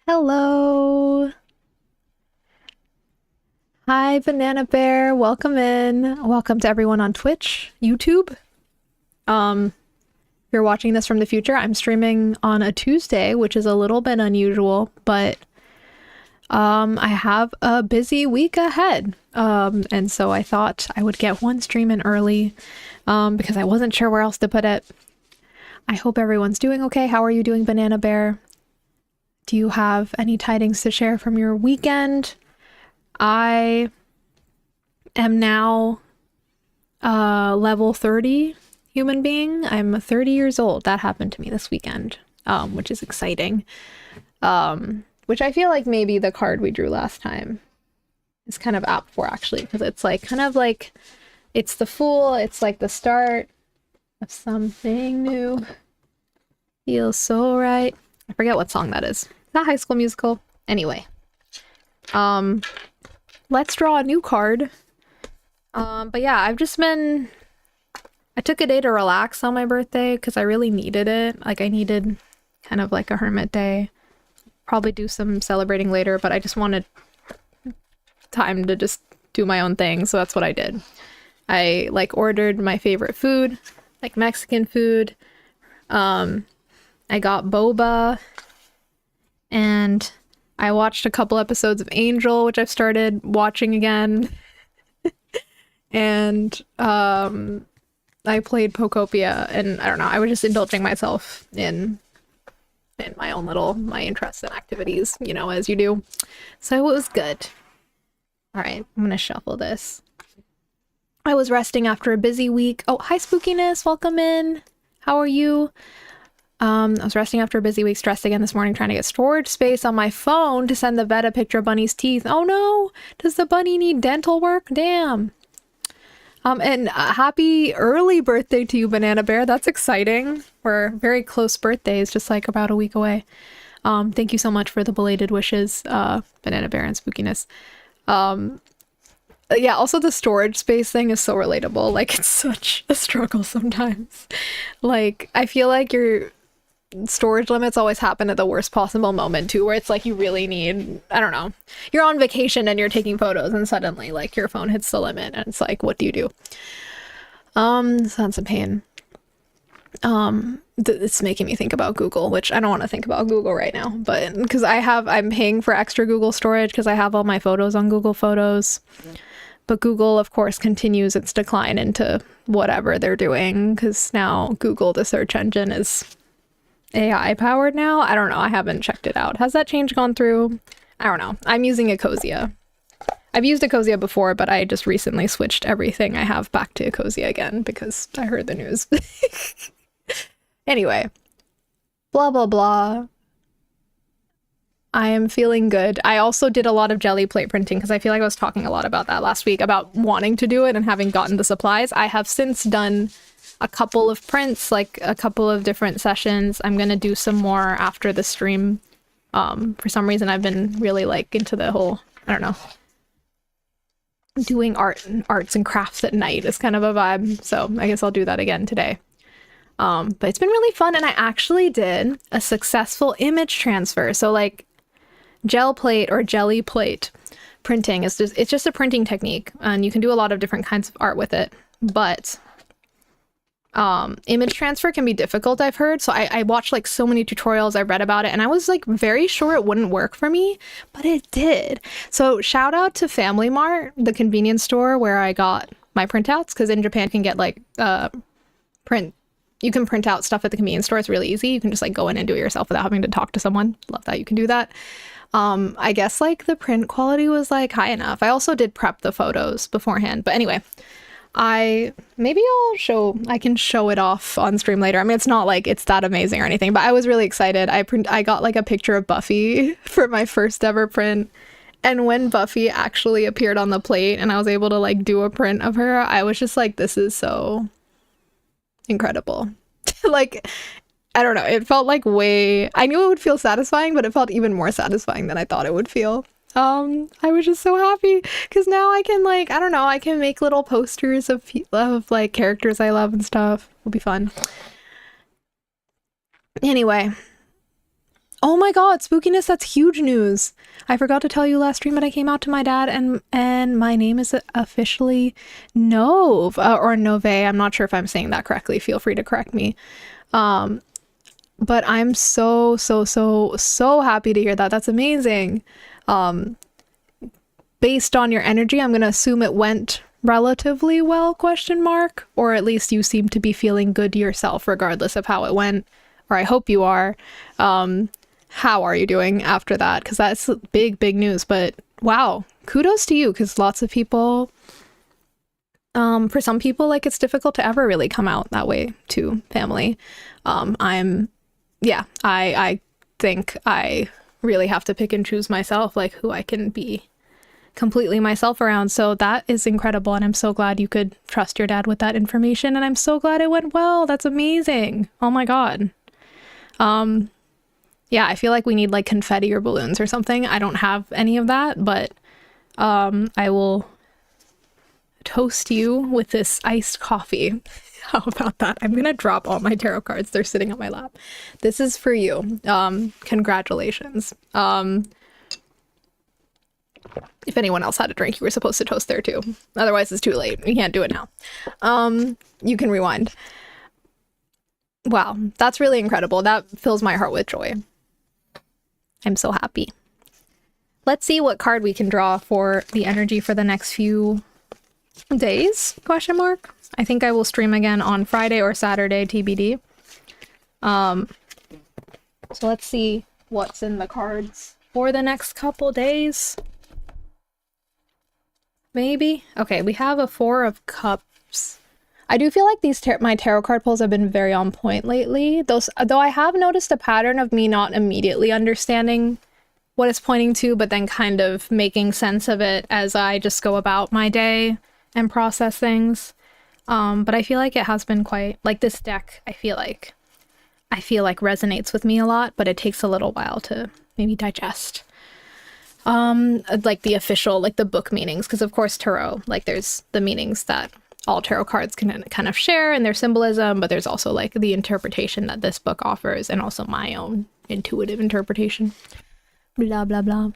Hello. Hi, Banana Bear. Welcome in. Welcome to everyone on Twitch, YouTube. If you're watching this from the future, I'm streaming on a Tuesday, which is a little bit unusual, but I have a busy week ahead. And so I thought I would get one stream in early, because I wasn't sure where else to put it. I hope everyone's doing okay. How are you doing, Banana Bear? Do you have any tidings to share from your weekend? I am now level 30 human being. I'm 30 years old. That happened to me this weekend, which is exciting. Which I feel like maybe the card we drew last time is kind of apt for, actually, because it's like kind of like it's the Fool. It's like the start of something new. Feels so right. I forget what song that is. Is that High School Musical? Anyway. Let's draw a new card. But yeah, I took a day to relax on my birthday because I really needed it. Like, I needed kind of like a hermit day. Probably do some celebrating later, but I just wanted time to just do my own thing, so that's what I did. I like ordered my favorite food, like Mexican food. I got boba, and I watched a couple episodes of Angel, which I've started watching again. And I played Pokopia, and I don't know, I was just indulging myself in my interests and activities, you know, as you do. So it was good. All right, I'm gonna shuffle this. I was resting after a busy week. Oh, hi Spookiness, welcome in. How are you? I was resting after a busy week, stressed again this morning, trying to get storage space on my phone to send the vet a picture of Bunny's teeth. Oh no! Does the bunny need dental work? Damn. And happy early birthday to you, Banana Bear. That's exciting. We're very close birthdays, just like about a week away. Thank you so much for the belated wishes, Banana Bear and Spookiness. Yeah, also the storage space thing is so relatable. Like, it's such a struggle sometimes. Like, I feel like your storage limits always happen at the worst possible moment too, where it's like you really need, I don't know, you're on vacation and you're taking photos and suddenly like your phone hits the limit and it's like, what do you do? So that's a pain. It's making me think about Google, which I don't want to think about Google right now, but because I'm paying for extra Google storage because I have all my photos on Google Photos. But Google, of course, continues its decline into whatever they're doing, because now Google, the search engine, is AI powered now. I don't know. I haven't checked it out. Has that change gone through? I don't know. I'm using Ecosia. I've used Ecosia before, but I just recently switched everything I have back to Ecosia again because I heard the news. Anyway, blah, blah, blah. I am feeling good. I also did a lot of jelly plate printing because I feel like I was talking a lot about that last week, about wanting to do it and having gotten the supplies. I have since done a couple of prints, like a couple of different sessions. I'm gonna do some more after the stream. For some reason I've been really like into the whole, I don't know, doing arts and crafts at night is kind of a vibe. So I guess I'll do that again today. But it's been really fun, and I actually did a successful image transfer. So like gel plate or jelly plate printing is it's just a printing technique, and you can do a lot of different kinds of art with it, but image transfer can be difficult, I've heard. So I watched like so many tutorials, I read about it, and I was like very sure it wouldn't work for me, but it did. So shout out to Family Mart, the convenience store where I got my printouts, because in Japan you can get like you can print out stuff at the convenience store. It's really easy. You can just like go in and do it yourself without having to talk to someone. Love that you can do that. I guess like the print quality was like high enough. I also did prep the photos beforehand, but anyway, I can show it off on stream later. I mean, it's not like it's that amazing or anything, but I was really excited. I got like a picture of Buffy for my first ever print. And when Buffy actually appeared on the plate and I was able to like do a print of her, I was just like, this is so incredible. Like, I don't know, it felt like I knew it would feel satisfying, but it felt even more satisfying than I thought it would feel. I was just so happy because now I can like, I don't know, I can make little posters of like characters I love and stuff. It'll be fun. Anyway. Oh my god, spookiness, that's huge news. I forgot to tell you last stream, but I came out to my dad, and my name is officially Nove, or Nove. I'm not sure if I'm saying that correctly. Feel free to correct me. But I'm so happy to hear that. That's amazing. Based on your energy, I'm gonna assume it went relatively well, question mark, or at least you seem to be feeling good to yourself regardless of how it went, or I hope you are. How are you doing after that? Because that's big news. But wow, kudos to you, because lots of people, for some people, like, it's difficult to ever really come out that way to family. I think I really have to pick and choose myself, like, who I can be completely myself around. So that is incredible, and I'm so glad you could trust your dad with that information, and I'm so glad it went well. That's amazing. Oh my god. Yeah, I feel like we need like confetti or balloons or something. I don't have any of that, but I will toast you with this iced coffee. How about that? I'm gonna drop all my tarot cards. They're sitting on my lap. This is for you. Congratulations. If anyone else had a drink, you were supposed to toast there too. Otherwise, it's too late. You can't do it now. You can rewind. Wow, that's really incredible. That fills my heart with joy. I'm so happy. Let's see what card we can draw for the energy for the next few days, question mark. I think I will stream again on Friday or Saturday, TBD. So let's see what's in the cards for the next couple days. Maybe? Okay, we have a 4 of Cups. I do feel like these my tarot card pulls have been very on point lately. Though I have noticed a pattern of me not immediately understanding what it's pointing to, but then kind of making sense of it as I just go about my day and process things. But I feel like it has been quite, like, this deck, I feel like resonates with me a lot, but it takes a little while to maybe digest. Like the official, like the book meanings, because of course tarot, like, there's the meanings that all tarot cards can kind of share and their symbolism, but there's also like the interpretation that this book offers, and also my own intuitive interpretation. Blah blah blah.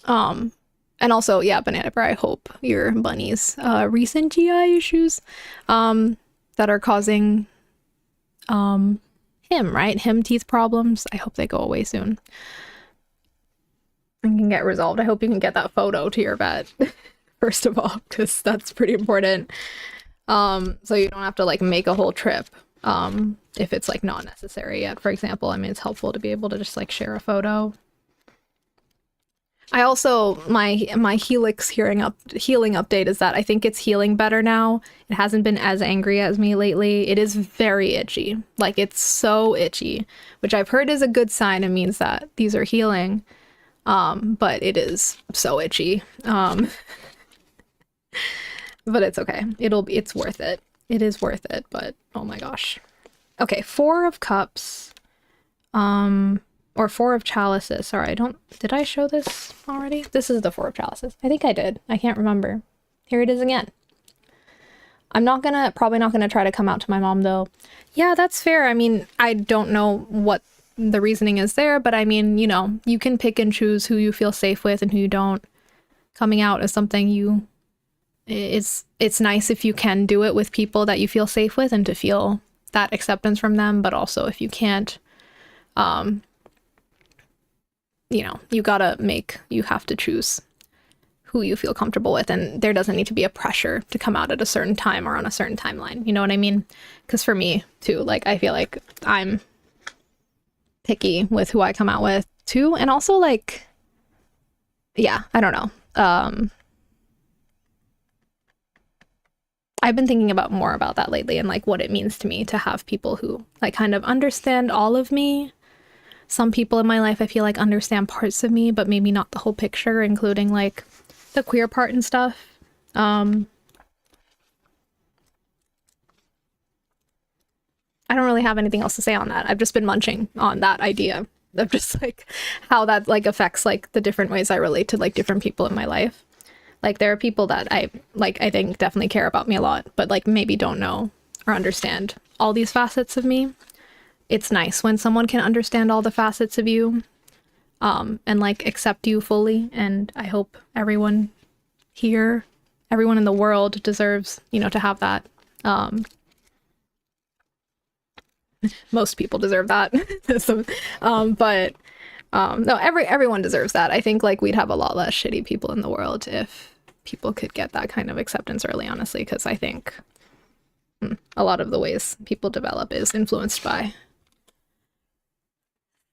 And also, yeah, Banana Bear, I hope your bunny's recent GI issues that are causing him teeth problems, I hope they go away soon and can get resolved. I hope you can get that photo to your vet. First of all, because that's pretty important. So you don't have to like make a whole trip if it's like not necessary yet. For example, I mean, it's helpful to be able to just like share a photo. I also, my Helix healing update is that I think it's healing better now. It hasn't been as angry as me lately. It is very itchy. Like, it's so itchy, which I've heard is a good sign and means that these are healing. But it is so itchy. But it's okay. It's worth it. It is worth it, but oh my gosh. Okay, 4 of Cups. Or 4 of Chalices. Sorry, did I show this already? This is the 4 of Chalices. I think I did. I can't remember. Here it is again. I'm probably not gonna try to come out to my mom though. Yeah, that's fair. I mean, I don't know what the reasoning is there, but I mean, you know, you can pick and choose who you feel safe with and who you don't. Coming out is something it's nice if you can do it with people that you feel safe with and to feel that acceptance from them, but also if you can't, you know, you have to choose who you feel comfortable with, and there doesn't need to be a pressure to come out at a certain time or on a certain timeline. You know what I mean? Because for me too, like, I feel like I'm picky with who I come out with too, and also like, yeah, I don't know. I've been thinking more about that lately and like what it means to me to have people who like kind of understand all of me. Some people in my life I feel like understand parts of me, but maybe not the whole picture, including like the queer part and stuff. I don't really have anything else to say on that. I've just been munching on that idea of just like how that like affects like the different ways I relate to like different people in my life. Like, there are people that I think definitely care about me a lot, but like maybe don't know or understand all these facets of me. it's nice when someone can understand all the facets of you, and like accept you fully. And I hope everyone here, everyone in the world deserves, you know, to have that. Most people deserve that. So, no, everyone deserves that. I think like we'd have a lot less shitty people in the world if people could get that kind of acceptance early, honestly, because I think a lot of the ways people develop is influenced by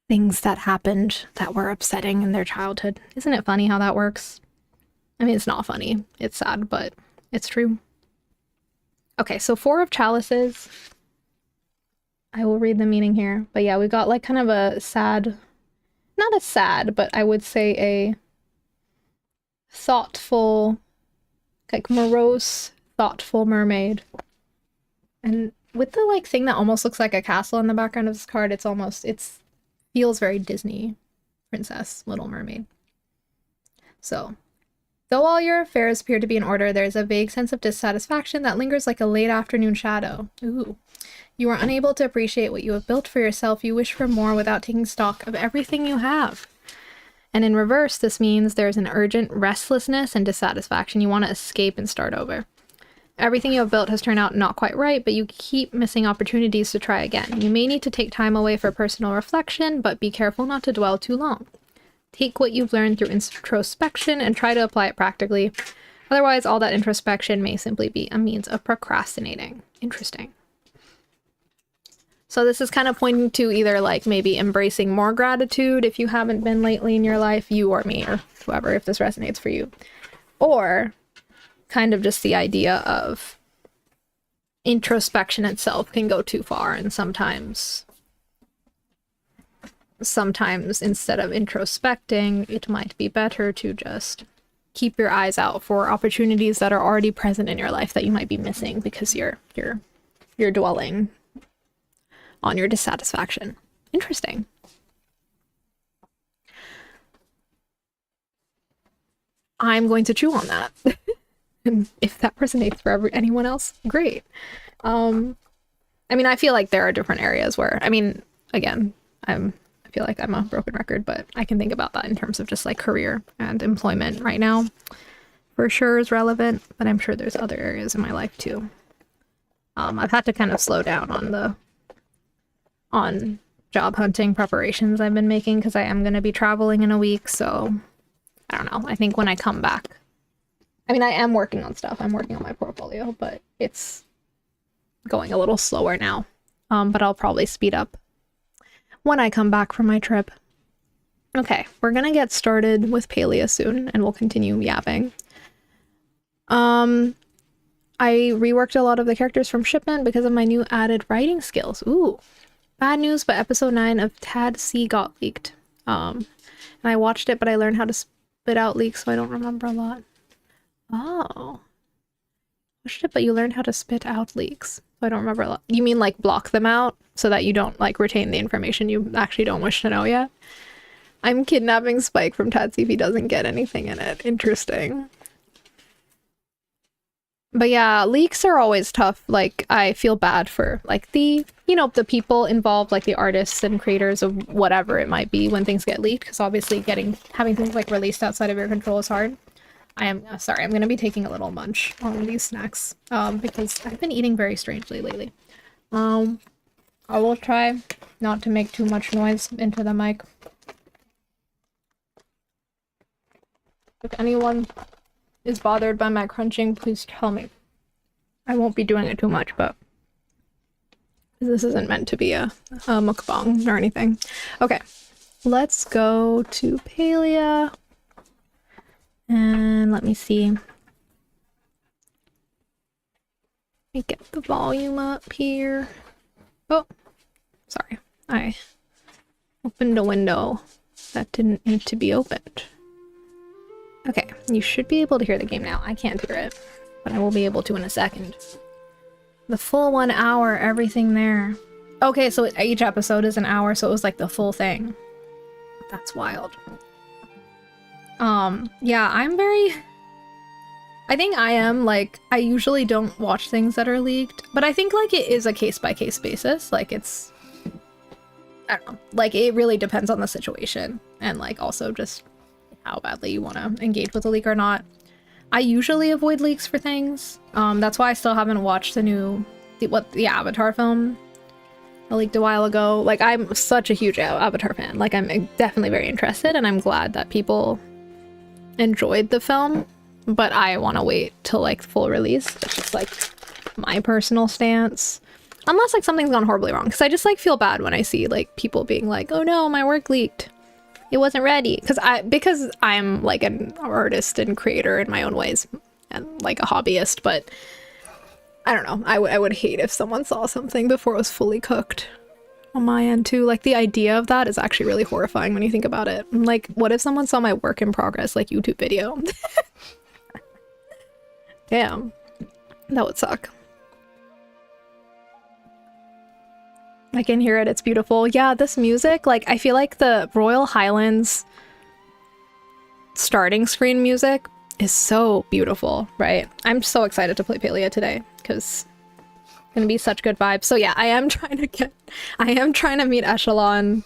things that happened that were upsetting in their childhood. Isn't it funny how that works? I mean, it's not funny. It's sad, but it's true. Okay, so 4 of chalices. I will read the meaning here. But yeah, we got like kind of a sad, not a sad, but I would say a thoughtful, like morose, thoughtful mermaid. And with the like thing that almost looks like a castle in the background of this card, it's feels very Disney princess, Little Mermaid. So, though all your affairs appear to be in order, there is a vague sense of dissatisfaction that lingers like a late afternoon shadow. Ooh. You are unable to appreciate what you have built for yourself. You wish for more without taking stock of everything you have. And in reverse, this means there's an urgent restlessness and dissatisfaction. You want to escape and start over. Everything you have built has turned out not quite right, but you keep missing opportunities to try again. You may need to take time away for personal reflection, but be careful not to dwell too long. Take what you've learned through introspection and try to apply it practically. Otherwise, all that introspection may simply be a means of procrastinating. Interesting. So this is kind of pointing to either like maybe embracing more gratitude if you haven't been lately in your life, you or me or whoever, if this resonates for you. Or kind of just the idea of introspection itself can go too far, and sometimes instead of introspecting, it might be better to just keep your eyes out for opportunities that are already present in your life that you might be missing because you're dwelling on your dissatisfaction. Interesting. I'm going to chew on that. And if that resonates for anyone else, great. I mean, I feel like there are different areas where, I mean, again, I feel like I'm a broken record, but I can think about that in terms of just like career and employment right now for sure is relevant, but I'm sure there's other areas in my life too. I've had to kind of slow down on job hunting preparations I've been making because I am going to be traveling in a week, so I don't know. I think when I come back, I mean, I am working on stuff. I'm working on my portfolio, but it's going a little slower now. But I'll probably speed up when I come back from my trip. Okay, we're gonna get started with palia soon, and we'll continue yapping. I reworked a lot of the characters from shipment because of my new added writing skills. Ooh. Bad news, but episode 9 of Tad C got leaked. And I watched it, but I learned how to spit out leaks, so I don't remember a lot. Oh. Watched it, but you learned how to spit out leaks. So I don't remember a lot. You mean like block them out so that you don't like retain the information you actually don't wish to know yet? I'm kidnapping Spike from Tad C if he doesn't get anything in it. Interesting. But yeah, leaks are always tough. Like, I feel bad for, like, the people involved, like the artists and creators of whatever it might be when things get leaked, because obviously having things, like, released outside of your control is hard. I am, sorry, I'm going to be taking a little munch on these snacks, because I've been eating very strangely lately. I will try not to make too much noise into the mic. If anyone is bothered by my crunching, please tell me. I won't be doing it too much, but this isn't meant to be a mukbang or anything. Okay, let's go to palia. And let me see. Let me get the volume up here. Oh, sorry. I opened a window that didn't need to be opened. Okay, you should be able to hear the game now. I can't hear it, but I will be able to in a second. The full 1 hour, everything there. Okay, so each episode is an hour, so it was like the full thing. That's wild. Yeah, I think I am, like, I usually don't watch things that are leaked, but I think, like, it is a case-by-case basis. Like, it's I don't know. Like, it really depends on the situation and like also just how badly you want to engage with a leak or not. I usually avoid leaks for things. That's why I still haven't watched the Avatar film I leaked a while ago. Like, I'm such a huge Avatar fan. Like, I'm definitely very interested, and I'm glad that people enjoyed the film, but I want to wait till like full release. That's just like my personal stance. Unless like something's gone horribly wrong, because I just like feel bad when I see like people being like, oh no, my work leaked. It wasn't ready. Because I'm like an artist and creator in my own ways and like a hobbyist, but I don't know. I would hate if someone saw something before it was fully cooked on my end too. Like, the idea of that is actually really horrifying when you think about it. Like, what if someone saw my work in progress like YouTube video? Damn, that would suck. I can hear it, it's beautiful. Yeah, this music, like, I feel like the Royal Highlands starting screen music is so beautiful, right? I'm so excited to play Palia today, because it's gonna be such good vibes. So yeah, I am trying to meet Echelon.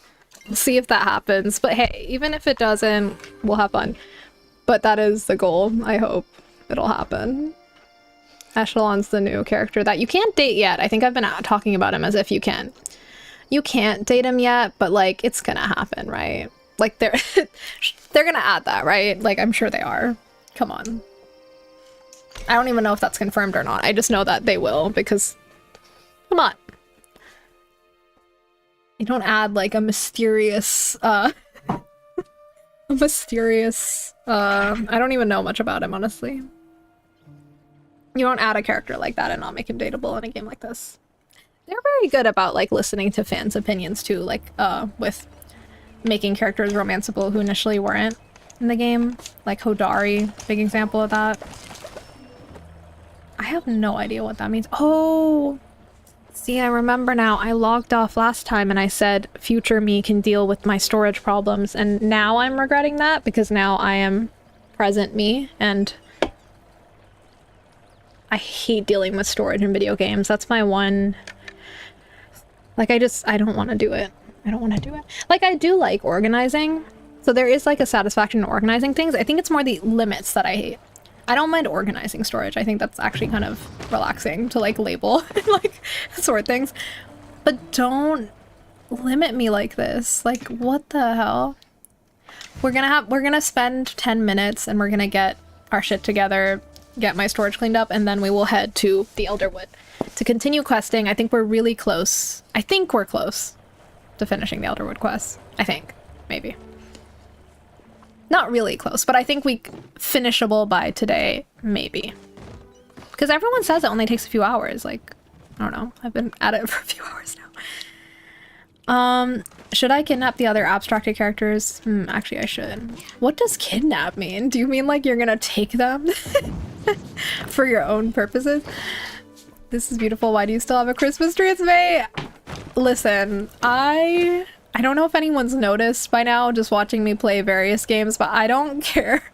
We'll see if that happens. But hey, even if it doesn't, we'll have fun. But that is the goal. I hope it'll happen. Eshelon's the new character that you can't date yet. I think I've been talking about him as if you can. You can't date him yet, but like, it's gonna happen, right? Like, they're gonna add that, right? Like, I'm sure they are. Come on. I don't even know if that's confirmed or not. I just know that they will, because come on. You don't add like a mysterious I don't even know much about him, honestly. You don't add a character like that and not make him dateable in a game like this. They're very good about like listening to fans' opinions too, like with making characters romanceable who initially weren't in the game. Like Hodari, big example of that. I have no idea what that means. Oh, see, I remember now. I logged off last time and I said future me can deal with my storage problems, and now I'm regretting that because now I am present me, and I hate dealing with storage in video games. That's my one... Like, I don't want to do it. I don't want to do it. Like, I do like organizing. So there is like a satisfaction in organizing things. I think it's more the limits that I hate. I don't mind organizing storage. I think that's actually kind of relaxing to like label and like sort things. But don't limit me like this. Like, what the hell? We're gonna spend 10 minutes and we're gonna get our shit together, get my storage cleaned up, and then we will head to the Elderwood to continue questing. I think we're really close. I think we're close to finishing the Elderwood quest. I think. Maybe. Not really close, but I think we finishable by today, maybe. Because everyone says it only takes a few hours. Like, I don't know. I've been at it for a few hours now. Should I kidnap the other abstracted characters? Actually, I should. What does kidnap mean? Do you mean like you're gonna take them for your own purposes? This is beautiful. Why do you still have a Christmas tree? It's May. Listen, I don't know if anyone's noticed by now just watching me play various games, but I don't care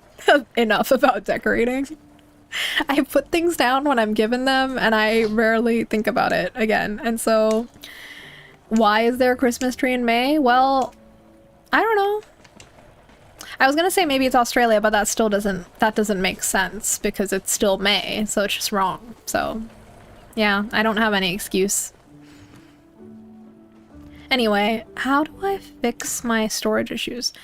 enough about decorating. I put things down when I'm given them and I rarely think about it again. And so why is there a Christmas tree in May? Well, I don't know. I was gonna say maybe it's Australia, but that still doesn't make sense because it's still May, so it's just wrong. So yeah, I don't have any excuse. Anyway, how do I fix my storage issues?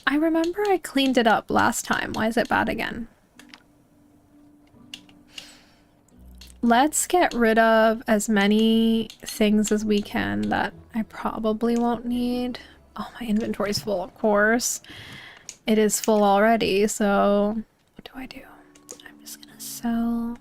I remember I cleaned it up last time. Why is it bad again? Let's get rid of as many things as we can that I probably won't need. Oh, my inventory's full, of course. It is full already, so what do I do? I'm just gonna sell...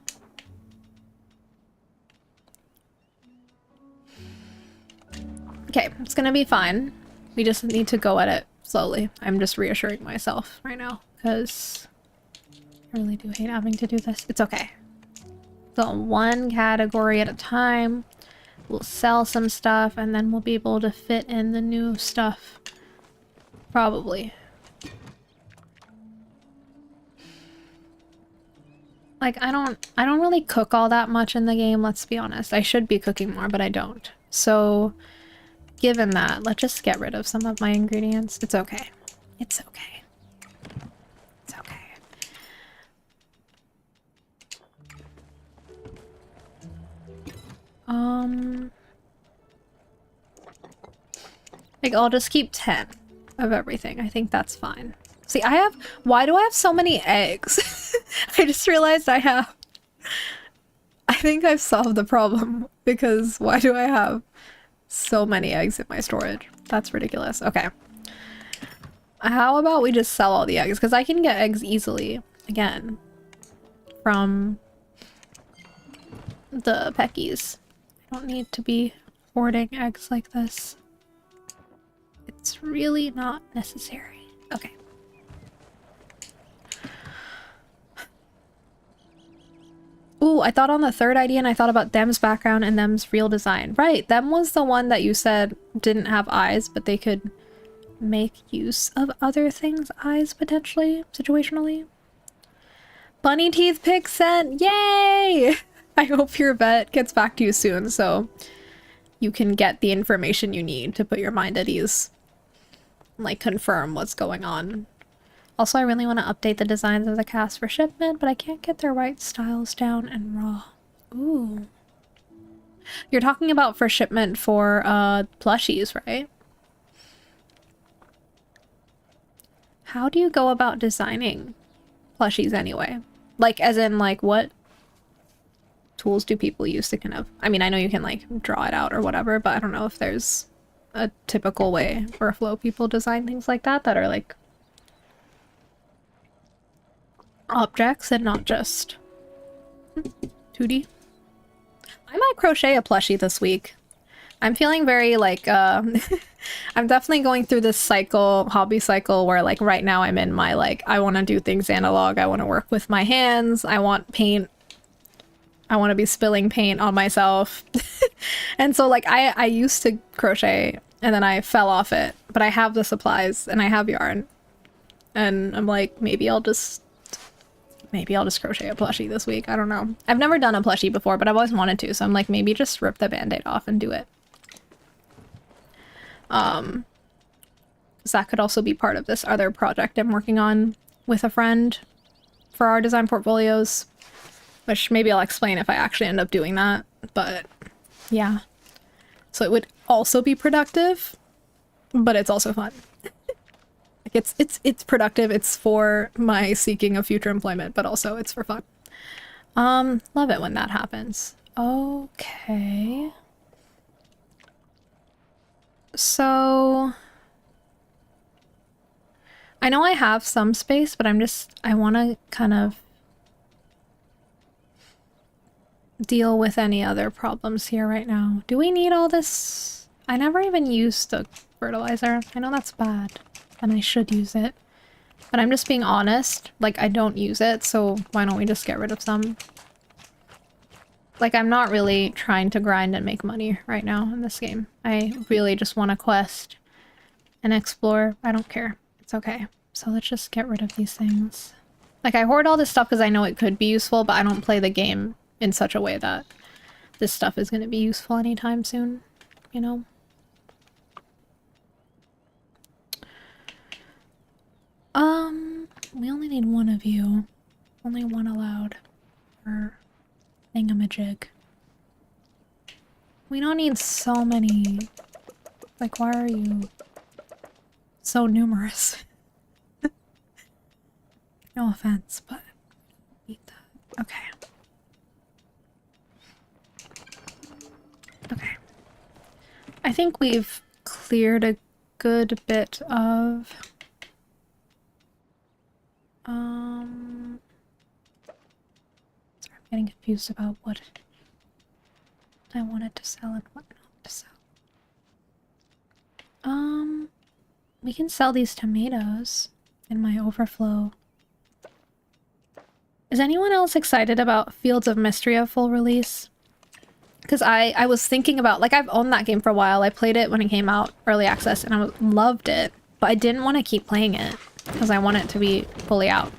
Okay, it's gonna be fine. We just need to go at it slowly. I'm just reassuring myself right now, because I really do hate having to do this. It's okay. So one category at a time. We'll sell some stuff, and then we'll be able to fit in the new stuff. Probably. Like, I don't really cook all that much in the game, let's be honest. I should be cooking more, but I don't. So... given that, let's just get rid of some of my ingredients. It's okay. It's okay. It's okay. Like, I'll just keep 10 of everything. I think that's fine. See, why do I have so many eggs? I just realized I think I've solved the problem, because why do I have so many eggs in my storage? That's ridiculous. Okay. How about we just sell all the eggs? Because I can get eggs easily, again, from the Peckies. I don't need to be hoarding eggs like this. It's really not necessary. Okay. Ooh, I thought on the third idea and I thought about them's background and them's real design. Right, them was the one that you said didn't have eyes, but they could make use of other things' eyes, potentially, situationally. Bunny teeth pick sent! Yay! I hope your vet gets back to you soon so you can get the information you need to put your mind at ease. Like, confirm what's going on. Also, I really want to update the designs of the cast for shipment, but I can't get their right styles down and raw. Ooh. You're talking about for shipment for plushies, right? How do you go about designing plushies anyway? Like, as in, like, what tools do people use to kind of... I mean, I know you can, like, draw it out or whatever, but I don't know if there's a typical way or a flow people design things like that that are, like, objects and not just 2D. I might crochet a plushie this week. I'm feeling very like I'm definitely going through this cycle, hobby cycle, where like right now I'm in my like I want to do things analog, I want to work with my hands, I want paint, I want to be spilling paint on myself. And so like I used to crochet and then I fell off it, but I have the supplies and I have yarn and I'm like maybe I'll just crochet a plushie this week. I don't know. I've never done a plushie before, but I've always wanted to. So I'm like, maybe just rip the band-aid off and do it. So that could also be part of this other project I'm working on with a friend for our design portfolios, which maybe I'll explain if I actually end up doing that. But yeah. So it would also be productive, but it's also fun. It's productive, it's for my seeking of future employment, but also it's for fun. Love it when that happens. Okay. So I know I have some space, but I want to kind of deal with any other problems here right now. Do we need all this? I never even used the fertilizer. I know that's bad. And I should use it. But I'm just being honest. Like, I don't use it, so why don't we just get rid of some? Like, I'm not really trying to grind and make money right now in this game. I really just want to quest and explore. I don't care. It's okay. So let's just get rid of these things. Like, I hoard all this stuff because I know it could be useful, but I don't play the game in such a way that this stuff is going to be useful anytime soon, you know? We only need one of you. Only one allowed for thingamajig. We don't need so many. Like, why are you so numerous? No offense, but I need that. Okay. Okay. I think we've cleared a good bit of... Sorry, I'm getting confused about what I wanted to sell and what not to sell. We can sell these tomatoes in my overflow. Is anyone else excited about Fields of Mystria full release? Because I was thinking about, like, I've owned that game for a while. I played it when it came out, early access, and I loved it. But I didn't want to keep playing it because I want it to be fully out.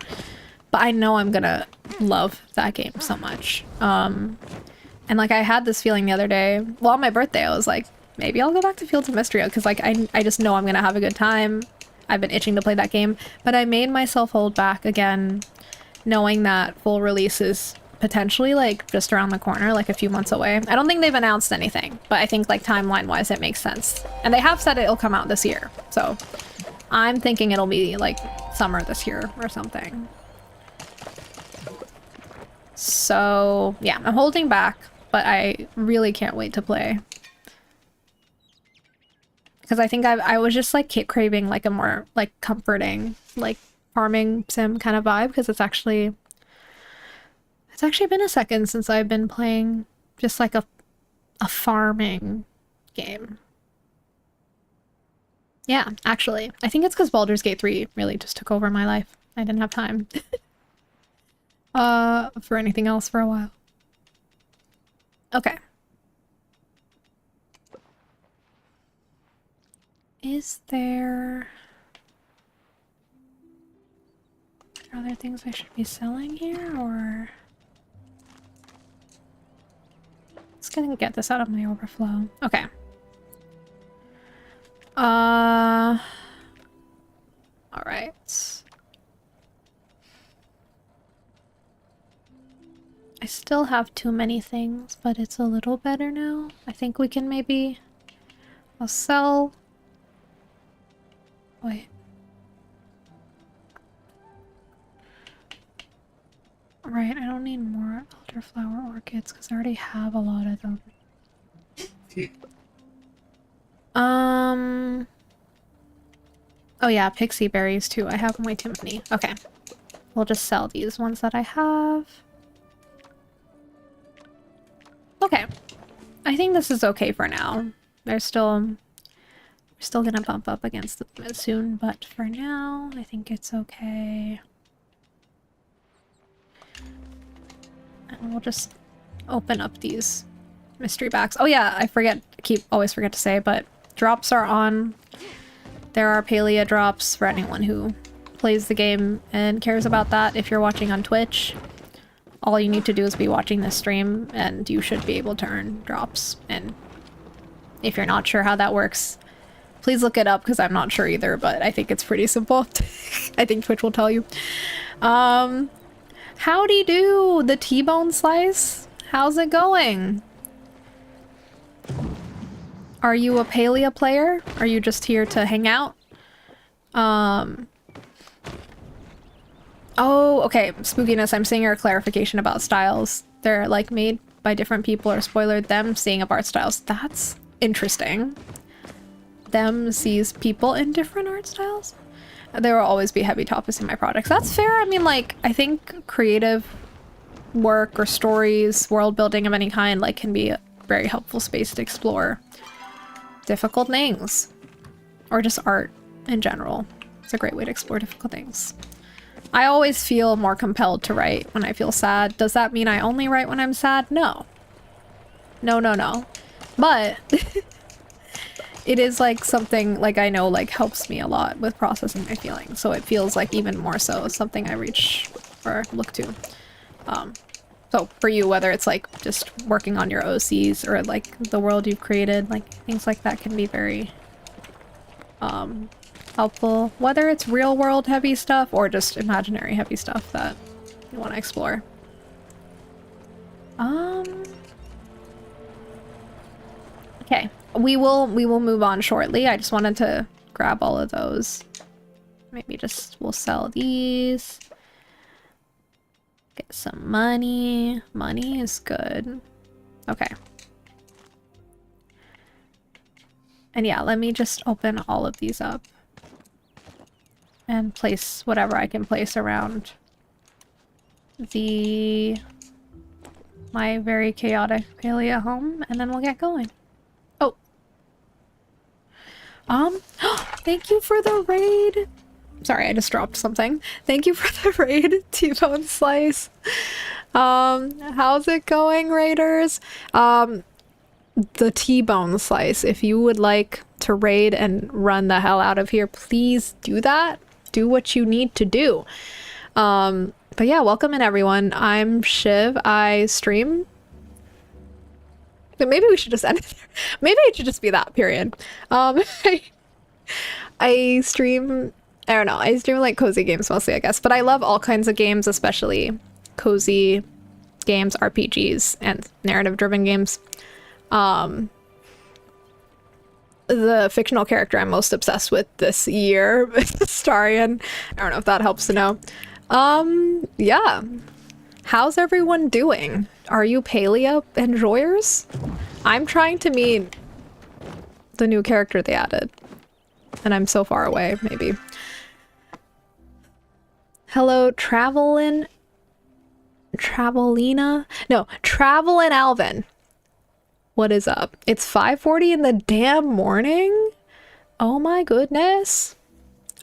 But I know I'm gonna love that game so much. And like I had this feeling the other day, well, on my birthday, I was like, maybe I'll go back to Fields of Mystery because like I just know I'm gonna have a good time. I've been itching to play that game, but I made myself hold back again, knowing that full release is potentially like just around the corner, like a few months away. I don't think they've announced anything, but I think like timeline wise it makes sense. And they have said it'll come out this year, so I'm thinking it'll be like summer this year or something. So yeah, I'm holding back, but I really can't wait to play. Because I think I was just like craving like a more like comforting like farming sim kind of vibe, because it's actually been a second since I've been playing just like a farming game. Yeah, actually. I think it's because Baldur's Gate 3 really just took over my life. I didn't have time for anything else for a while. Okay. Is there other things I should be selling here, or... Just gonna get this out of my overflow. Okay. Alright. I still have too many things, but it's a little better now. I think we can maybe... I'll sell... Wait. Right, I don't need more elderflower orchids because I already have a lot of them. Oh yeah, pixie berries too. I have way too many. Okay. We'll just sell these ones that I have. Okay. I think this is okay for now. We're still gonna bump up against them soon, but for now, I think it's okay. And we'll just open up these mystery bags. Oh yeah, I always forget to say, but drops are on. There are palia drops for anyone who plays the game and cares about that. If you're watching on Twitch, all you need to do is be watching this stream and you should be able to earn drops. And if you're not sure how that works, please look it up because I'm not sure either, but I think it's pretty simple. I think Twitch will tell you. Howdy do, the T-bone slice. How's it going? Are you a palia player? Are you just here to hang out? Oh, okay. Spookiness, I'm seeing your clarification about styles. They're like made by different people, or spoilered them seeing of art styles. That's interesting. Them sees people in different art styles? There will always be heavy topics in my products. That's fair. I mean, like, I think creative work or stories, world building of any kind, like, can be a very helpful space to explore difficult things. Or just art in general. It's a great way to explore difficult things. I always feel more compelled to write when I feel sad. Does that mean I only write when I'm sad? No. No, no, no. But it is like something like I know like helps me a lot with processing my feelings. So it feels like even more so something I reach or look to. So for you, whether it's like just working on your OCs or like the world you've created, like things like that can be very helpful. Whether it's real world heavy stuff or just imaginary heavy stuff that you want to explore. Okay, we will move on shortly. I just wanted to grab all of those. Maybe just we'll sell these. Get some money. Money is good. Okay. And yeah, let me just open all of these up. And place whatever I can place around my very chaotic palia home, and then we'll get going. Oh. Thank you for the raid. Sorry, I just dropped something. Thank you for the raid, T-bone slice. How's it going, raiders? The T-bone slice, if you would like to raid and run the hell out of here, please do that. Do what you need to do. But yeah, welcome in everyone. I'm Shiv. I stream Maybe we should just end it there. Maybe it should just be that, period. I stream, I don't know, I stream like cozy games mostly, I guess, but I love all kinds of games, especially cozy games, RPGs, and narrative-driven games. The fictional character I'm most obsessed with this year is Starion. I don't know if that helps to know. Yeah. How's everyone doing? Are you palia enjoyers? I'm trying to meet the new character they added. And I'm so far away, maybe. Hello, Travelin' Alvin. What is up? It's 5:40 in the damn morning? Oh my goodness.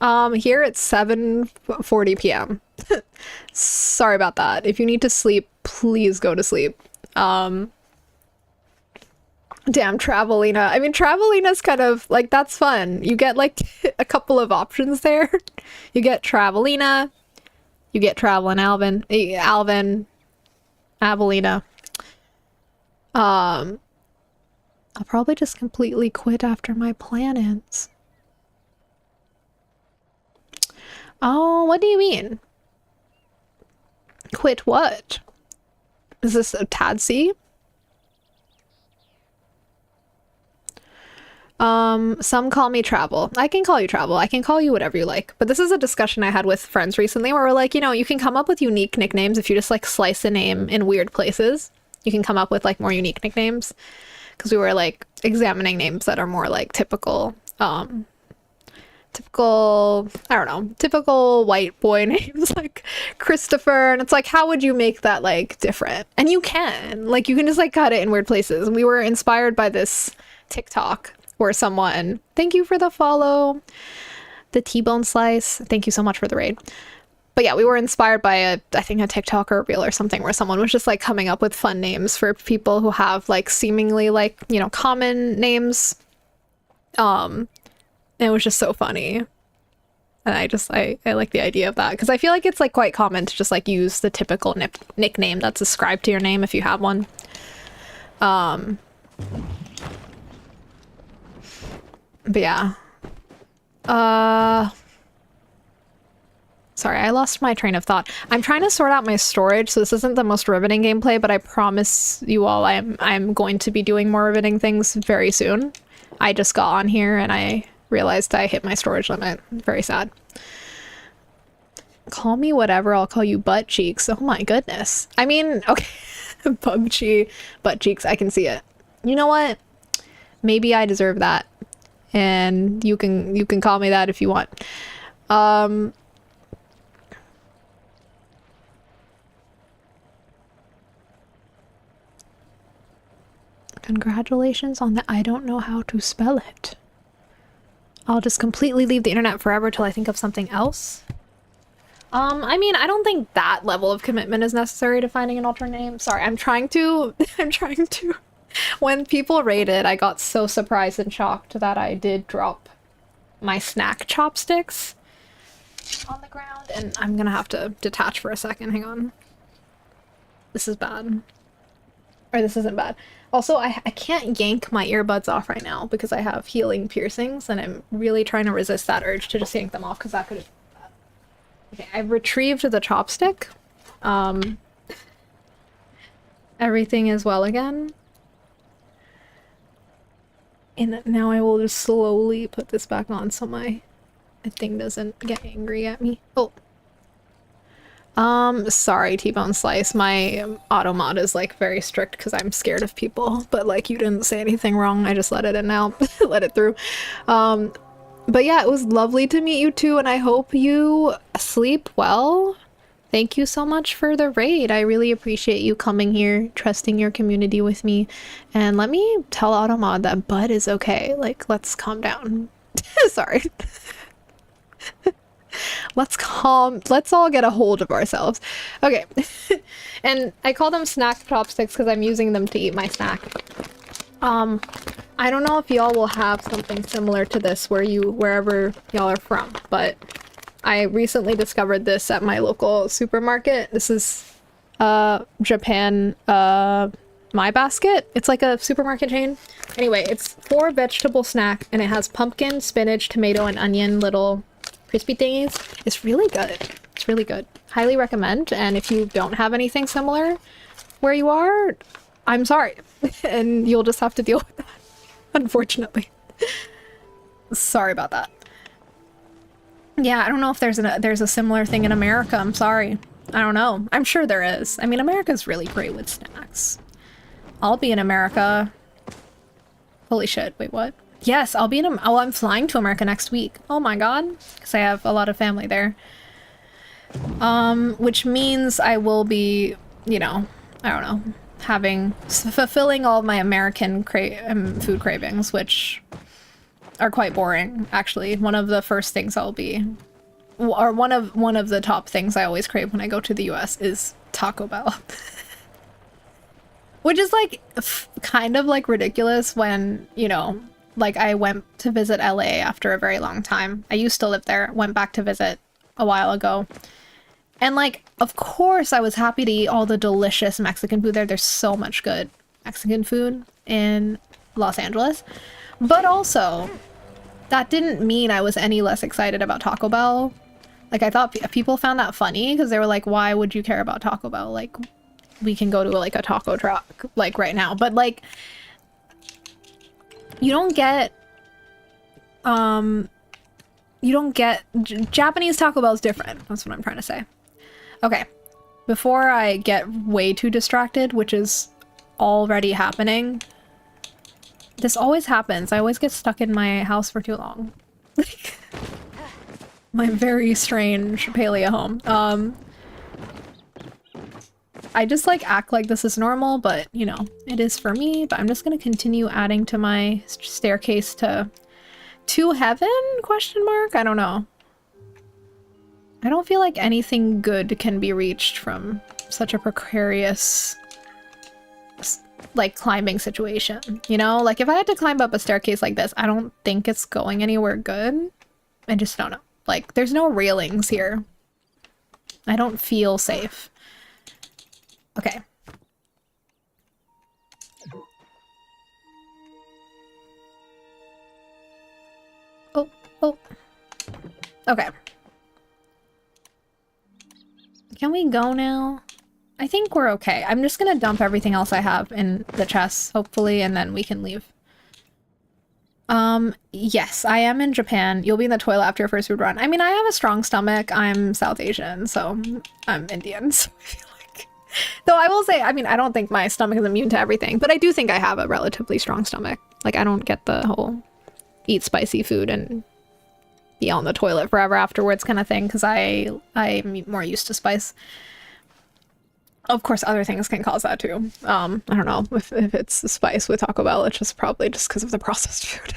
Here it's 7:40 p.m. Sorry about that. If you need to sleep, please go to sleep. Damn, Travelina. I mean, Travelina's kind of like, that's fun. You get like a couple of options there. You get Travelina, you get Travelin' Alvin, Avelina. I'll probably just completely quit after my plan ends. Oh, what do you mean? Quit what? Is this a Tadsy? Some call me Travel. I can call you Travel. I can call you whatever you like. But this is a discussion I had with friends recently where we're like, you know, you can come up with unique nicknames if you just like slice a name in weird places. You can come up with like more unique nicknames. Because we were like examining names that are more like typical, I don't know, typical white boy names like Christopher. And it's like, how would you make that like different? And you can just like cut it in weird places. And we were inspired by this TikTok where someone, thank you for the follow, the T-bone slice. Thank you so much for the raid. But yeah, we were inspired by I think a TikTok or a reel or something where someone was just like coming up with fun names for people who have like seemingly like, you know, common names. And it was just so funny. And I like the idea of that because I feel like it's like quite common to just like use the typical nickname that's ascribed to your name if you have one. But yeah. Sorry, I lost my train of thought. I'm trying to sort out my storage, so this isn't the most riveting gameplay, but I promise you all I'm going to be doing more riveting things very soon. I just got on here and I realized I hit my storage limit. Very sad. Call me whatever, I'll call you butt cheeks. Oh my goodness. I mean, okay. PUBG, butt cheeks, I can see it. You know what? Maybe I deserve that. And you can call me that if you want. Congratulations on the I don't know how to spell it. I'll just completely leave the internet forever till I think of something else. I mean, I don't think that level of commitment is necessary to finding an alternate name. Sorry, I'm trying to when people raided, I got so surprised and shocked that I did drop my snack chopsticks on the ground, and I'm gonna have to detach for a second. Hang on. This is bad. Or this isn't bad. Also, I can't yank my earbuds off right now because I have healing piercings, and I'm really trying to resist that urge to just yank them off because that could... Okay, I've retrieved the chopstick. Everything is well again. And now I will just slowly put this back on so my thing doesn't get angry at me. Oh. Sorry, T-bone slice. My auto mod is like very strict because I'm scared of people, but like you didn't say anything wrong. I just let it in now. Let it through. But yeah, it was lovely to meet you too, and I hope you sleep well. Thank you so much for the raid. I really appreciate you coming here, trusting your community with me, and let me tell Automod that Bud is okay. Like, let's calm down. Sorry. Let's all get a hold of ourselves. Okay. And I call them snack chopsticks because I'm using them to eat my snack. I don't know if y'all will have something similar to this wherever y'all are from, but I recently discovered this at my local supermarket. This is Japan My Basket. It's like a supermarket chain. Anyway, it's 4 vegetable snack and it has pumpkin, spinach, tomato, and onion little crispy thingies. It's really good. It's really good. Highly recommend. And if you don't have anything similar where you are, I'm sorry. And you'll just have to deal with that, unfortunately. Sorry about that. Yeah, I don't know if there's a similar thing in America. I'm sorry. I don't know. I'm sure there is. I mean, America's really great with snacks. I'll be in America. Holy shit. Wait, what? Yes, I'll be in... Oh, I'm flying to America next week. Oh my god. Because I have a lot of family there. Which means I will be, you know, I don't know, fulfilling all of my American food cravings, which are quite boring, actually. One of the first things I'll be... Or one of the top things I always crave when I go to the US is Taco Bell. Which is like kind of like ridiculous when, you know, like I went to visit LA after a very long time. I used to live there, went back to visit a while ago. And like, of course I was happy to eat all the delicious Mexican food there. There's so much good Mexican food in Los Angeles. But also, that didn't mean I was any less excited about Taco Bell. Like, I thought people found that funny because they were like, why would you care about Taco Bell? Like, we can go to like a taco truck like right now. But like, Japanese Taco Bell is different. That's what I'm trying to say. Okay, before I get way too distracted, which is already happening. This always happens. I always get stuck in my house for too long. My very strange palia home. I just like act like this is normal, but you know, it is for me. But I'm just gonna continue adding to my staircase to heaven? Question mark? I don't know. I don't feel like anything good can be reached from such a precarious like climbing situation, you know? Like if I had to climb up a staircase like this, I don't think it's going anywhere good. I just don't know. Like there's no railings here. I don't feel safe. Okay. Oh. Okay. Can we go now? I think we're okay. I'm just gonna dump everything else I have in the chests, hopefully, and then we can leave. Yes, I am in Japan. You'll be in the toilet after your first food run. I mean, I have a strong stomach. I'm South Asian, so I'm Indian, so I feel like... Though I will say, I mean, I don't think my stomach is immune to everything, but I do think I have a relatively strong stomach. Like, I don't get the whole eat spicy food and be on the toilet forever afterwards kind of thing, because I'm more used to spice. Of course, other things can cause that too. I don't know if it's the spice with Taco Bell, it's just probably just because of the processed food.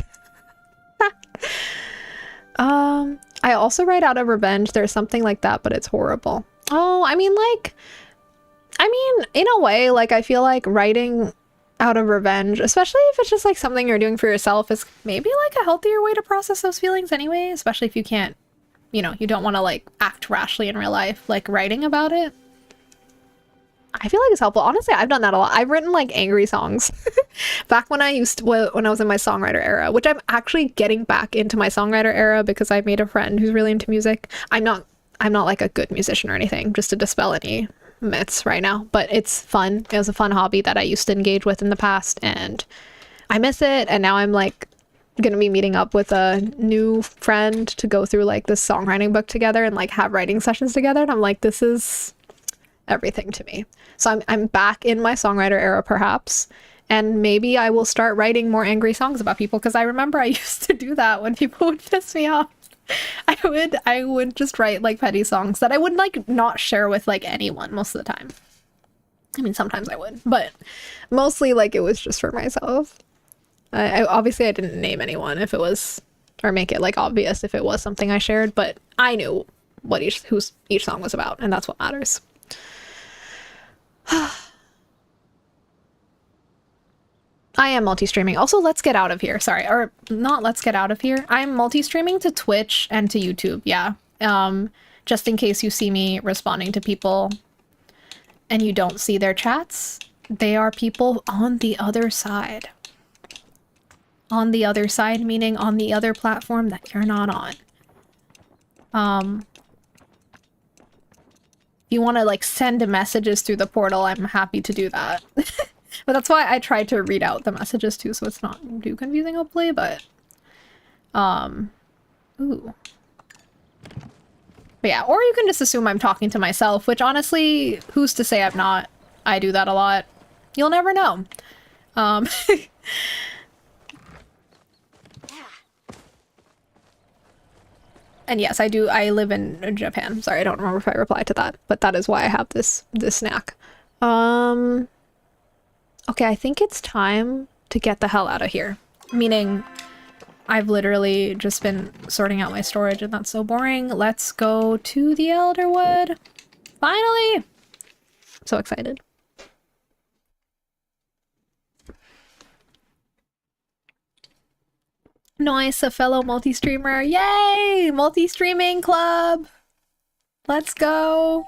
I also write out of revenge. There's something like that, but it's horrible. Oh, I mean, in a way, like, I feel like writing out of revenge, especially if it's just like something you're doing for yourself, is maybe like a healthier way to process those feelings anyway, especially if you can't, you know, you don't want to like act rashly in real life. Like writing about it, I feel like it's helpful. Honestly, I've done that a lot. I've written like angry songs back when I was in my songwriter era, which I'm actually getting back into my songwriter era because I made a friend who's really into music. I'm not like a good musician or anything, just to dispel any myths right now, but it's fun. It was a fun hobby that I used to engage with in the past, and I miss it. And now I'm like gonna be meeting up with a new friend to go through like this songwriting book together and like have writing sessions together, and I'm like, this is everything to me. So I'm back in my songwriter era, perhaps, and maybe I will start writing more angry songs about people, because I remember I used to do that when people would piss me off. I would just write like petty songs that I would like not share with like anyone most of the time. I mean, sometimes I would, but mostly like it was just for myself. I obviously I didn't name anyone if it was, or make it like obvious if it was something I shared, but I knew what each song was about, and that's what matters. I am multi-streaming. Also, let's get out of here. Sorry, or not let's get out of here. I'm multi-streaming to Twitch and to YouTube, yeah. Just in case you see me responding to people and you don't see their chats. They are people on the other side. On the other side, meaning on the other platform that you're not on. If you want to, like, send messages through the portal, I'm happy to do that. But that's why I tried to read out the messages, too, so it's not too confusing, hopefully, but... Ooh. But yeah, or you can just assume I'm talking to myself, which honestly, who's to say I'm not? I do that a lot. You'll never know. And yes, I do. I live in Japan. Sorry, I don't remember if I replied to that, but that is why I have this snack. Okay, I think it's time to get the hell out of here. Meaning, I've literally just been sorting out my storage and that's so boring. Let's go to the elderwood. Finally! So excited. Nice, a fellow multi-streamer. Yay! Multi-streaming club! Let's go!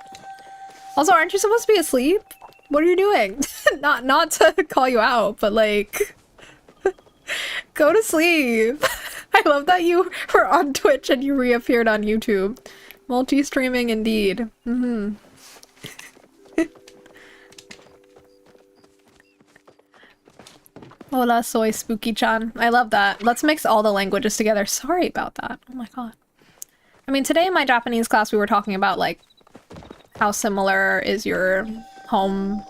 Also, aren't you supposed to be asleep? What are you doing? Not to call you out, but like... Go to sleep! I love that you were on Twitch and you reappeared on YouTube. Multi-streaming indeed. Mm-hmm. Hola, soy Spooky-chan. I love that. Let's mix all the languages together. Sorry about that. Oh my god. I mean, today in my Japanese class we were talking about, like, how similar is your home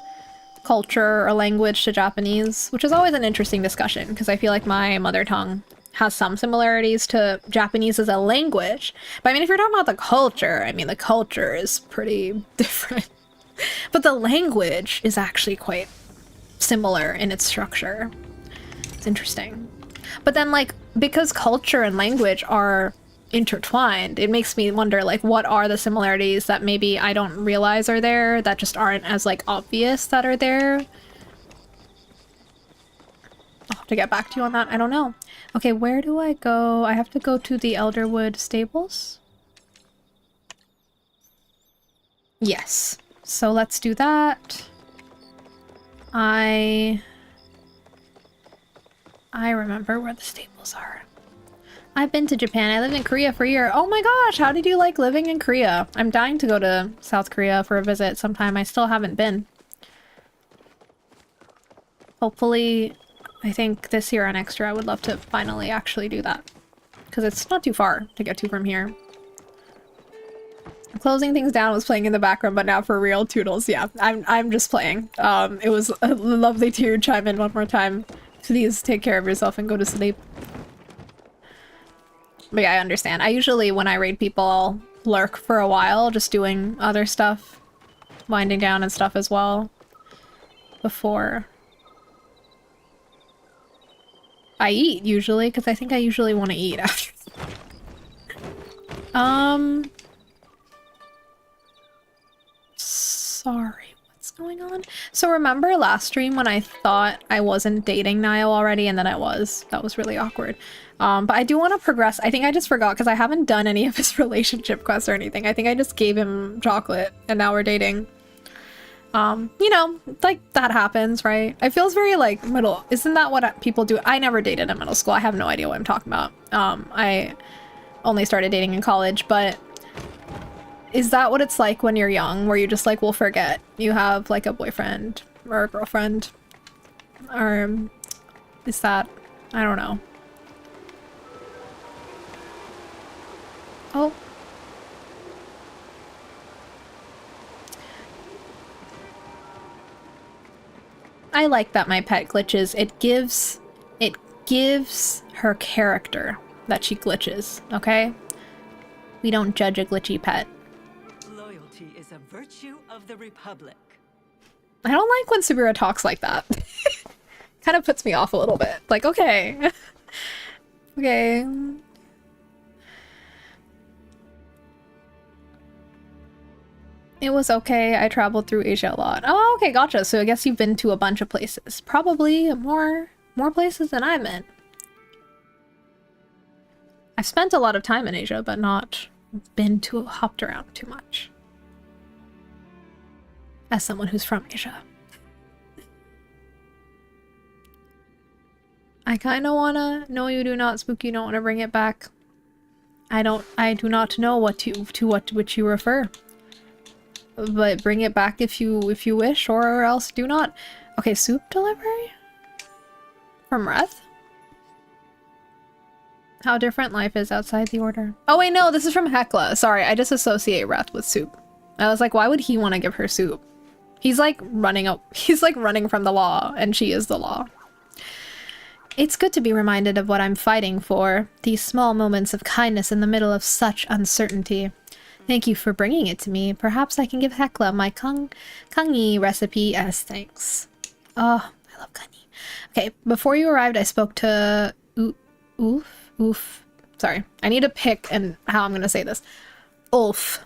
culture or language to Japanese, which is always an interesting discussion, because I feel like my mother tongue has some similarities to Japanese as a language. But I mean, if you're talking about the culture, I mean, the culture is pretty different. But the language is actually quite similar in its structure. It's interesting. But then, like, because culture and language are intertwined, it makes me wonder, like, what are the similarities that maybe I don't realize are there, that just aren't as, like, obvious that are there? I'll have to get back to you on that. I don't know. Okay, where do I go? I have to go to the Elderwood stables? Yes. So let's do that. I remember where the stables are. I've been to Japan. I lived in Korea for a year. Oh my gosh, how did you like living in Korea? I'm dying to go to South Korea for a visit sometime. I still haven't been. Hopefully, I think this year or next year I would love to finally actually do that. Because it's not too far to get to from here. Closing things down was playing in the background, but now for real, Toodles. Yeah, I'm just playing. It was lovely to hear you chime in one more time. Please take care of yourself and go to sleep. But yeah, I understand. I usually, when I raid people, I'll lurk for a while, just doing other stuff. Winding down and stuff as well. Before I eat, usually, because I think I usually want to eat after. Sorry, what's going on? So remember last stream when I thought I wasn't dating Niall already, and then I was? That was really awkward. But I do want to progress. I think I just forgot, because I haven't done any of his relationship quests or anything. I think I just gave him chocolate, and now we're dating. You know, like, that happens, right? It feels very, like, middle. Isn't that what people do? I never dated in middle school. I have no idea what I'm talking about. I only started dating in college, but is that what it's like when you're young, where you just, like, will forget you have, like, a boyfriend or a girlfriend? Or is that... I don't know. Oh. I like that my pet glitches. It gives her character that she glitches, okay? We don't judge a glitchy pet. Loyalty is a virtue of the Republic. I don't like when Subira talks like that. Kind of puts me off a little bit. Like, okay. Okay. It was okay. I traveled through Asia a lot. Oh, okay, gotcha. So I guess you've been to a bunch of places. Probably more places than I've been. I've spent a lot of time in Asia, but not hopped around too much. As someone who's from Asia. I kind of wanna. No, you do not, Spook. You don't want to bring it back. I do not know which you refer. But bring it back if you wish, or else do not. Okay, soup delivery? From Reth? How different life is outside the order. Oh wait, no, this is from Hecla. Sorry, I just associate Reth with soup. I was like, why would he want to give her soup? He's like running from the law, and she is the law. It's good to be reminded of what I'm fighting for. These small moments of kindness in the middle of such uncertainty. Thank you for bringing it to me. Perhaps I can give Hecla my kangi recipe as thanks. Oh, I love kangi. Okay, before you arrived, I spoke to Oof. Sorry, I need to pick and how I'm gonna say this. Ulf.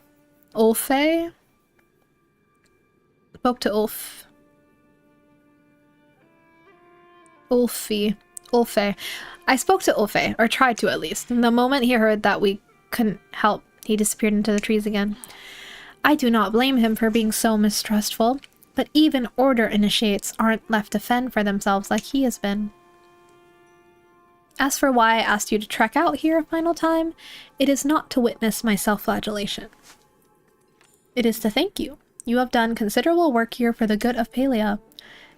Ulfe? Spoke to Ulf. Ulfi. Ulfe. I spoke to Ulfe, or tried to at least. And the moment he heard that we couldn't help, he disappeared into the trees again. I do not blame him for being so mistrustful, but even order initiates aren't left to fend for themselves like he has been. As for why I asked you to trek out here a final time, it is not to witness my self-flagellation. It is to thank you. You have done considerable work here for the good of Palia.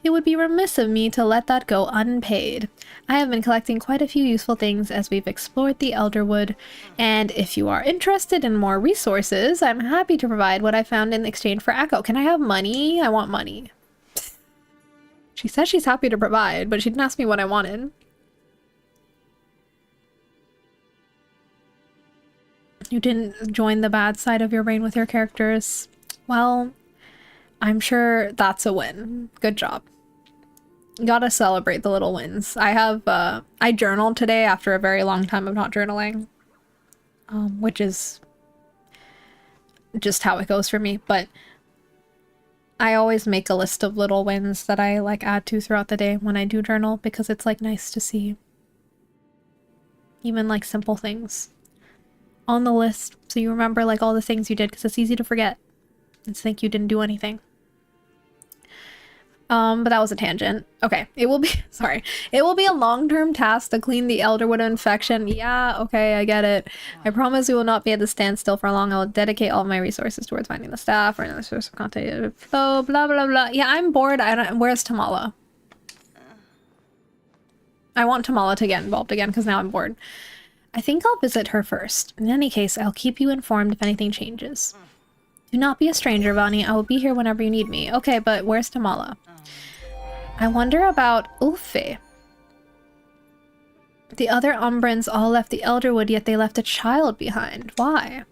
It would be remiss of me to let that go unpaid. I have been collecting quite a few useful things as we've explored the elderwood, and if you are interested in more resources, I'm happy to provide what I found in exchange for Echo. Can I have money? I want money. She says she's happy to provide, but she didn't ask me what I wanted. You didn't join the bad side of your brain with your characters. Well, I'm sure that's a win. Good job. Gotta celebrate the little wins. I journaled today after a very long time of not journaling. Which is just how it goes for me, but I always make a list of little wins that I like add to throughout the day when I do journal, because it's like nice to see. Even like simple things on the list, so you remember like all the things you did, because it's easy to forget and think you didn't do anything. But that was a tangent. Okay, it will be sorry. It will be a long-term task to clean the elderwood infection. Yeah, okay, I get it. I promise we will not be at the standstill for long. I will dedicate all of my resources towards finding the staff or another source of content. Flow, blah blah blah. Yeah, I'm bored. Where's Tamala? I want Tamala to get involved again because now I'm bored. I think I'll visit her first. In any case, I'll keep you informed if anything changes. Do not be a stranger, Vani. I will be here whenever you need me. Okay, but where's Tamala? I wonder about Ulfe. The other Umbrans all left the Elderwood, yet they left a child behind. Why?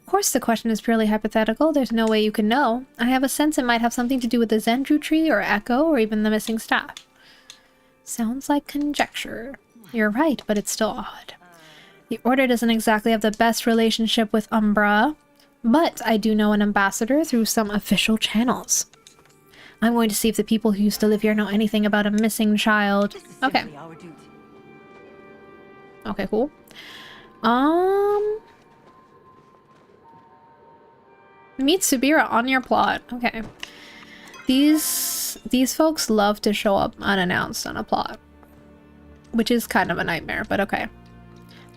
Of course the question is purely hypothetical. There's no way you can know. I have a sense it might have something to do with the Zendru tree, or Echo, or even the missing staff. Sounds like conjecture. You're right, but it's still odd. The Order doesn't exactly have the best relationship with Umbra, but I do know an ambassador through some official channels. I'm going to see if the people who used to live here know anything about a missing child. Okay. Okay, cool. Meet Subira on your plot. Okay. These folks love to show up unannounced on a plot, which is kind of a nightmare, but okay.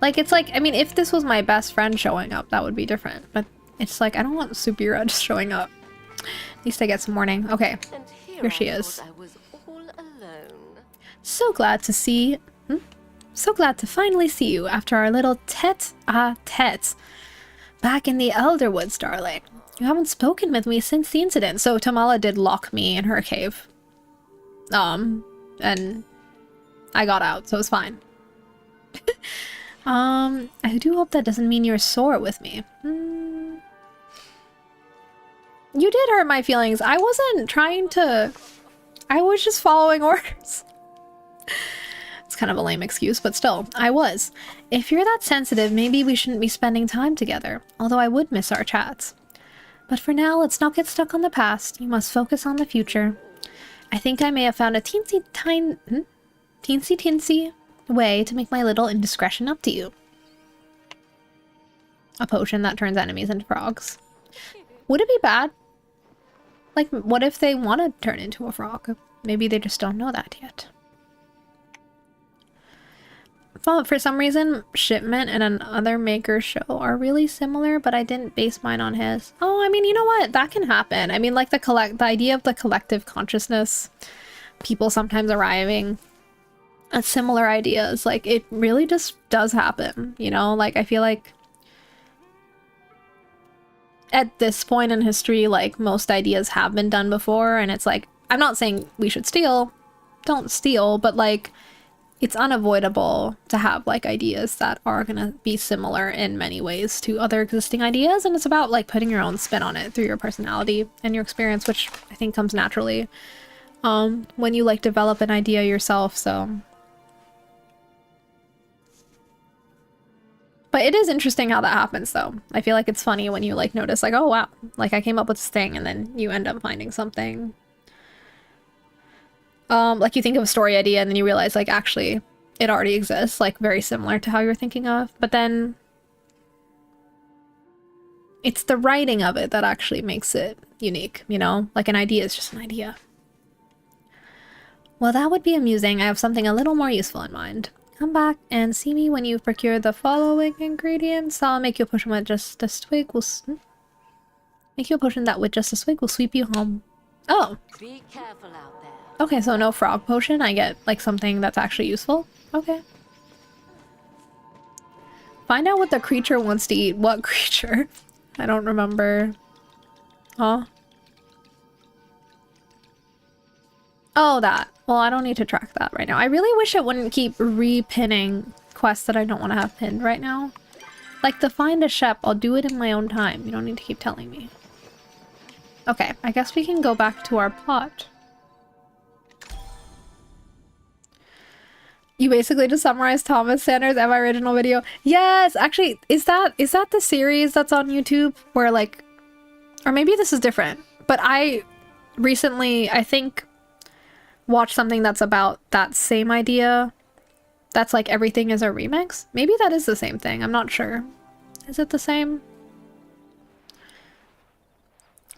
Like, it's like, I mean, if this was my best friend showing up, that would be different, but it's like, I don't want Subira just showing up. At least I get some warning. Okay, here she is. I was all alone. So glad to see... So glad to finally see you after our little tete-a-tete. Back in the Elderwoods, darling. You haven't spoken with me since the incident, so Tamala did lock me in her cave. And I got out, so it's fine. I do hope that doesn't mean you're sore with me. You did hurt my feelings. I wasn't trying to... I was just following orders. It's kind of a lame excuse, but still, I was. If you're that sensitive, maybe we shouldn't be spending time together, although I would miss our chats. But for now, let's not get stuck on the past. You must focus on the future. I think I may have found a teensy way to make my little indiscretion up to you. A potion that turns enemies into frogs. Would it be bad? Like, what if they want to turn into a frog? Maybe they just don't know that yet. for some reason, Shipment and another maker show are really similar, but I didn't base mine on his. Oh, I mean, you know what? That can happen. I mean, like the idea of the collective consciousness, people sometimes arriving at similar ideas, like it really just does happen, you know? Like I feel like at this point in history, like most ideas have been done before, and it's like, I'm not saying we should steal, don't steal, but like it's unavoidable to have like ideas that are gonna be similar in many ways to other existing ideas, and it's about like putting your own spin on it through your personality and your experience, which I think comes naturally when you like develop an idea yourself. So but it is interesting how that happens though. I feel like it's funny when you like notice like, oh wow, like I came up with this thing and then you end up finding something. Like you think of a story idea and then you realize like actually it already exists, like very similar to how you're thinking of, but then it's the writing of it that actually makes it unique, you know? Like an idea is just an idea. Well, that would be amusing. I have something a little more useful in mind. Come back and see me when you've procured the following ingredients. I'll make you a potion with just a swig. Make you a potion that with just a swig will sweep you home. Oh. Be careful out there. Okay, so no frog potion. I get like something that's actually useful. Okay. Find out what the creature wants to eat. What creature? I don't remember. Huh? Oh, that. Well, I don't need to track that right now. I really wish it wouldn't keep repinning quests that I don't want to have pinned right now. Like the find a shep, I'll do it in my own time. You don't need to keep telling me. Okay, I guess we can go back to our plot. You basically just summarized Thomas Sanders' Am I Original video. Yes, actually, is that the series that's on YouTube where like, or maybe this is different, but I recently, I think, watched something that's about that same idea. That's like everything is a remix. Maybe that is the same thing. I'm not sure. Is it the same?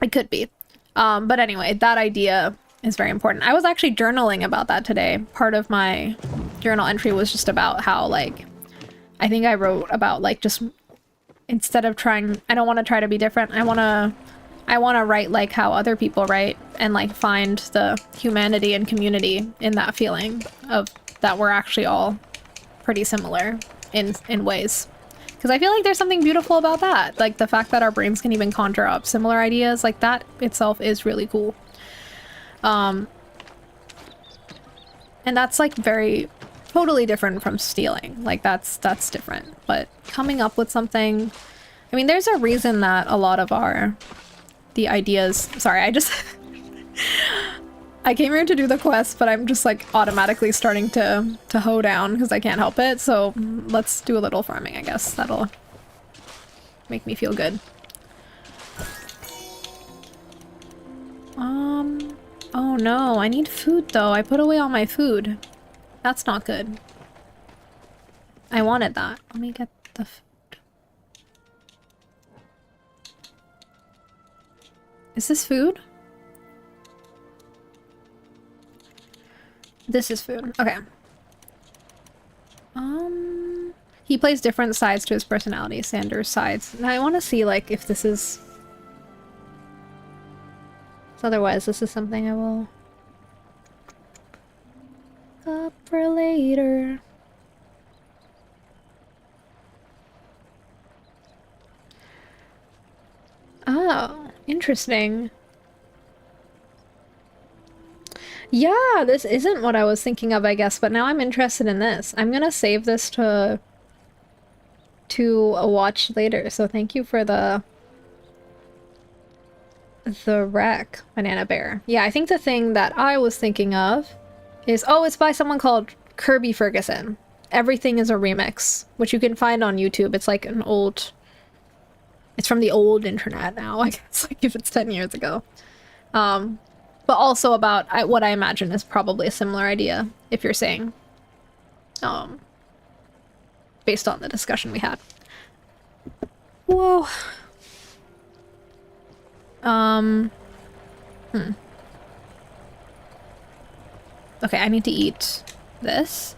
It could be. But anyway, that idea is very important. I was actually journaling about that today. Part of my journal entry was just about how like, I think I wrote about like just instead of trying, I don't want to try to be different. I want to write like how other people write and like find the humanity and community in that feeling of that we're actually all pretty similar in ways. Because I feel like there's something beautiful about that. Like the fact that our brains can even conjure up similar ideas, like that itself is really cool. And that's like very totally different from stealing. Like that's different. But coming up with something, I mean, there's a reason that a lot of the ideas, sorry, I came here to do the quest, but I'm just like automatically starting to hoe down because I can't help it. So let's do a little farming, I guess. That'll make me feel good. Oh no, I need food though. I put away all my food. That's not good. I wanted that. Let me get the food. Is this food? This is food. Okay. He plays different sides to his personality, Sanders' sides. And I want to see, like, if this is... Otherwise, this is something I will... up for later. Oh, interesting. Yeah, this isn't what I was thinking of, I guess, but now I'm interested in this. I'm gonna save this to watch later, so thank you for the rec, Banana Bear. Yeah, I think the thing that I was thinking of is, oh, it's by someone called Kirby Ferguson. Everything is a remix, which you can find on YouTube. It's like an old... It's from the old internet now, I guess, like if it's 10 years ago. But also about what I imagine is probably a similar idea, if you're saying, based on the discussion we had. Whoa. Okay, I need to eat this.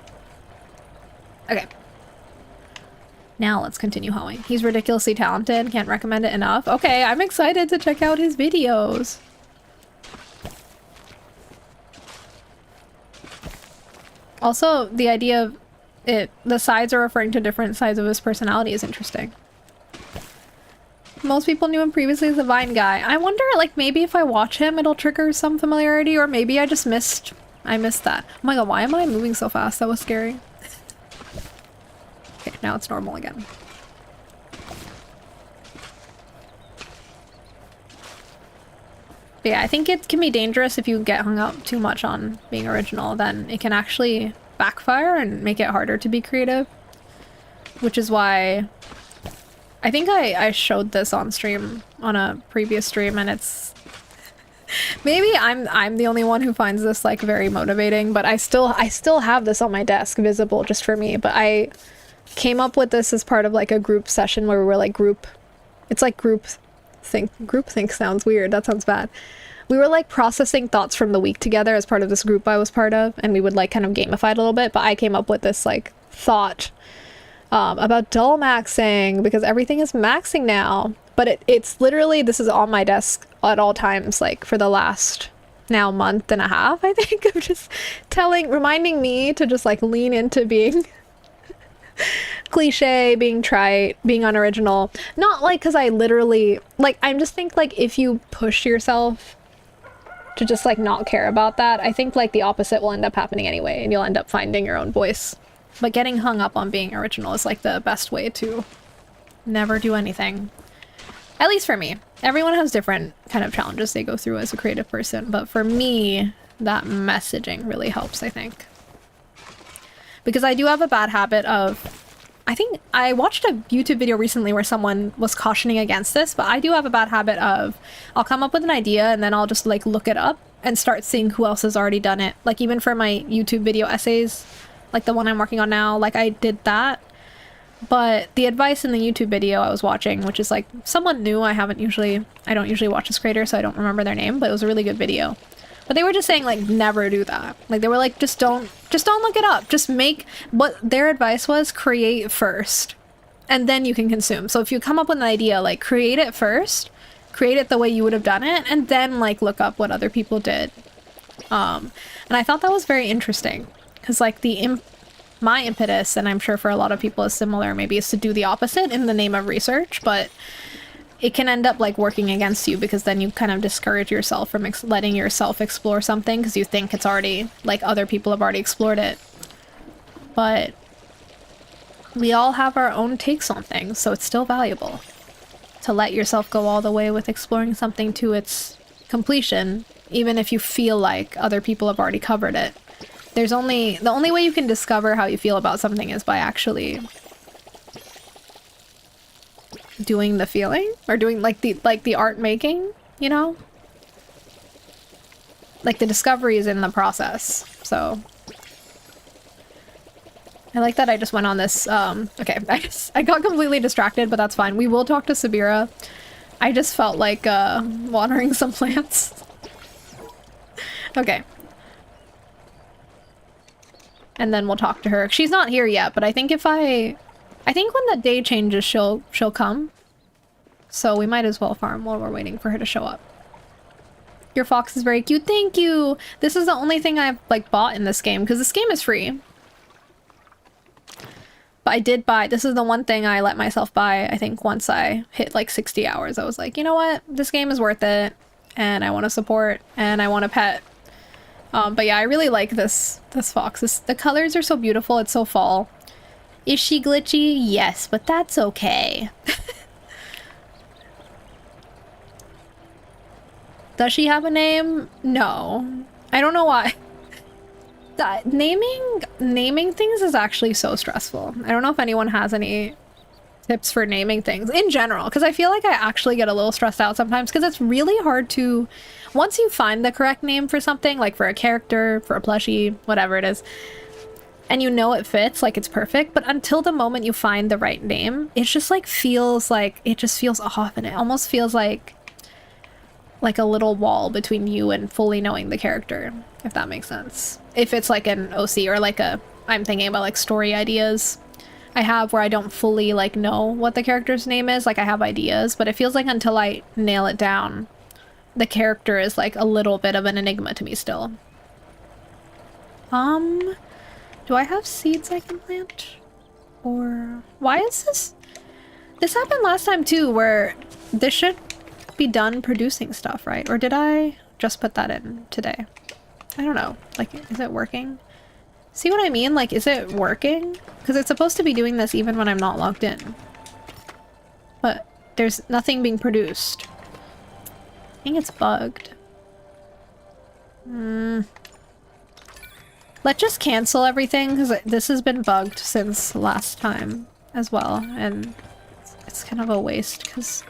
Okay. Now let's continue hoeing. He's ridiculously talented. Can't recommend it enough. Okay, I'm excited to check out his videos. Also, the idea of the sides are referring to different sides of his personality is interesting. Most people knew him previously as the Vine guy. I wonder, like, maybe if I watch him, it'll trigger some familiarity, or maybe I just missed that. Oh my god, why am I moving so fast? That was scary. Okay, now it's normal again. But yeah, I think it can be dangerous if you get hung up too much on being original, then it can actually backfire and make it harder to be creative. Which is why I think I showed this on stream, on a previous stream, and it's maybe I'm the only one who finds this like very motivating, but I still have this on my desk visible just for me. But I came up with this as part of like a group session where we were like it's like group think sounds weird. That sounds bad. We were like processing thoughts from the week together as part of this group I was part of, and we would like kind of gamify it a little bit, but I came up with this like thought about dull maxing, because everything is maxing now. But it's literally, this is on my desk at all times, like for the last now month and a half, I think, of just reminding me to just like lean into being cliche, being trite, being unoriginal. Not like because I literally, like, I'm just think like if you push yourself to just like not care about that, I think like the opposite will end up happening anyway, and you'll end up finding your own voice. But getting hung up on being original is like the best way to never do anything. At least for me. Everyone has different kind of challenges they go through as a creative person, but for me, that messaging really helps, I think. Because I do have a bad habit of, I think I watched a YouTube video recently where someone was cautioning against this, but I do have a bad habit of, I'll come up with an idea and then I'll just like look it up and start seeing who else has already done it. Like even for my YouTube video essays, like the one I'm working on now, like I did that. But the advice in the YouTube video I was watching, which is like someone new, I don't usually watch this creator, so I don't remember their name, but it was a really good video. But they were just saying like never do that. Like they were like just don't look it up. Just make, what their advice was, create first and then you can consume. So if you come up with an idea, like create it first, create it the way you would have done it, and then like look up what other people did. And I thought that was very interesting because like my impetus, and I'm sure for a lot of people is similar, maybe is to do the opposite in the name of research, but it can end up like working against you because then you kind of discourage yourself from letting yourself explore something because you think it's already, like other people have already explored it. But we all have our own takes on things, so it's still valuable to let yourself go all the way with exploring something to its completion, even if you feel like other people have already covered it. The only way you can discover how you feel about something is by actually doing the feeling, or doing like the art making, you know? Like the discovery is in the process. So I like that I just went on this okay, I got completely distracted, but that's fine. We will talk to Sabira. I just felt like watering some plants. Okay. And then we'll talk to her. She's not here yet, but I think I think when the day changes, she'll come. So we might as well farm while we're waiting for her to show up. Your fox is very cute. Thank you. This is the only thing I've like bought in this game because this game is free. But I did buy, this is the one thing I let myself buy, I think once I hit like 60 hours. I was like, you know what? This game is worth it. And I want to support and I want a pet. But yeah, I really like this fox. The colors are so beautiful. It's so fall. Is she glitchy? Yes, but that's okay. Does she have a name? No. I don't know why. Naming things is actually so stressful. I don't know if anyone has any tips for naming things in general, because I feel like I actually get a little stressed out sometimes because it's really hard to, once you find the correct name for something, like for a character, for a plushie, whatever it is, and you know it fits, like it's perfect, but until the moment you find the right name, it just like feels like, it just feels off, and it almost feels like a little wall between you and fully knowing the character, if that makes sense. If it's like an OC or like a I'm thinking about like story ideas I have where I don't fully like know what the character's name is. Like I have ideas, but it feels like until I nail it down, the character is like a little bit of an enigma to me still. Do I have seeds I can plant? Or why is this? This happened last time too, where this should be done producing stuff, right? Or did I just put that in today? I don't know. Like, is it working? See what I mean? Like, is it working? Because it's supposed to be doing this even when I'm not logged in. But there's nothing being produced. I think it's bugged. Let's just cancel everything because this has been bugged since last time as well. And it's kind of a waste because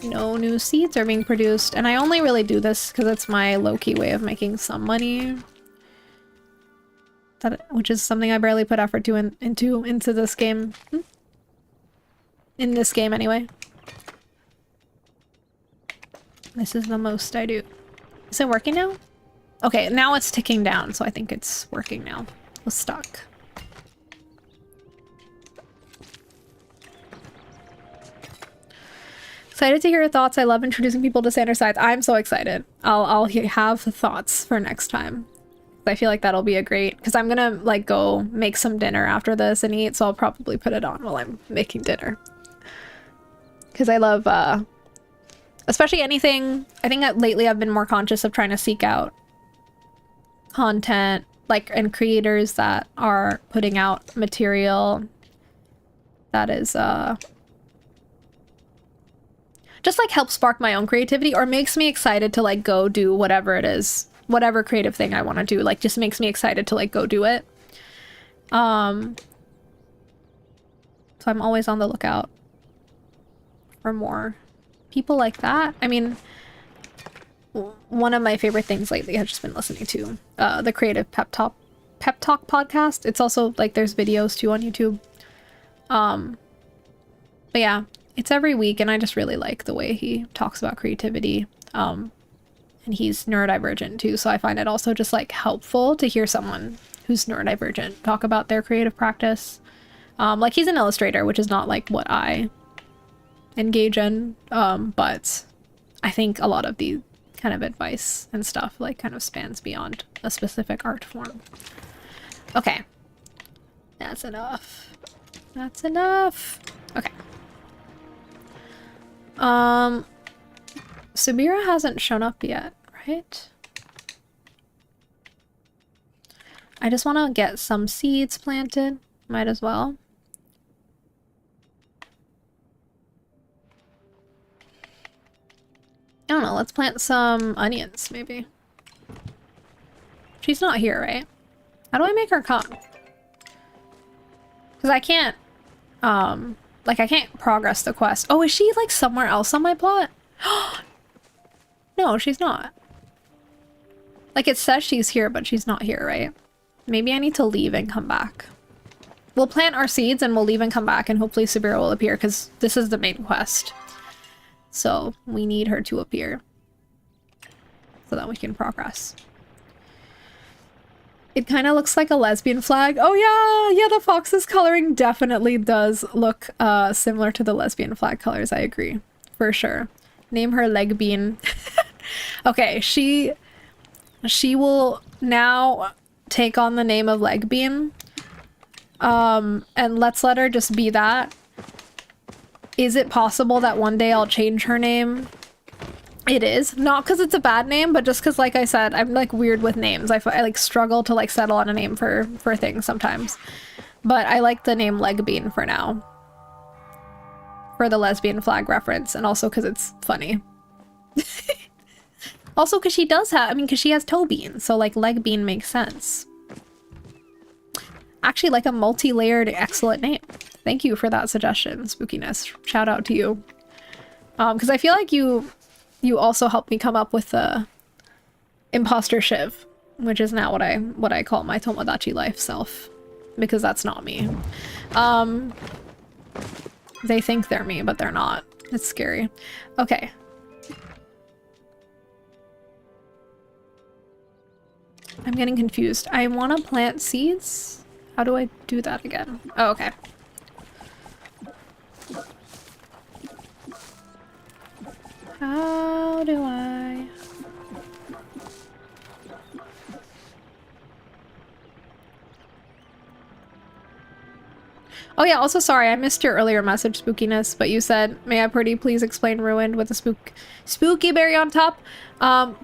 no new seeds are being produced. And I only really do this because it's my low-key way of making some money. Which is something I barely put effort to into this game. In this game, anyway. This is the most I do. Is it working now? Okay, now it's ticking down, so I think it's working now. It was stuck. Excited to hear your thoughts. I love introducing people to Sanders sides. I'm so excited. I'll have thoughts for next time. I feel like that'll be a great, because I'm gonna like go make some dinner after this and eat, so I'll probably put it on while I'm making dinner. Because I love, especially anything, I think that lately I've been more conscious of trying to seek out content, like, and creators that are putting out material that is, just like helps spark my own creativity or makes me excited to like go do whatever it is. Whatever creative thing I want to do, like, just makes me excited to, like, go do it. So I'm always on the lookout for more people like that. I mean, one of my favorite things lately I've just been listening to, the Creative Pep Talk podcast. It's also, like, there's videos, too, on YouTube. But yeah, it's every week, and I just really like the way he talks about creativity. And he's neurodivergent too, so I find it also just like helpful to hear someone who's neurodivergent talk about their creative practice. Like he's an illustrator, which is not like what I engage in, but I think a lot of the kind of advice and stuff like kind of spans beyond a specific art form. Okay, that's enough. That's enough. Okay. Subira hasn't shown up yet, right? I just want to get some seeds planted. Might as well. I don't know, let's plant some onions, maybe. She's not here, right? How do I make her come? Because I can't, like, I can't progress the quest. Oh, is she, like, somewhere else on my plot? No, she's not. Like, it says she's here, but she's not here, right? Maybe I need to leave and come back. We'll plant our seeds and we'll leave and come back, and hopefully Subira will appear, because this is the main quest. So, we need her to appear. So that we can progress. It kind of looks like a lesbian flag. Oh yeah! Yeah, the fox's coloring definitely does look similar to the lesbian flag colors, I agree. For sure. Name her Leg Bean. Okay, she will now take on the name of Leg Bean. And let's let her just be that. Is it possible that one day I'll change her name? It is. Not because it's a bad name, but just because, like I said, I'm like weird with names. I like struggle to like settle on a name for things sometimes. But I like the name Leg Bean for now. For the lesbian flag reference, and also because it's funny. Also because she does have, I mean, because she has toe beans, so like Leg Bean makes sense. Actually, like a multi-layered excellent name. Thank you for that suggestion, Spookiness. Shout out to you. Because I feel like you also helped me come up with the imposter shiv, which is now what I call my Tomodachi life self, because that's not me. They think they're me, but they're not. It's scary. Okay. I'm getting confused. I want to plant seeds. How do I do that again? Oh, okay. How do I... Oh yeah, also sorry, I missed your earlier message, Spookiness, but you said, may I pretty please explain Ruined with a spooky berry on top?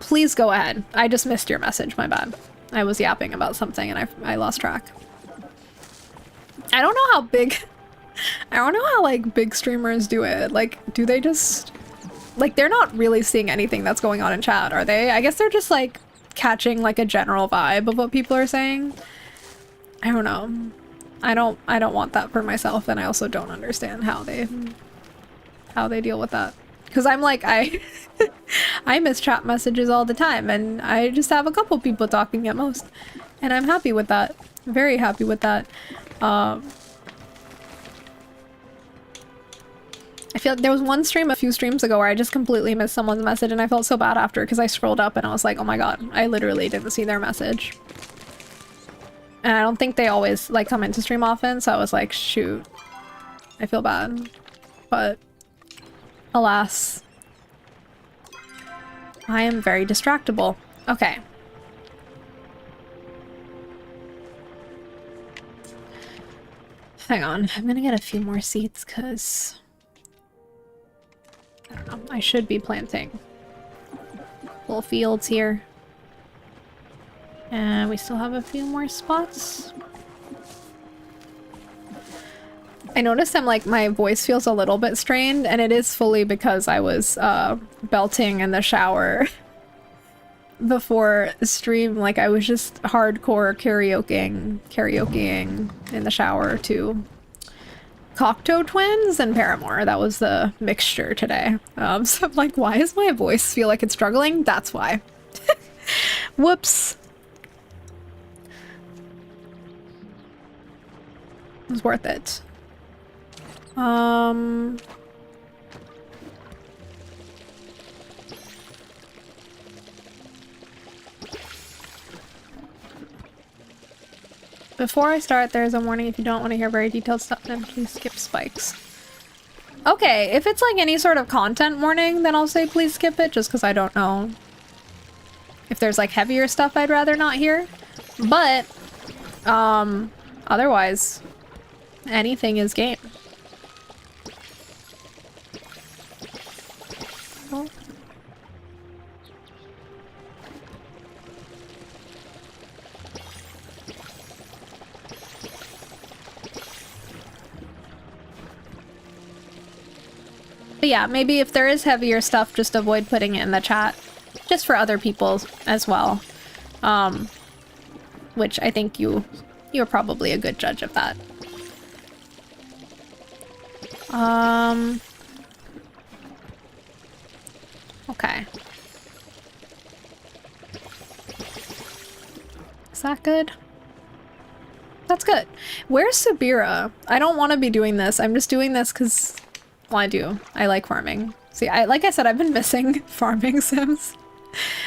Please go ahead. I just missed your message, my bad. I was yapping about something and I lost track. I don't know how big... I don't know how, like, big streamers do it. Like, do they just... Like, they're not really seeing anything that's going on in chat, are they? I guess they're just, like, catching, like, a general vibe of what people are saying. I don't know. I don't want that for myself, and I also don't understand how they deal with that. Because I'm like, I miss chat messages all the time, and I just have a couple people talking at most. And I'm happy with that. Very happy with that. I feel like there was one stream a few streams ago where I just completely missed someone's message, and I felt so bad after because I scrolled up and I was like, oh my god, I literally didn't see their message. And I don't think they always, like, come into stream often, so I was like, shoot. I feel bad. But, alas. I am very distractible. Okay. Hang on, I'm gonna get a few more seeds, because... I don't know, I should be planting little fields here. And we still have a few more spots. I noticed I'm like, my voice feels a little bit strained, and it is fully because I was belting in the shower before the stream. Like, I was just hardcore karaokeing in the shower to Cocteau Twins and Paramore. That was the mixture today. So I'm like, why does my voice feel like it's struggling? That's why. Whoops. It was worth it. Before I start, there's a warning. If you don't want to hear very detailed stuff, then please skip spikes. Okay, if it's like any sort of content warning, then I'll say please skip it, just because I don't know if there's like heavier stuff I'd rather not hear. But, otherwise, anything is game. Oh. But yeah, maybe if there is heavier stuff, just avoid putting it in the chat. Just for other people as well. Which I think you're probably a good judge of that. Okay. Is that good? That's good. Where's Sabira? I don't want to be doing this. I'm just doing this because, well, I do. I like farming. See, like I said, I've been missing farming sims.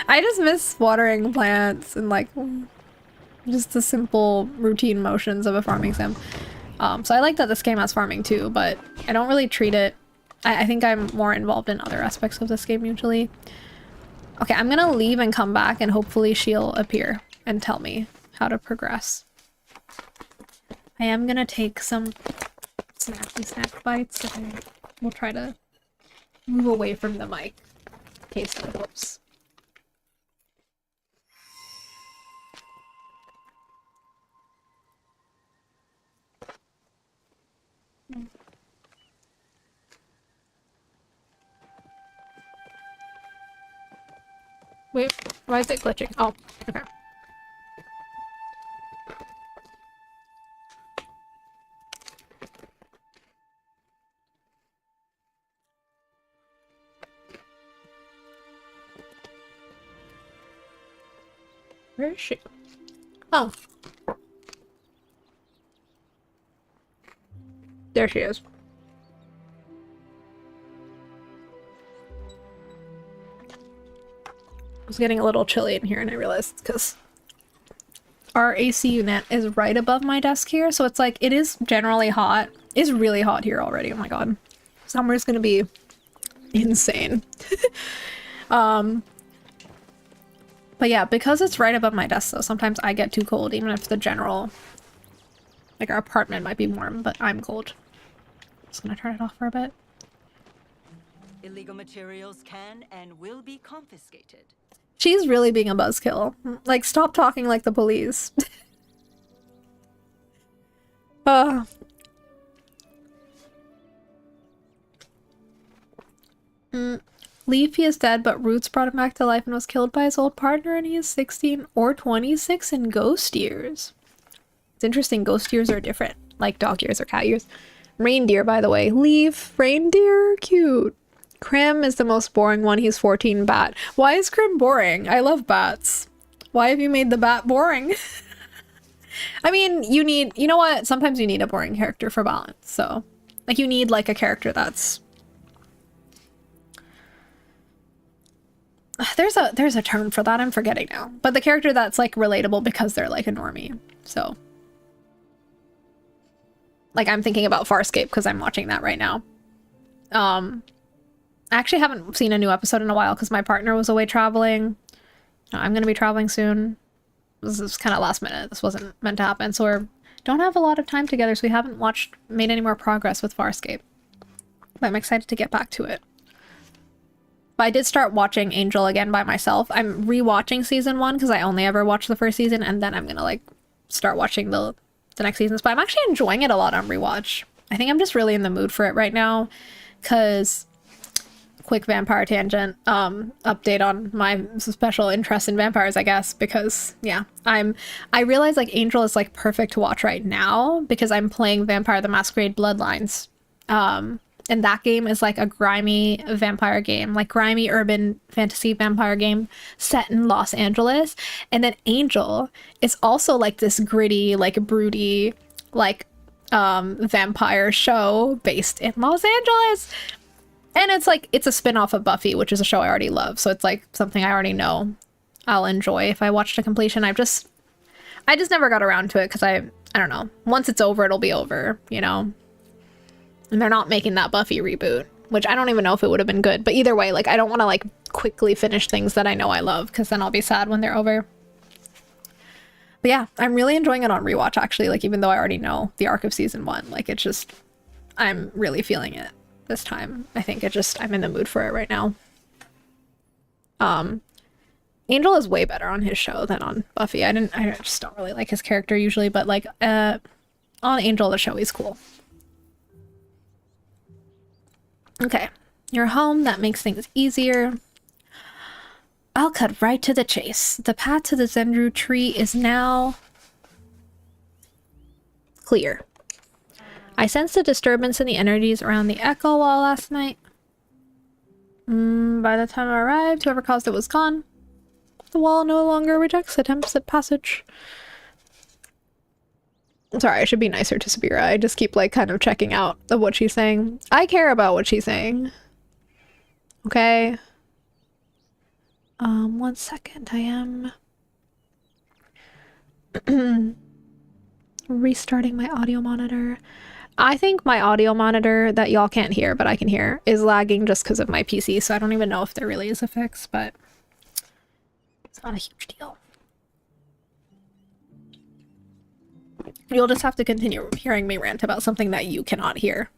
I just miss watering plants and like just the simple routine motions of a farming sim. So I like that this game has farming too, but I don't really treat it. I think I'm more involved in other aspects of this game usually. Okay, I'm gonna leave and come back and hopefully she'll appear and tell me how to progress. I am gonna take some snack bites and we'll try to move away from the mic in case that helps. Wait, why is it glitching? Oh, okay. Where is she? Oh. There she is. It was getting a little chilly in here and I realized it's because our AC unit is right above my desk here, so it's like, it is generally hot. It's really hot here already, oh my god. Summer's gonna be insane. But yeah, because it's right above my desk though, sometimes I get too cold, even if the general, like our apartment might be warm, but I'm cold. Just gonna turn it off for a bit. Illegal materials can and will be confiscated. She's really being a buzzkill. Like, stop talking like the police. uh. Leafy is dead, but Roots brought him back to life and was killed by his old partner, and he is 16 or 26 in ghost years. It's interesting, ghost years are different, like dog years or cat years. Reindeer, by the way. Leaf, reindeer, cute. Krim is the most boring one. He's 14, bat. Why is Krim boring? I love bats. Why have you made the bat boring? I mean, you know what? Sometimes you need a boring character for balance. So, like, you need, like, a character that's... There's a term for that. I'm forgetting now. But the character that's, like, relatable because they're, like, a normie. So. Like, I'm thinking about Farscape because I'm watching that right now. I actually haven't seen a new episode in a while because my partner was away traveling. I'm going to be traveling soon. This is kind of last minute. This wasn't meant to happen. So we don't have a lot of time together, so we haven't made any more progress with Farscape. But I'm excited to get back to it. But I did start watching Angel again by myself. I'm rewatching season 1 because I only ever watched the first season, and then I'm going to like start watching the next seasons. But I'm actually enjoying it a lot on rewatch. I think I'm just really in the mood for it right now because... Quick vampire tangent, update on my special interest in vampires, I guess, because yeah, I realize like Angel is like perfect to watch right now because I'm playing Vampire the Masquerade Bloodlines. And that game is like a grimy vampire game, like grimy urban fantasy vampire game set in Los Angeles. And then Angel is also like this gritty, like broody, like vampire show based in Los Angeles. And it's like, it's a spin-off of Buffy, which is a show I already love. So it's like something I already know I'll enjoy if I watch to completion. I just never got around to it because I don't know. Once it's over, it'll be over, you know? And they're not making that Buffy reboot, which I don't even know if it would have been good. But either way, like, I don't want to like quickly finish things that I know I love because then I'll be sad when they're over. But yeah, I'm really enjoying it on rewatch, actually. Like, even though I already know the arc of season 1, like, it's just, I'm really feeling it. This time. I think I'm in the mood for it right now. Angel is way better on his show than on Buffy. I just don't really like his character usually, but like on Angel, the show, he's cool. Okay, you're home. That makes things easier. I'll cut right to the chase. The path to the Zendru tree is now clear. I sensed a disturbance in the energies around the echo wall last night. By the time I arrived, whoever caused it was gone. The wall no longer rejects attempts at passage. Sorry, I should be nicer to Sabira. I just keep like kind of checking out of what she's saying. I care about what she's saying. Okay. 1 second. I am restarting my audio monitor. I think my audio monitor that y'all can't hear, but I can hear, is lagging just because of my PC, so I don't even know if there really is a fix, but it's not a huge deal. You'll just have to continue hearing me rant about something that you cannot hear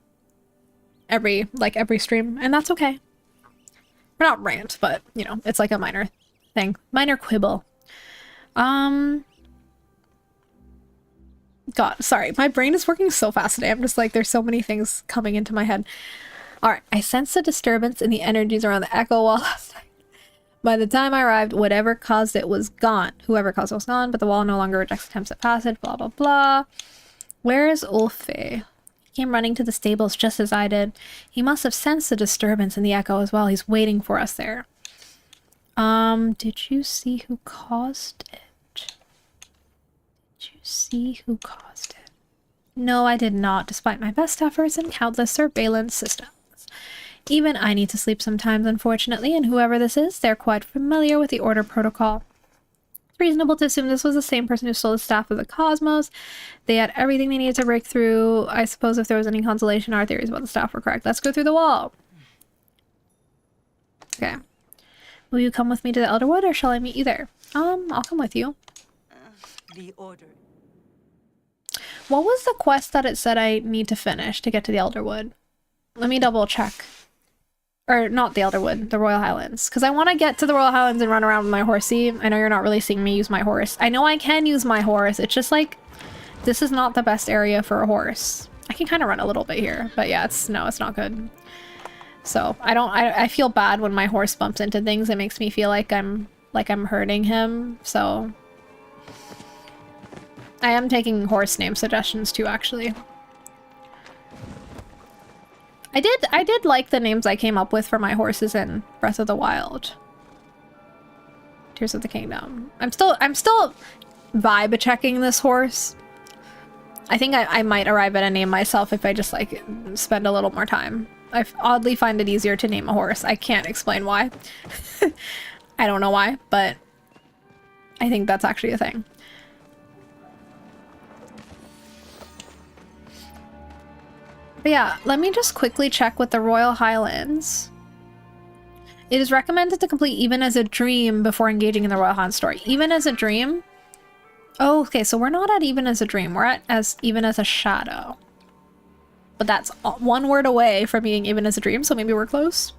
every stream, and that's okay. Or not rant, but, you know, it's like a minor thing. Minor quibble. God, sorry. My brain is working so fast today. I'm just like, there's so many things coming into my head. Alright, I sensed a disturbance in the energies around the echo wall last night. By the time I arrived, whatever caused it was gone. Whoever caused it was gone, but the wall no longer rejects attempts at passage, blah, blah, blah. Where is Ulfe? He came running to the stables just as I did. He must have sensed a disturbance in the echo as well. He's waiting for us there. Did you see who caused it? See who caused it. No, I did not, despite my best efforts and countless surveillance systems. Even I need to sleep sometimes, unfortunately, and whoever this is, they're quite familiar with the order protocol. Reasonable to assume this was the same person who stole the staff of the cosmos. They had everything they needed to break through. I suppose if there was any consolation, our theories about the staff were correct. Let's go through the wall. Okay. Will you come with me to the Elderwood, or shall I meet you there? I'll come with you. The order. What was the quest that it said I need to finish to get to the Elderwood? Let me double check. Or not the Elderwood, the Royal Highlands. Because I want to get to the Royal Highlands and run around with my horsey. I know you're not really seeing me use my horse. I know I can use my horse. It's just like, this is not the best area for a horse. I can kind of run a little bit here. But yeah, it's not good. So I feel bad when my horse bumps into things. It makes me feel like I'm hurting him. So I am taking horse name suggestions too, actually. I did like the names I came up with for my horses in Breath of the Wild. Tears of the Kingdom. I'm still vibe checking this horse. I think I might arrive at a name myself if I just like spend a little more time. I oddly find it easier to name a horse. I can't explain why. I don't know why, but I think that's actually a thing. But yeah, let me just quickly check with the Royal Highlands. It is recommended to complete even as a dream before engaging in the Royal Highlands story. Even as a dream? Oh, okay, so we're not at even as a dream. We're at even as a shadow. But that's one word away from being even as a dream, so maybe we're close.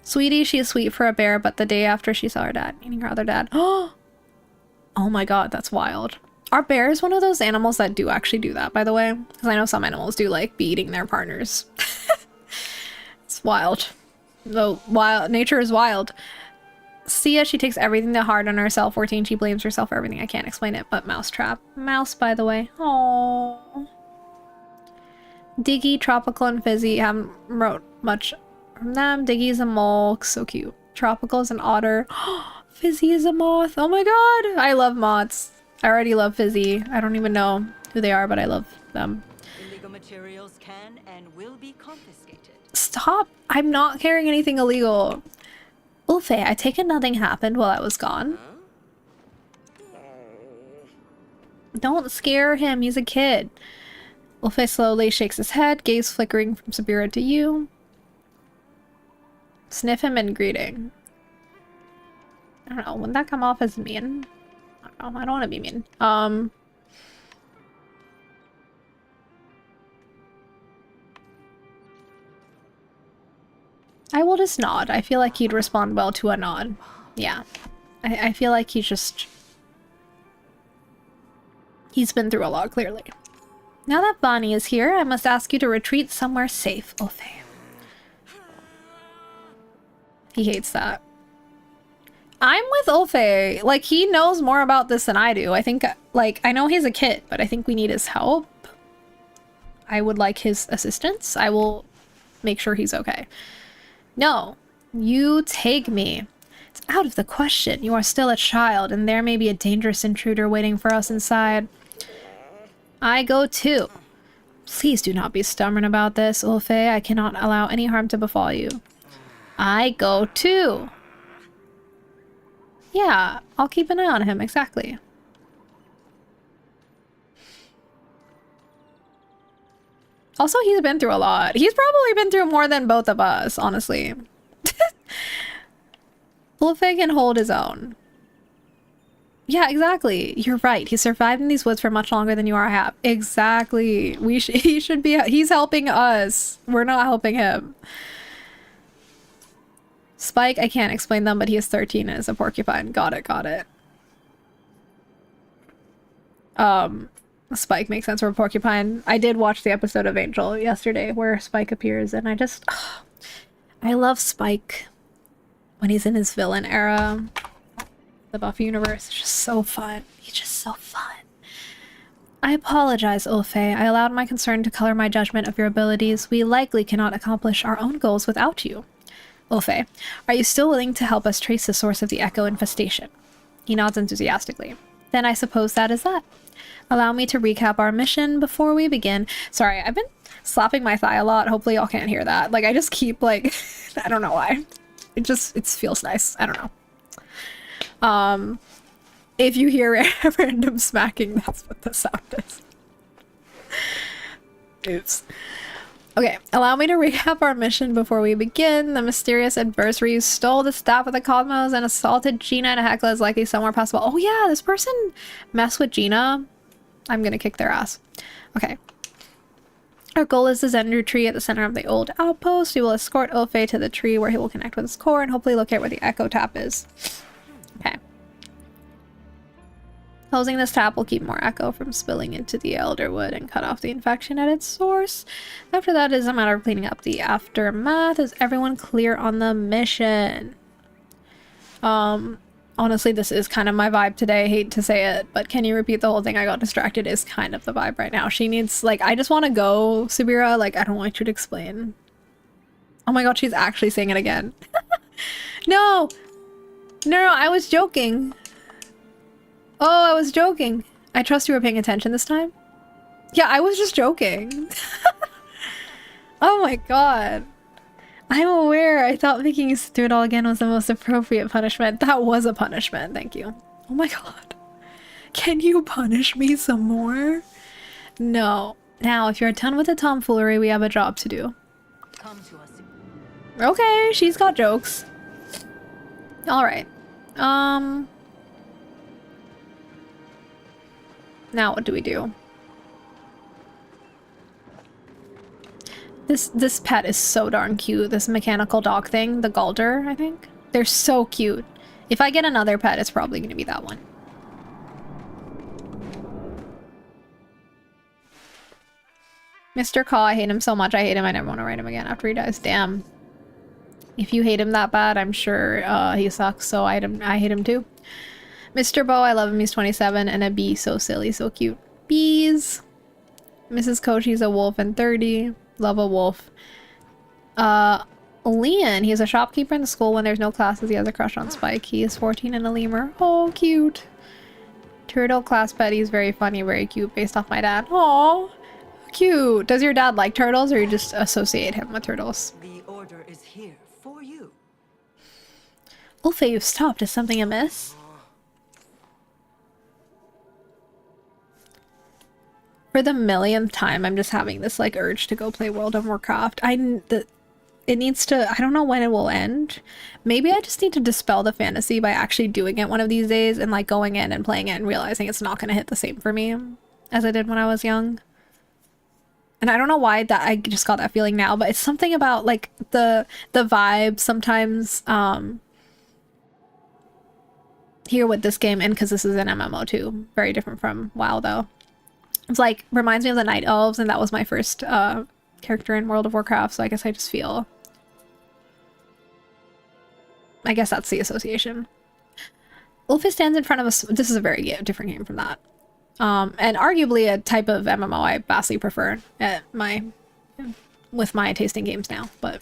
Sweetie, she is sweet for a bear, but the day after she saw her dad, meaning her other dad. Oh my god, that's wild. Are bears one of those animals that do actually do that, by the way? Because I know some animals do like be eating their partners. It's wild. Though nature is wild. Sia, she takes everything to heart on herself. 14, she blames herself for everything. I can't explain it, but mousetrap. Mouse, by the way. Oh. Diggy, Tropical, and Fizzy. Haven't wrote much from them. Diggy's a mole. So cute. Tropical is an otter. Fizzy is a moth. Oh my god. I love moths. I already love Fizzy. I don't even know who they are, but I love them. Illegal materials can and will be confiscated. Stop! I'm not carrying anything illegal. Ulfe, I take it nothing happened while I was gone. Don't scare him, he's a kid. Ulfe slowly shakes his head, gaze flickering from Sabira to you. Sniff him in greeting. I don't know, wouldn't that come off as mean? I don't want to be mean. I will just nod. I feel like he'd respond well to a nod. Yeah. I feel like he's been through a lot, clearly. Now that Bonnie is here, I must ask you to retreat somewhere safe, Ulfe. He hates that. I'm with Ulfe. Like, he knows more about this than I do. I think, like, I know he's a kid, but I think we need his help. I would like his assistance. I will make sure he's okay. No, you take me. It's out of the question. You are still a child, and there may be a dangerous intruder waiting for us inside. I go too. Please do not be stubborn about this, Ulfe. I cannot allow any harm to befall you. I go too. Yeah, I'll keep an eye on him, exactly. Also, he's been through a lot. He's probably been through more than both of us, honestly. Ulfe can hold his own. Yeah, exactly. You're right. He survived in these woods for much longer than you are have. Exactly. He should be. He's helping us. We're not helping him. Spike, I can't explain them, but he is 13 and is a porcupine. Got it. Spike makes sense for a porcupine. I did watch the episode of Angel yesterday where Spike appears, and I love Spike when he's in his villain era. The Buffy universe is just so fun. He's just so fun. I apologize, Ulfe. I allowed my concern to color my judgment of your abilities. We likely cannot accomplish our own goals without you. Ulfe, are you still willing to help us trace the source of the echo infestation? He nods enthusiastically. Then I suppose that is that. Allow me to recap our mission before we begin. Sorry, I've been slapping my thigh a lot. Hopefully y'all can't hear that. Like, I just keep, like, I don't know why. It feels nice. I don't know. If you hear random smacking, that's what the sound is. Oops. Okay, allow me to recap our mission before we begin. The mysterious adversaries stole the staff of the cosmos and assaulted Gina, and Hecla is likely somewhere possible. Oh yeah, this person messed with Gina. I'm gonna kick their ass. Okay. Our goal is the Zendru tree at the center of the old outpost. We will escort Ulfe to the tree where he will connect with his core and hopefully locate where the echo tap is. Okay. Closing this tap will keep more echo from spilling into the elderwood and cut off the infection at its source. After that, it is a matter of cleaning up the aftermath. Is everyone clear on the mission? Honestly, this is kind of my vibe today. I hate to say it, but can you repeat the whole thing? I got distracted is kind of the vibe right now. She needs, like, I just want to go, Subira. Like, I don't want you to explain. Oh my god, she's actually saying it again. No! No, I was joking. Oh, I was joking. I trust you were paying attention this time. Yeah, I was just joking. Oh my god. I'm aware. I thought making you do it all again was the most appropriate punishment. That was a punishment. Thank you. Oh my god. Can you punish me some more? No. Now, if you're done with the tomfoolery, we have a job to do. Come to us. Okay, she's got jokes. Alright. Now what do we do? This pet is so darn cute. This mechanical dog thing, the Galder, I think. They're so cute. If I get another pet, it's probably going to be that one. Mr. Caw, I hate him so much. I hate him. I never want to write him again after he dies. Damn. If you hate him that bad, I'm sure he sucks, so I hate him too. Mr. Bo, I love him. He's 27 and a bee. So silly, so cute. Bees. Mrs. Coach, he's a wolf and 30. Love a wolf. Leon, he's a shopkeeper in the school. When there's no classes, he has a crush on Spike. He is 14 and a lemur. Oh, cute. Turtle class pet, he's very funny, very cute, based off my dad. Oh, cute. Does your dad like turtles, or you just associate him with turtles? The order is here for you. Ulfe, you've stopped. Is something amiss? For the millionth time, I'm just having this like urge to go play World of Warcraft. It needs to, I don't know when it will end. Maybe I just need to dispel the fantasy by actually doing it one of these days and like going in and playing it and realizing it's not going to hit the same for me as I did when I was young. And I don't know why that I just got that feeling now, but it's something about like the vibe sometimes here with this game, and because this is an MMO too. Very different from WoW though. It's like, reminds me of the Night Elves, and that was my first character in World of Warcraft, so I guess I just feel... I guess that's the association. Ulfe stands in front of us. This is a very different game from that. And arguably a type of MMO I vastly prefer with my taste in games now, but...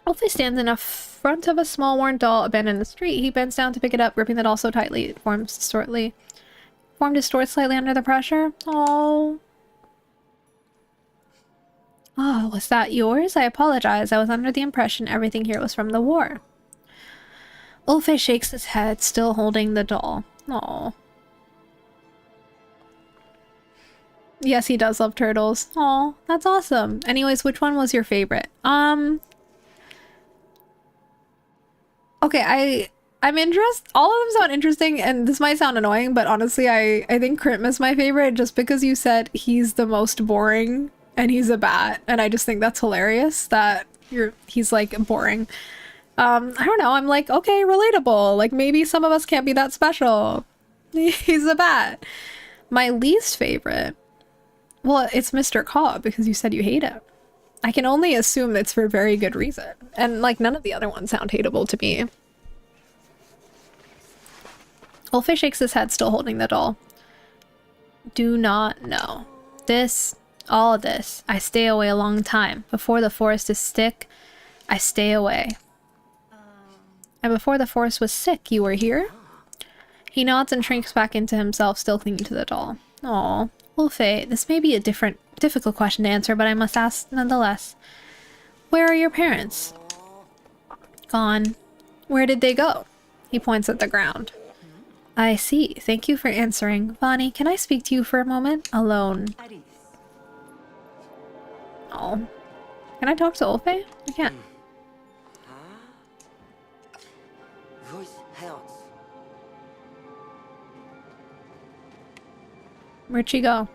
Ulfe stands in front of a small worn doll abandoned in the street. He bends down to pick it up, gripping the doll so tightly it form distorts slightly under the pressure. Oh. Oh, was that yours? I apologize. I was under the impression everything here was from the war. Ulfe shakes his head, still holding the doll. Oh. Yes, he does love turtles. Oh, that's awesome. Anyways, which one was your favorite? Okay, I'm interested. All of them sound interesting, and this might sound annoying, but honestly, I think Crim is my favorite just because you said he's the most boring and he's a bat, and I just think that's hilarious that he's like boring. I don't know. I'm like, okay, relatable. Like maybe some of us can't be that special. He's a bat. My least favorite, well, it's Mr. Cobb because you said you hate him. I can only assume it's for very good reason. And like none of the other ones sound hateable to me. Ulfe shakes his head, still holding the doll. Do not know. All this. I stay away a long time. Before the forest is sick, I stay away. And before the forest was sick, you were here? He nods and shrinks back into himself, still clinging to the doll. Aw. Ulfe, this may be a difficult question to answer, but I must ask nonetheless. Where are your parents? Gone. Where did they go? He points at the ground. I see. Thank you for answering. Vani, can I speak to you for a moment? Alone. At ease. Oh. Can I talk to Ulfe? I can't. Voice helps. Where'd she go?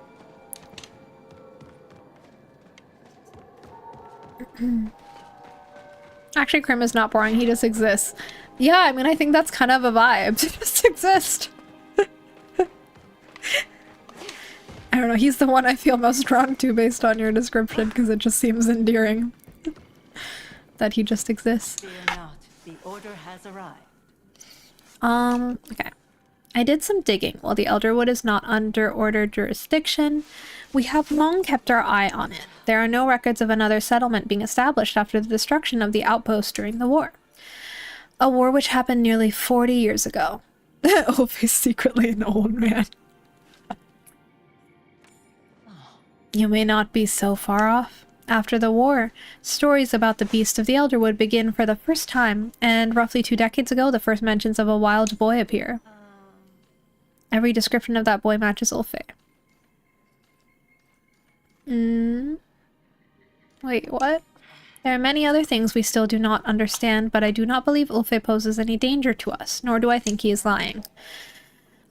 Actually, Krim is not boring. He just exists. Yeah, I mean, I think that's kind of a vibe to just exist. I don't know. He's the one I feel most drawn to based on your description because it just seems endearing that he just exists. Fear not. The order has arrived. Okay. I did some digging. While the elderwood is not under order jurisdiction, we have long kept our eye on it. There are no records of another settlement being established after the destruction of the outpost during the war. A war which happened nearly 40 years ago. Ulf is secretly an old man. You may not be so far off. After the war, stories about the beast of the Elderwood begin for the first time, and roughly 2 decades ago, the first mentions of a wild boy appear. Every description of that boy matches Ulfe. Wait, what? There are many other things we still do not understand, but I do not believe Ulfe poses any danger to us, nor do I think he is lying.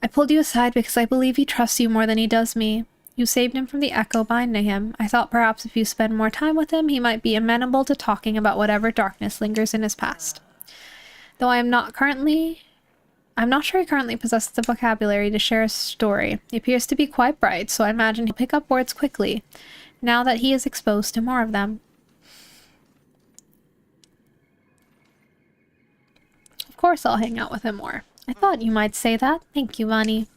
I pulled you aside because I believe he trusts you more than he does me. You saved him from the echo bind to him. I thought perhaps if you spend more time with him, he might be amenable to talking about whatever darkness lingers in his past. Though I'm not sure he currently possesses the vocabulary to share a story. He appears to be quite bright, so I imagine he'll pick up words quickly, now that he is exposed to more of them. Of course I'll hang out with him more. I thought you might say that. Thank you, Vani.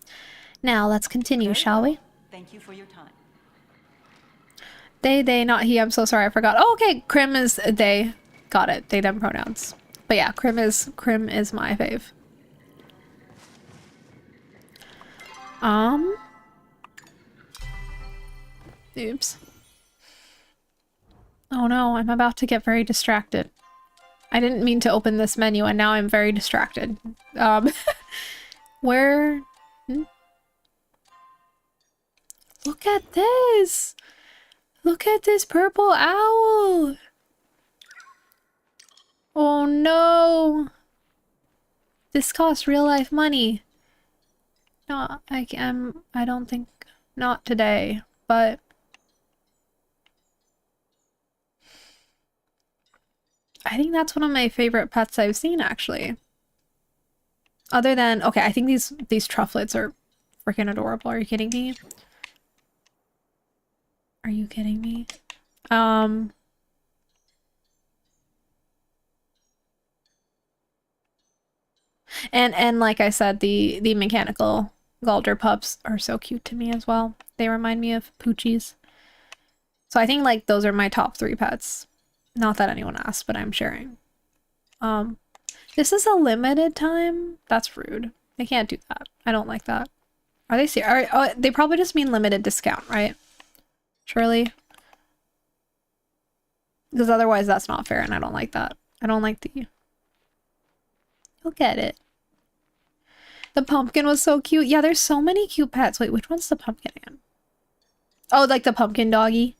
Now let's continue, shall we? Thank you for your time. They, not he. I'm so sorry, I forgot. Oh, okay, Krim is they. Got it. They, them pronouns. But yeah, Krim is my fave. Oops. Oh no, I'm about to get very distracted. I didn't mean to open this menu and now I'm very distracted. Where? Look at this! Look at this purple owl! Oh no! This costs real life money. No, I don't think, not today, but I think that's one of my favorite pets I've seen, actually. Other than, okay, I think these trufflets are freaking adorable. Are you kidding me? Are you kidding me? And like I said, the mechanical Galder pups are so cute to me as well. They remind me of Poochies. So I think like those are my top 3 pets. Not that anyone asked, but I'm sharing. This is a limited time? That's rude. They can't do that. I don't like that. Are they serious? Oh, they probably just mean limited discount, right? Surely. Because otherwise that's not fair and I don't like that. I don't like the... You'll get it. The pumpkin was so cute. Yeah, there's so many cute pets. Wait, which one's the pumpkin again? Oh, like the pumpkin doggy.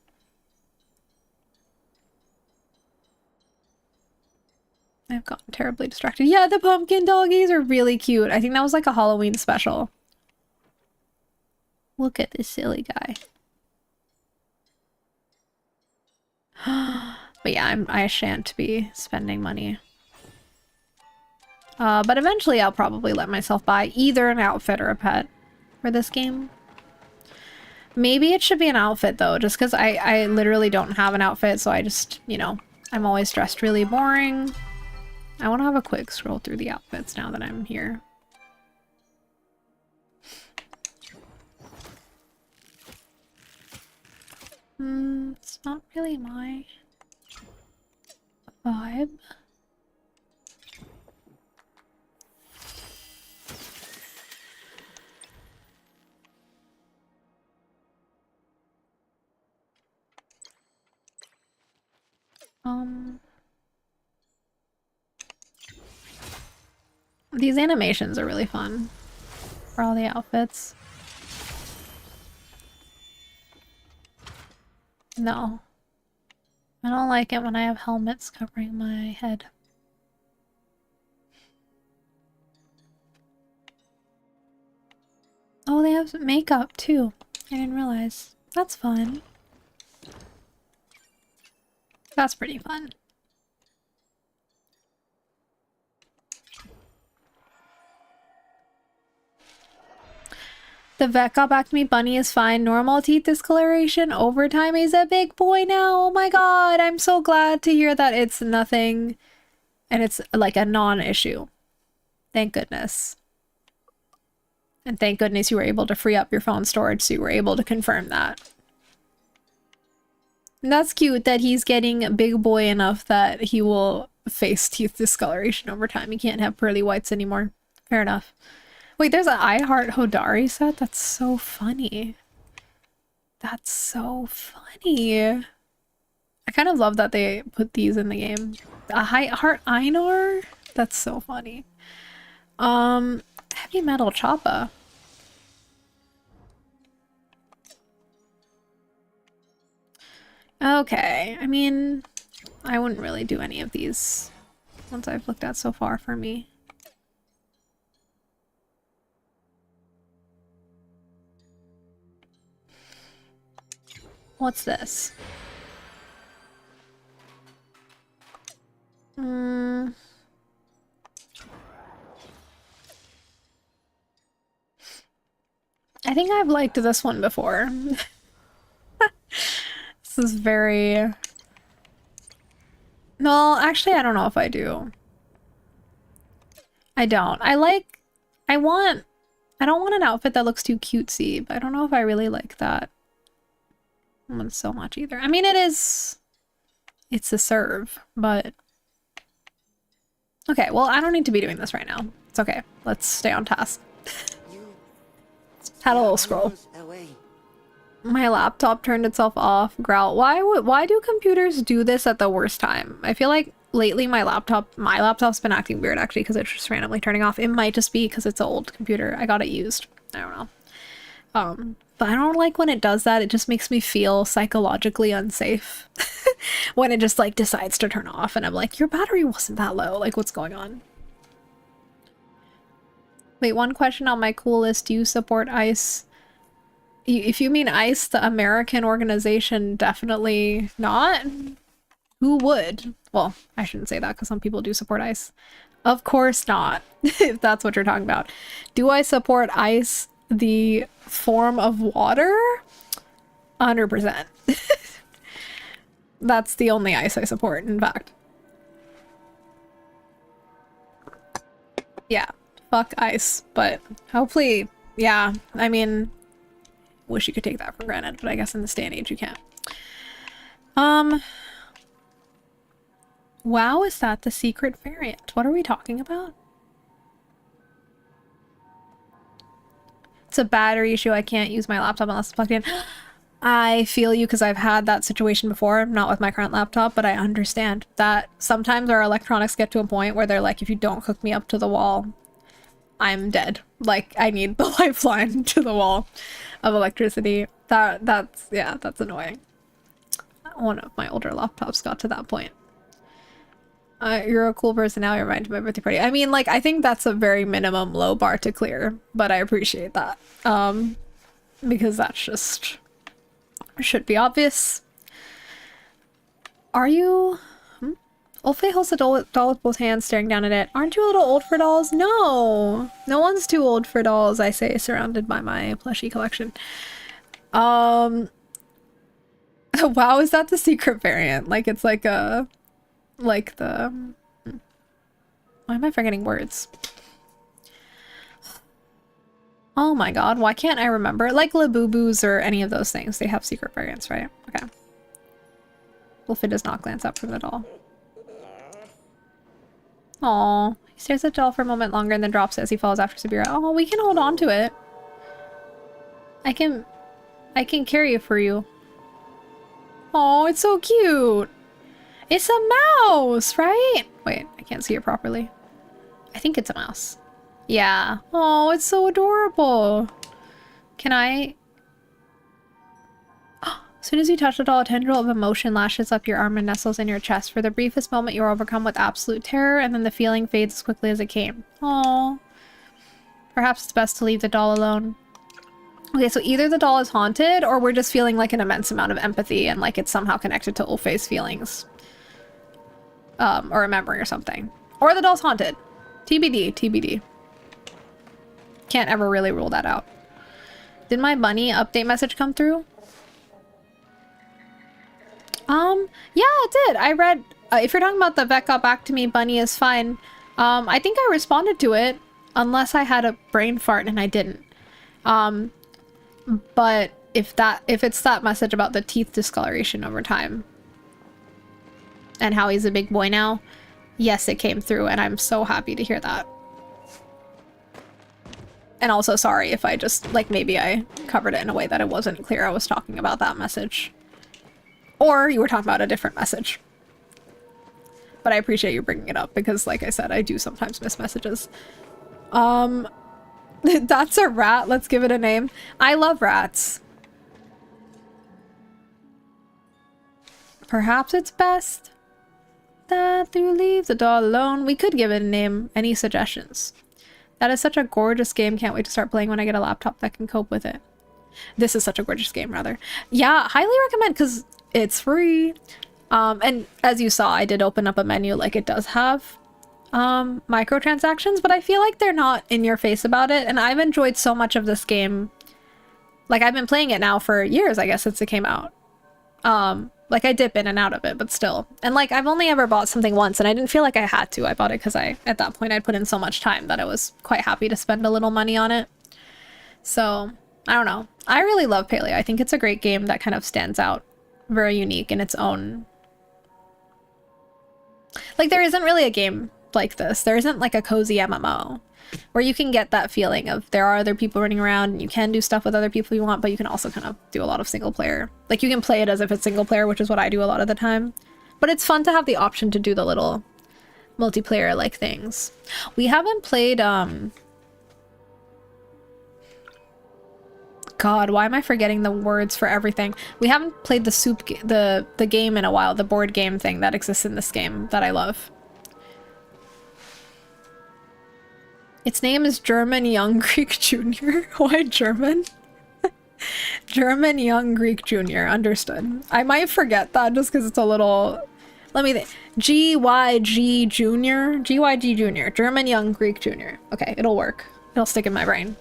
I've gotten terribly distracted. Yeah, the pumpkin doggies are really cute. I think that was like a Halloween special. Look at this silly guy. But yeah, I shan't be spending money. But eventually I'll probably let myself buy either an outfit or a pet for this game. Maybe it should be an outfit though, just because I literally don't have an outfit, so I just, you know, I'm always dressed really boring. I want to have a quick scroll through the outfits now that I'm here. It's not really my vibe. These animations are really fun for all the outfits. No. I don't like it when I have helmets covering my head. Oh, they have makeup too. I didn't realize. That's fun. That's pretty fun. The vet got back to me. Bunny is fine. Normal teeth discoloration. Overtime. He's a big boy now. Oh my god. I'm so glad to hear that it's nothing and it's like a non-issue. Thank goodness. And thank goodness you were able to free up your phone storage so you were able to confirm that. And that's cute that he's getting big boy enough that he will face teeth discoloration over time. He can't have pearly whites anymore. Fair enough. Wait, there's an I Heart Hodari set? That's so funny. That's so funny. I kind of love that they put these in the game. A Heart Einar? That's so funny. Heavy Metal Choppa. Okay, I mean, I wouldn't really do any of these ones I've looked at so far for me. What's this? I think I've liked this one before. This is very... No, actually, I don't know if I do. I don't. I don't want an outfit that looks too cutesy, but I don't know if I really like that one so much either. I mean, it's a serve, but... Okay, well, I don't need to be doing this right now. It's okay. Let's stay on task. Had a little scroll. My laptop turned itself off. Growl. Why do computers do this at the worst time? I feel like lately my laptop's been acting weird actually because it's just randomly turning off. It might just be because it's an old computer. I got it used. I don't know. But I don't like when it does that. It just makes me feel psychologically unsafe when it just like decides to turn off and I'm like, your battery wasn't that low. Like, what's going on? Wait, one question on my cool list. Do you support ICE? If you mean ICE, the American organization, definitely not. Who would? Well, I shouldn't say that because some people do support ICE. Of course not, if that's what you're talking about. Do I support ICE, the form of water? 100%. That's the only ICE I support, in fact. Yeah. Fuck ICE, but hopefully, yeah, I mean, wish you could take that for granted, but I guess in this day and age you can't. Wow, is that the secret variant? What are we talking about? It's a battery issue. I can't use my laptop unless it's plugged in. I feel you because I've had that situation before, not with my current laptop, but I understand that sometimes our electronics get to a point where they're like, if you don't hook me up to the wall, I'm dead. Like, I need the lifeline to the wall of electricity. That's annoying. One of my older laptops got to that point. You're a cool person now. You're invited to my birthday party. I mean, like, I think that's a very minimum low bar to clear, but I appreciate that. Because that's just should be obvious. Are you? Ulfe holds a doll with both hands, staring down at it. Aren't you a little old for dolls? No! No one's too old for dolls, I say, surrounded by my plushie collection. Wow, is that the secret variant? Like, it's like a... Like the... Why am I forgetting words? Oh my god, why can't I remember? Like Labubu's or any of those things. They have secret variants, right? Okay. Ulfe does not glance up from the doll. Aww. He stares at the doll for a moment longer and then drops it as he falls after Sabira. Oh, we can hold on to it. I can carry it for you. Oh, it's so cute. It's a mouse, right? Wait, I can't see it properly. I think it's a mouse. Yeah. Oh, it's so adorable. Can I... As soon as you touch the doll, a tendril of emotion lashes up your arm and nestles in your chest. For the briefest moment, you're overcome with absolute terror, and then the feeling fades as quickly as it came. Oh. Perhaps it's best to leave the doll alone. Okay, so either the doll is haunted, or we're just feeling like an immense amount of empathy, and like it's somehow connected to Ulfe's feelings. Or a memory or something. Or the doll's haunted. TBD, TBD. Can't ever really rule that out. Did my bunny update message come through? Yeah, it did. I read, if you're talking about the vet got back to me, bunny is fine. I think I responded to it, unless I had a brain fart and I didn't. But if it's that message about the teeth discoloration over time and how he's a big boy now, yes, it came through, and I'm so happy to hear that. And also sorry if I just, like, maybe I covered it in a way that it wasn't clear I was talking about that message. Or you were talking about a different message. But I appreciate you bringing it up because, like I said, I do sometimes miss messages. That's a rat. Let's give it a name. I love rats. Perhaps it's best that you leave the doll alone. We could give it a name. Any suggestions? That is such a gorgeous game. Can't wait to start playing when I get a laptop that can cope with it. This is such a gorgeous game, rather. Yeah, highly recommend because it's free. And as you saw, I did open up a menu like it does have microtransactions, but I feel like they're not in your face about it. And I've enjoyed so much of this game. Like, I've been playing it now for years, I guess, since it came out. Like, I dip in and out of it, but still. And, like, I've only ever bought something once, and I didn't feel like I had to. I bought it because at that point, I'd put in so much time that I was quite happy to spend a little money on it. So, I don't know. I really love Palia. I think it's a great game that kind of stands out. Very unique in its own... Like, there isn't really a game like this. There isn't, like, a cozy MMO where you can get that feeling of there are other people running around and you can do stuff with other people you want, but you can also kind of do a lot of single player. Like, you can play it as if it's single player, which is what I do a lot of the time. But it's fun to have the option to do the little multiplayer-like things. We haven't played, God, why am I forgetting the words for everything? We haven't played the game in a while, the board game thing that exists in this game that I love. Its name is German Young Greek Jr. Why German? German Young Greek Jr. Understood. I might forget that just because it's a little... Let me think. GYG Jr. GYG Jr. German Young Greek Jr. Okay, it'll work. It'll stick in my brain.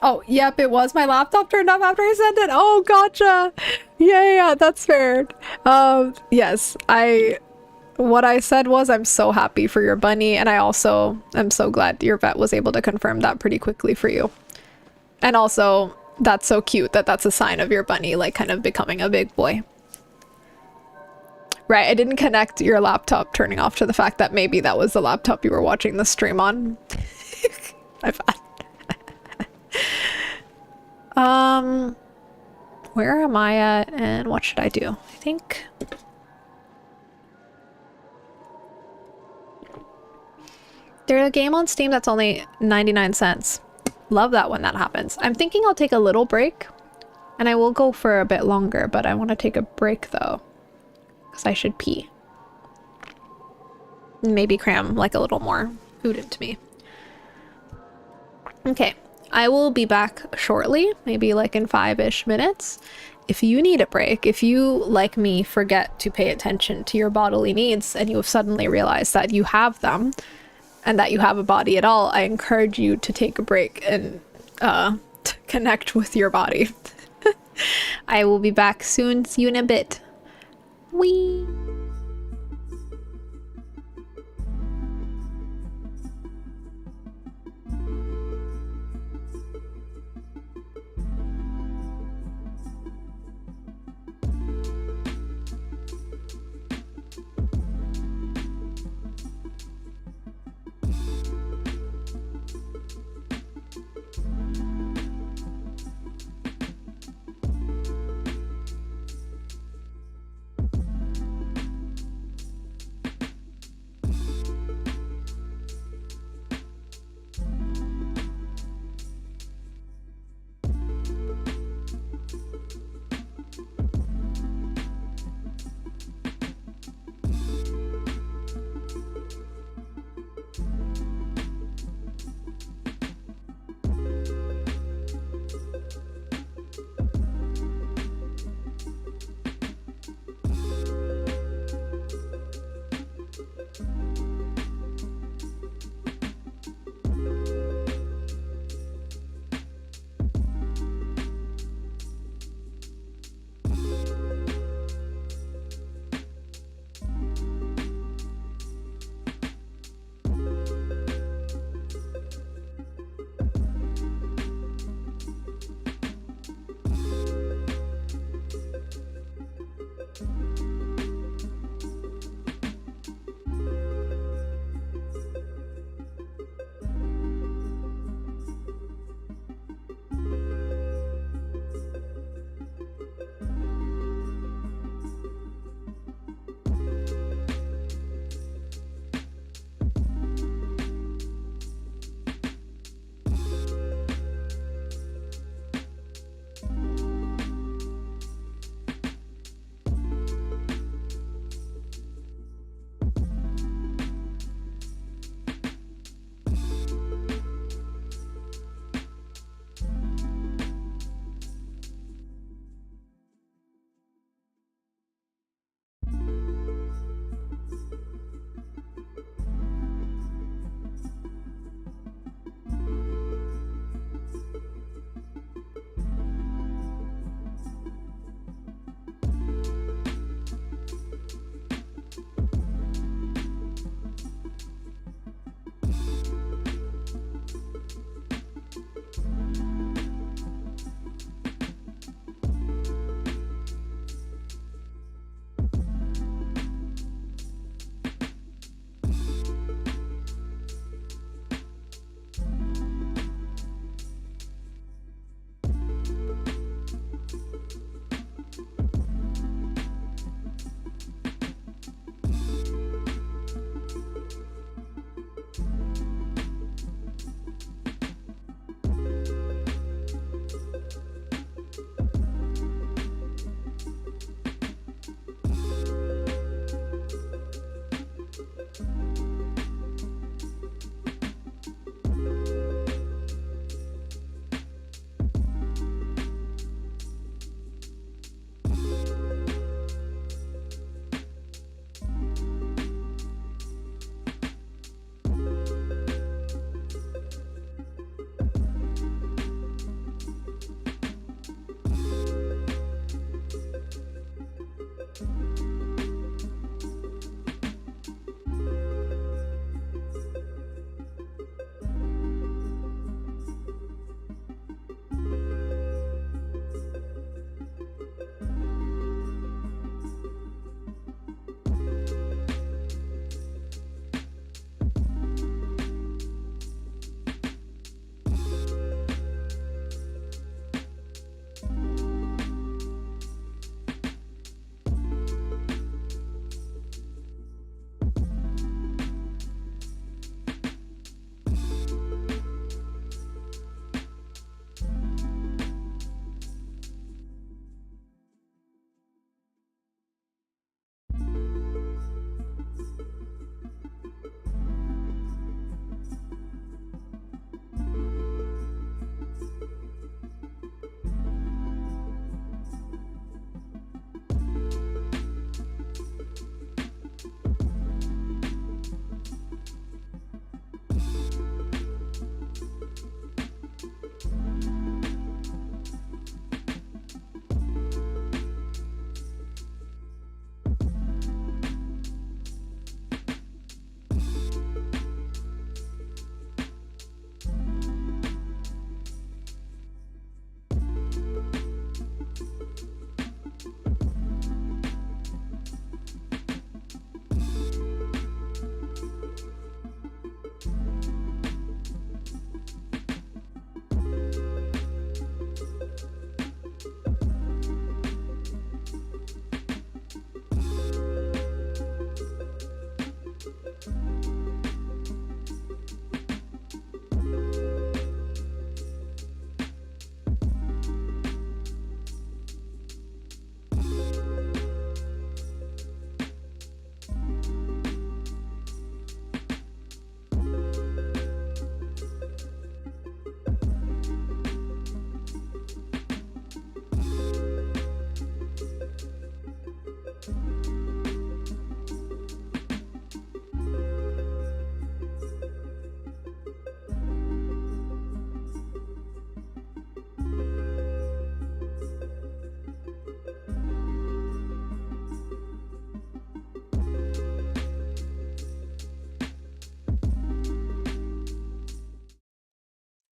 Oh, yep, it was my laptop turned off after I sent it. Oh, gotcha. Yeah, that's fair. Yes, what I said was I'm so happy for your bunny, and I also am so glad your vet was able to confirm that pretty quickly for you. And also, that's so cute that that's a sign of your bunny, like, kind of becoming a big boy. Right, I didn't connect your laptop turning off to the fact that maybe that was the laptop you were watching the stream on. My bad. Where am I at and what should I do? I think... There's a game on Steam that's only 99 cents. Love that when that happens. I'm thinking I'll take a little break and I will go for a bit longer, but I want to take a break though because I should pee. Maybe cram like a little more food into me. Okay. I will be back shortly, maybe like in 5-ish minutes. If you need a break, if you, like me, forget to pay attention to your bodily needs and you have suddenly realized that you have them and that you have a body at all, I encourage you to take a break and to connect with your body. I will be back soon. See you in a bit. Whee!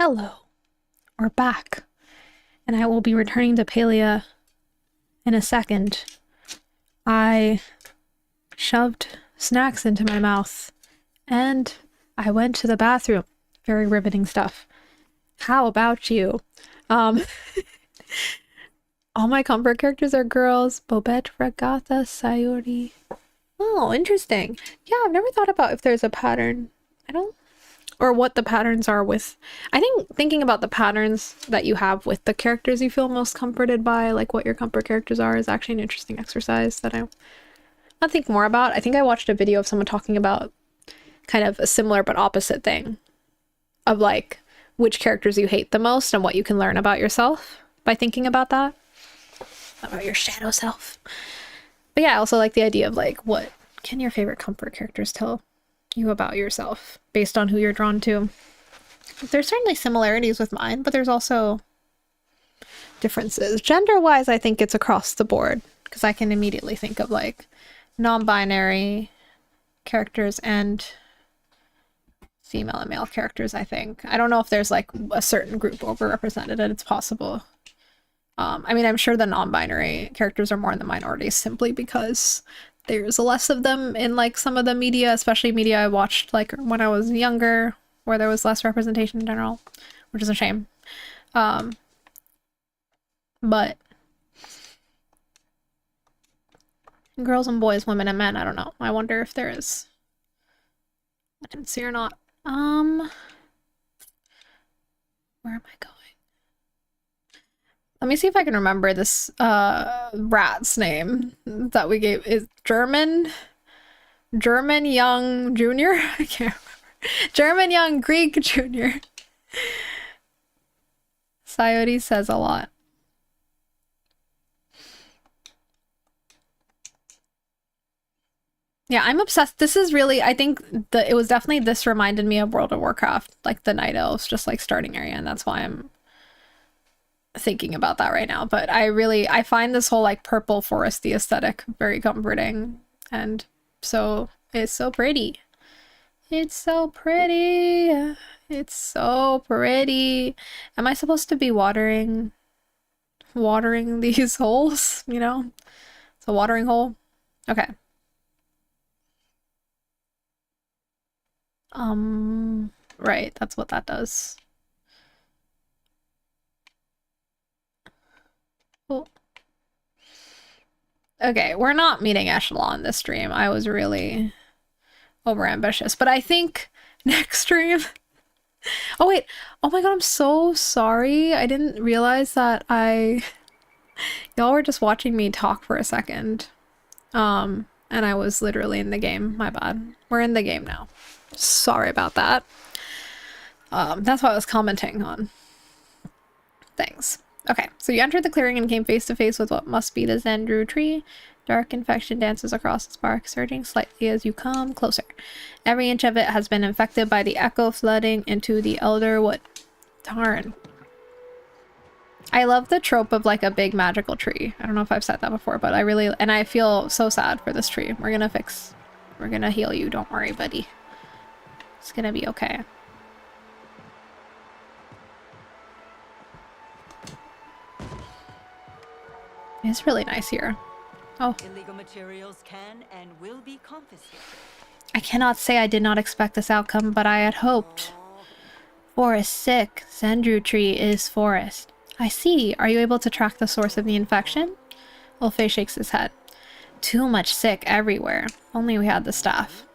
Hello, we're back, and I will be returning to Palia in a second. I shoved snacks into my mouth, and I went to the bathroom. Very riveting stuff. How about you? All my comfort characters are girls. Bobette, Regatha, Sayuri. Oh, interesting. Yeah, I've never thought about if there's a pattern. Or what the patterns are with. I think thinking about the patterns that you have with the characters you feel most comforted by, like what your comfort characters are, is actually an interesting exercise that I'll think more about. I think I watched a video of someone talking about kind of a similar but opposite thing of like which characters you hate the most and what you can learn about yourself by thinking about that. About your shadow self. But yeah, I also like the idea of like, what can your favorite comfort characters tell you about yourself based on who you're drawn to? There's certainly similarities with mine, but there's also differences. Gender-wise, I think it's across the board, because I can immediately think of like non-binary characters and female and male characters, I think. I don't know if there's like a certain group overrepresented, and it's possible. I mean, I'm sure the non-binary characters are more in the minority simply because there's less of them in like some of the media, especially media I watched like when I was younger, where there was less representation in general, which is a shame. But girls and boys, women and men, I don't know. I wonder if there is. I didn't see or not. Where am I going? Let me see if I can remember this rat's name that we gave. Is German? German Young Jr.? I can't remember. German Young Greek Jr. Coyote says a lot. Yeah, I'm obsessed. This is really, I think it was definitely, this reminded me of World of Warcraft, like the Night Elves, just like starting area, and that's why I'm thinking about that right now. But I find this whole like purple foresty aesthetic very comforting, and so it's so pretty. It's so pretty. It's so pretty. Am I supposed to be watering these holes, you know? It's a watering hole. Okay. Right, that's what that does. Cool. Okay, we're not meeting Eshelon this stream. I was really overambitious, but I think next stream... Oh wait, oh my god, I'm so sorry. I didn't realize that y'all were just watching me talk for a second. And I was literally in the game. My bad. We're in the game now. Sorry about that. That's why I was commenting on things. Okay, so you entered the clearing and came face to face with what must be the Zendru tree. Dark infection dances across its bark, surging slightly as you come closer. Every inch of it has been infected by the echo flooding into the elderwood. Darn. I love the trope of like a big magical tree. I don't know if I've said that before, but I feel so sad for this tree. We're gonna heal you. Don't worry, buddy. It's gonna be okay. It's really nice here. Oh. Illegal materials can and will be confiscated. I cannot say I did not expect this outcome, but I had hoped. Forest sick. Zendru tree is forest. I see. Are you able to track the source of the infection? Wolfe shakes his head. Too much sick everywhere. Only we had the staff.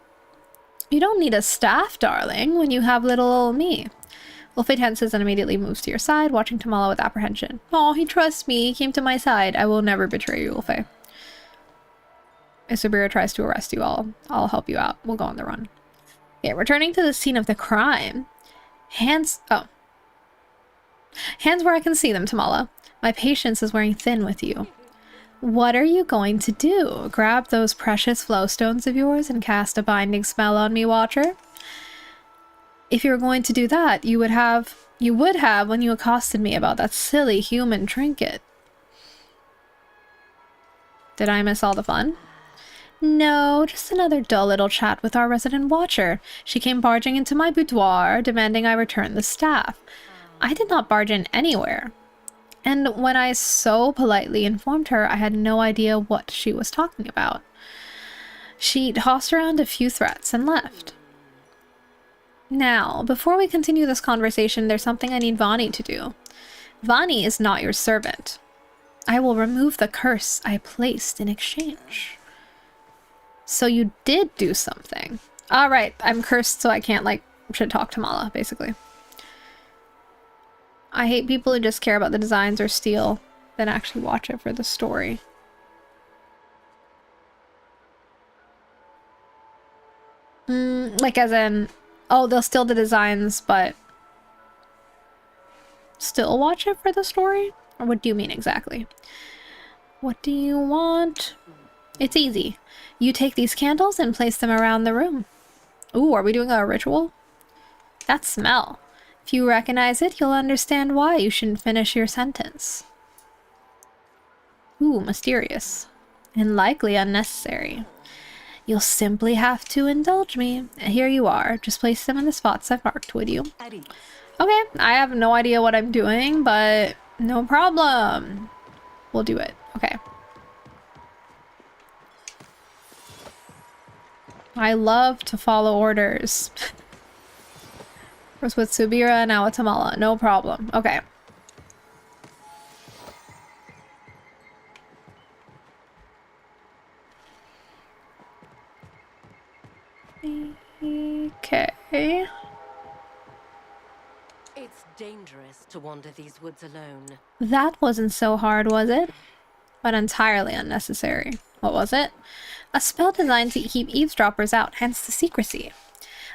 You don't need a staff, darling, when you have little old me. Wolfe tenses and immediately moves to your side, watching Tamala with apprehension. Oh, he trusts me. He came to my side. I will never betray you, Wolfe. If Sabira tries to arrest you, I'll help you out. We'll go on the run. Okay, returning to the scene of the crime. Hands where I can see them, Tamala. My patience is wearing thin with you. What are you going to do? Grab those precious flowstones of yours and cast a binding spell on me, Watcher? If you were going to do that, you would have when you accosted me about that silly human trinket. Did I miss all the fun? No, just another dull little chat with our resident watcher. She came barging into my boudoir, demanding I return the staff. I did not barge in anywhere. And when I so politely informed her, I had no idea what she was talking about. She tossed around a few threats and left. Now, before we continue this conversation, there's something I need Vani to do. Vani is not your servant. I will remove the curse I placed in exchange. So you did do something. Alright, I'm cursed so I can't, like, shit talk Tamala, basically. I hate people who just care about the designs or steal, then actually watch it for the story. Like as in, oh, they'll steal the designs, but still watch it for the story? Or what do you mean exactly? What do you want? It's easy. You take these candles and place them around the room. Ooh, are we doing a ritual? That smell. If you recognize it, you'll understand why you shouldn't finish your sentence. Ooh, mysterious. And likely unnecessary. You'll simply have to indulge me. Here you are. Just place them in the spots I've marked, would you? Okay, I have no idea what I'm doing, but no problem. We'll do it. Okay. I love to follow orders. First with Subira, now with Tamala. No problem. Okay. Okay. It's dangerous to wander these woods alone. That wasn't so hard, was it? But entirely unnecessary. What was it? A spell designed to keep eavesdroppers out, hence the secrecy.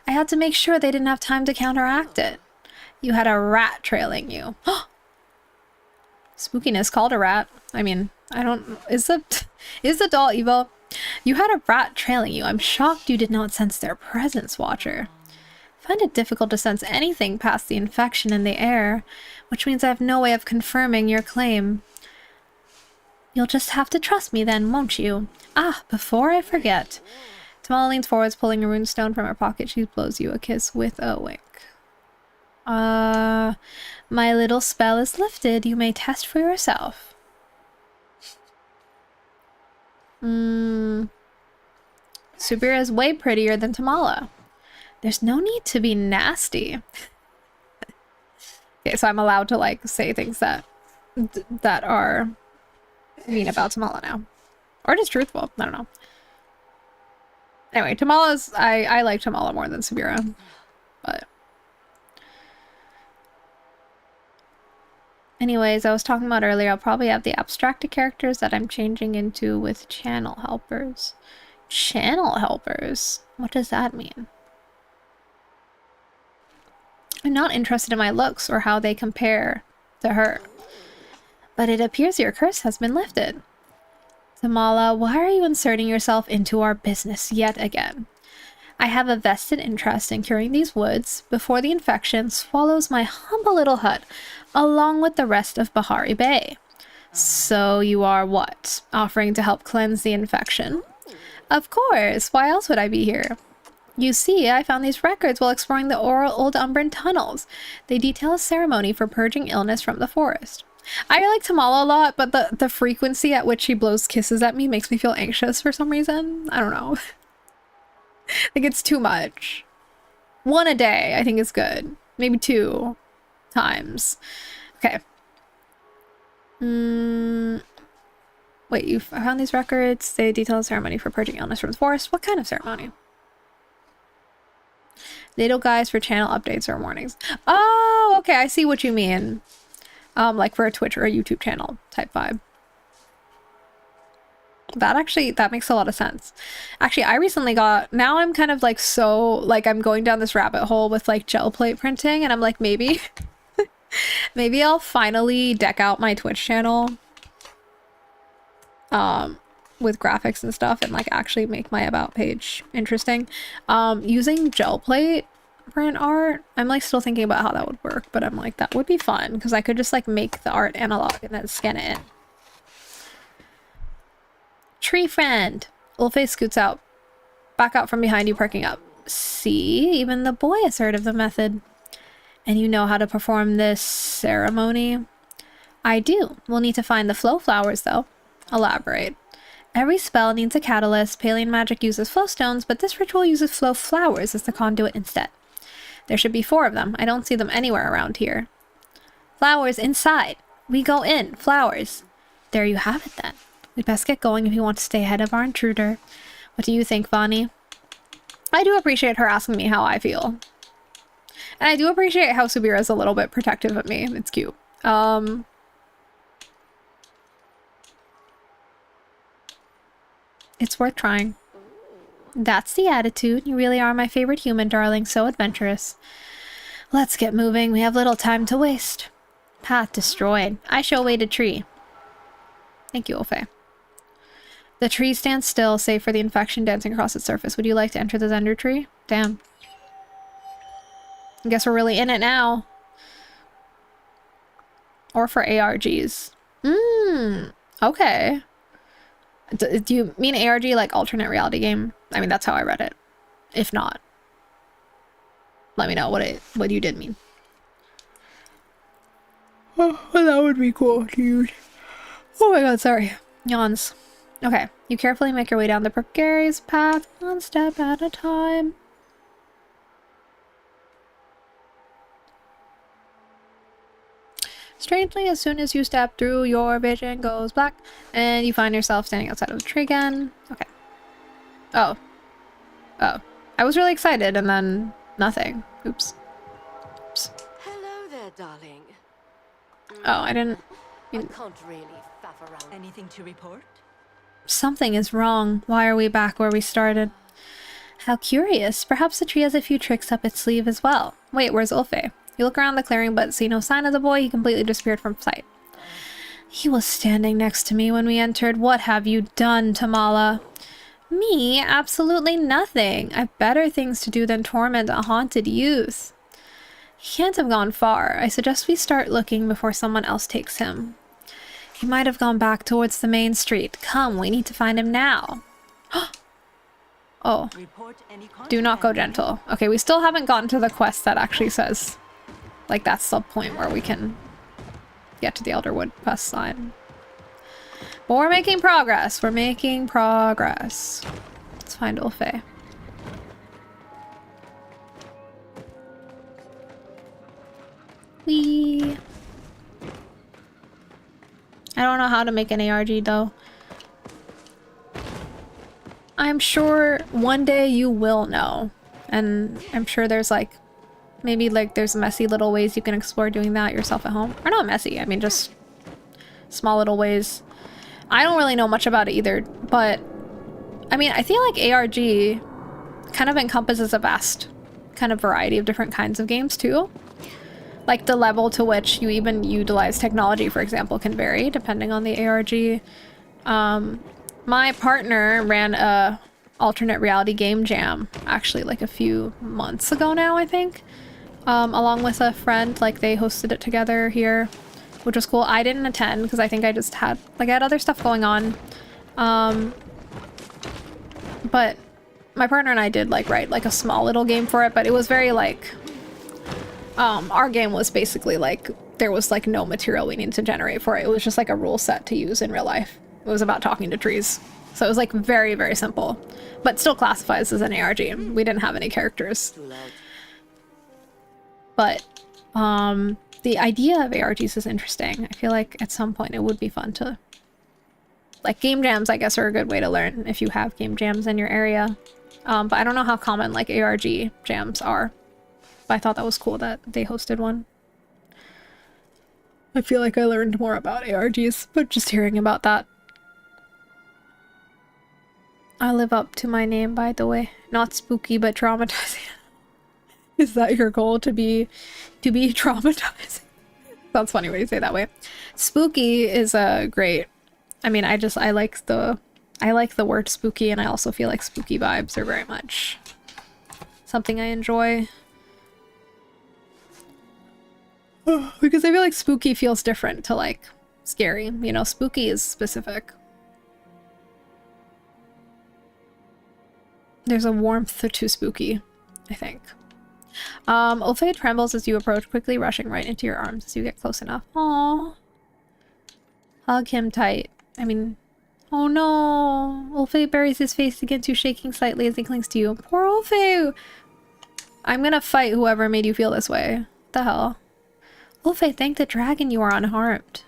I had to make sure they didn't have time to counteract it. You had a rat trailing you. Spookiness called a rat. I mean, I don't... Is the doll evil? You had a rat trailing you. I'm shocked you did not sense their presence, Watcher. I find it difficult to sense anything past the infection in the air, which means I have no way of confirming your claim. You'll just have to trust me then, won't you? Ah, before I forget. Tamala leans forwards, pulling a runestone from her pocket. She blows you a kiss with a wink. My little spell is lifted. You may test for yourself. Subira is way prettier than Tamala. There's no need to be nasty. Okay, so I'm allowed to, like, say things that are mean about Tamala now. Or just truthful. I don't know. Anyway, Tamala's... I like Tamala more than Subira. But... Anyways, I was talking about earlier, I'll probably have the abstracted characters that I'm changing into with channel helpers. Channel helpers? What does that mean? I'm not interested in my looks or how they compare to her. But it appears your curse has been lifted. Tamala, why are you inserting yourself into our business yet again? I have a vested interest in curing these woods before the infection swallows my humble little hut, along with the rest of Bahari Bay. So you are what? Offering to help cleanse the infection? Of course, why else would I be here? You see, I found these records while exploring the old Umbran tunnels. They detail a ceremony for purging illness from the forest. I like Tamala a lot, but the frequency at which she blows kisses at me makes me feel anxious for some reason. I don't know. Like, it's too much. One a day, I think is good. Maybe 2 times. Okay. Wait, you found these records? They detail a ceremony for purging illness from the forest. What kind of ceremony? Natal guides for channel updates or warnings. Oh, okay, I see what you mean. Like for a Twitch or a YouTube channel type vibe. That makes a lot of sense. Actually, I recently now I'm kind of like I'm going down this rabbit hole with like gel plate printing, and I'm like, maybe I'll finally deck out my Twitch channel with graphics and stuff and like actually make my about page interesting. Using gel plate print art, I'm like still thinking about how that would work, but I'm like, that would be fun because I could just like make the art analog and then scan it in. Tree friend! Oldface scoots out. Back out from behind you, perking up. See? Even the boy has heard of the method. And you know how to perform this ceremony? I do. We'll need to find the flow flowers, though. Elaborate. Every spell needs a catalyst. Palian magic uses flow stones, but this ritual uses flow flowers as the conduit instead. There should be 4 of them. I don't see them anywhere around here. Flowers inside. We go in. Flowers. There you have it, then. We'd best get going if you want to stay ahead of our intruder. What do you think, Vani? I do appreciate her asking me how I feel. And I do appreciate how Subira is a little bit protective of me. It's cute. It's worth trying. That's the attitude. You really are my favorite human, darling. So adventurous. Let's get moving. We have little time to waste. Path destroyed. I show way to tree. Thank you, Olfe. The tree stands still, save for the infection dancing across its surface. Would you like to enter the Zender tree? Damn. I guess we're really in it now. Or for ARGs. Okay. Do you mean ARG like alternate reality game? I mean, that's how I read it. If not, let me know what you did mean. Oh, that would be cool to use. Oh my god, sorry. Yawns. Okay, you carefully make your way down the precarious path, one step at a time. Strangely, as soon as you step through, your vision goes black, and you find yourself standing outside of the tree again. Okay. Oh. I was really excited, and then nothing. Oops. Hello there, darling. Oh, I didn't... I can't really faff around. Anything to report? Something is wrong. Why are we back where we started? How curious. Perhaps the tree has a few tricks up its sleeve as well. Wait, where's Ulfe? You look around the clearing but see no sign of the boy. He completely disappeared from sight. He was standing next to me when we entered. What have you done, Tamala? Me? Absolutely nothing. I've better things to do than torment a haunted youth. He can't have gone far. I suggest we start looking before someone else takes him. He might have gone back towards the main street. Come, we need to find him now. Oh. Do not go gentle. Okay, we still haven't gotten to the quest that actually says, like, that's the point where we can get to the Elderwood quest line. But we're making progress. We're making progress. Let's find Ulfe. Whee! I don't know how to make an ARG though. I'm sure one day you will know. And I'm sure there's like, maybe like there's messy little ways you can explore doing that yourself at home. Or not messy, I mean just small little ways. I don't really know much about it either, but I mean, I feel like ARG kind of encompasses a vast kind of variety of different kinds of games too. Like the level to which you even utilize technology, for example, can vary depending on the ARG. My partner ran a alternate reality game jam actually like a few months ago now, I think. Along with a friend, like they hosted it together here, which was cool. I didn't attend because I think I just had, like I had other stuff going on. But my partner and I did like write like a small little game for it, but it was very like, our game was basically like, there was like no material we needed to generate for it. It was just like a rule set to use in real life. It was about talking to trees. So it was like very, very simple, but still classifies as an ARG. We didn't have any characters. But the idea of ARGs is interesting. I feel like at some point it would be fun to, like game jams, I guess, are a good way to learn if you have game jams in your area. But I don't know how common like ARG jams are. But I thought that was cool that they hosted one. I feel like I learned more about ARGs, but just hearing about that. I live up to my name, by the way. Not spooky, but traumatizing. Is that your goal, to be traumatizing? That's funny when you say it that way. Spooky is a great. I mean, I like the word spooky, and I also feel like spooky vibes are very much something I enjoy. Because I feel like spooky feels different to like scary. You know, spooky is specific. There's a warmth to spooky, I think. Ulfe trembles as you approach, quickly rushing right into your arms as you get close enough. Aww. Hug him tight. I mean, oh no. Ulfe buries his face against you, shaking slightly as he clings to you. Poor Ulfe! I'm gonna fight whoever made you feel this way. What the hell? Ulfe, thank the dragon you are unharmed.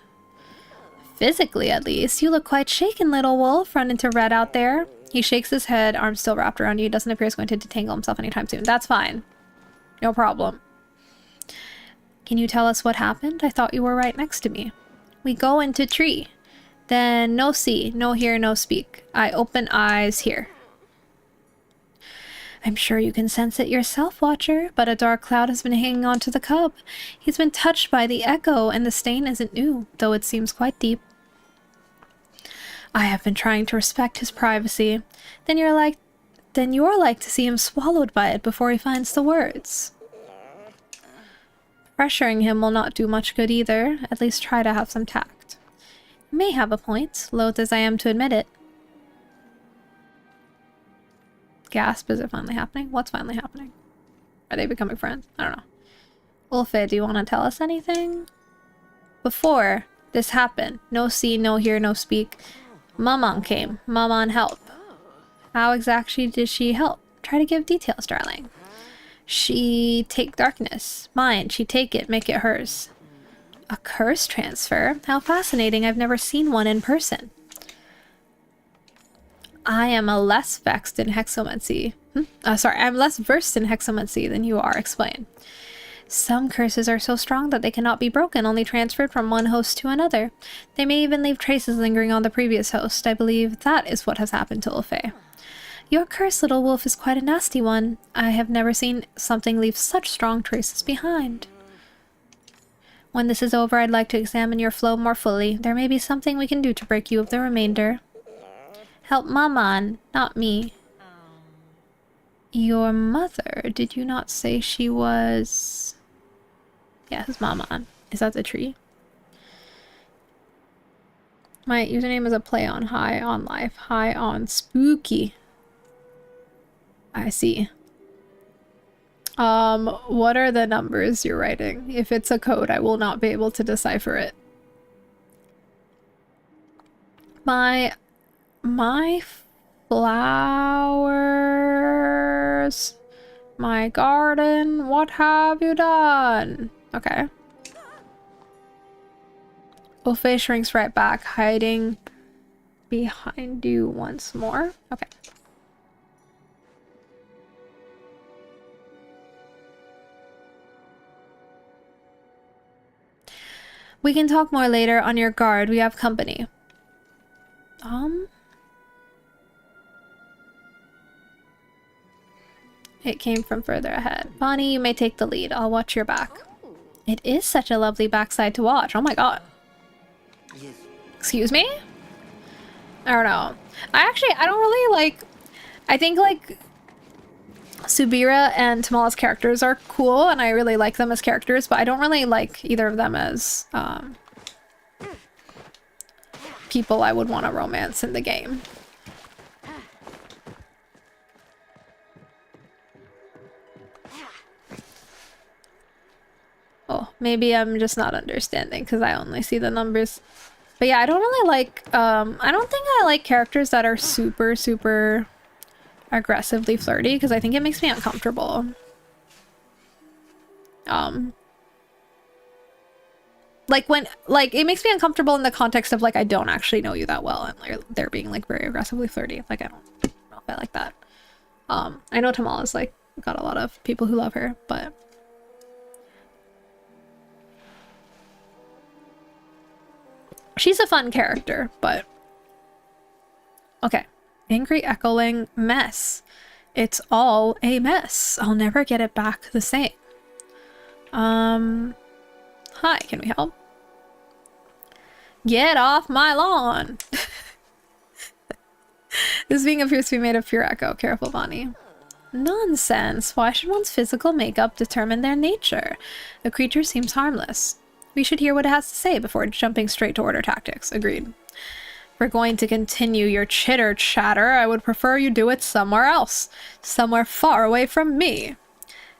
Physically, at least. You look quite shaken, little wolf. Run into Red out there. He shakes his head, arms still wrapped around you. Doesn't appear he's going to detangle himself anytime soon. That's fine. No problem. Can you tell us what happened? I thought you were right next to me. We go into tree. Then no see, no hear, no speak. I open eyes here. I'm sure you can sense it yourself, Watcher, but a dark cloud has been hanging on to the cub. He's been touched by the echo, and the stain isn't new, though it seems quite deep. I have been trying to respect his privacy. Then you're like to see him swallowed by it before he finds the words. Pressuring him will not do much good either. At least try to have some tact. You may have a point, loath as I am to admit it. Gasp, is it finally happening? What's finally happening? Are they becoming friends? I don't know. Ulfe, do you want to tell us anything? Before this happened, no see, no hear, no speak. Maman came. Maman help. How exactly did she help? Try to give details, darling. She take darkness. Mine. She take it, make it hers. A curse transfer? How fascinating. I've never seen one in person. I am less versed in hexomancy. I'm less versed in hexomancy than you are. Explain. Some curses are so strong that they cannot be broken, only transferred from one host to another. They may even leave traces lingering on the previous host. I believe that is what has happened to Ulfe. Your curse, little wolf, is quite a nasty one. I have never seen something leave such strong traces behind. When this is over, I'd like to examine your flow more fully. There may be something we can do to break you of the remainder. Help Maman, not me. Your mother, did you not say she was... Yes, Maman. Is that the tree? My username is a play on high on life, high on spooky. I see. What are the numbers you're writing? If it's a code, I will not be able to decipher it. My flowers, my garden, what have you done? Okay. Ulfe shrinks right back, hiding behind you once more. Okay. We can talk more later. On your guard. We have company. It came from further ahead. Bonnie, you may take the lead. I'll watch your back. It is such a lovely backside to watch. Oh my god. Yes. Excuse me? I don't know. I don't really like... I think, like, Subira and Tamala's characters are cool, and I really like them as characters, but I don't really like either of them as, people I would want to romance in the game. Oh, maybe I'm just not understanding because I only see the numbers. But yeah, I don't really like, I don't think I like characters that are super, super aggressively flirty because I think it makes me uncomfortable. Like it makes me uncomfortable in the context of like I don't actually know you that well and like, they're being like very aggressively flirty. Like I don't know if I like that. I know Tamala's like got a lot of people who love her, but she's a fun character, but okay. Angry echoing mess. It's all a mess. I'll never get it back the same. Hi, can we help? Get off my lawn! This being appears to be made of pure echo. Careful, Bonnie. Nonsense. Why should one's physical makeup determine their nature? The creature seems harmless. We should hear what it has to say before jumping straight to order tactics. Agreed. If we're going to continue your chitter chatter, I would prefer you do it somewhere else. Somewhere far away from me.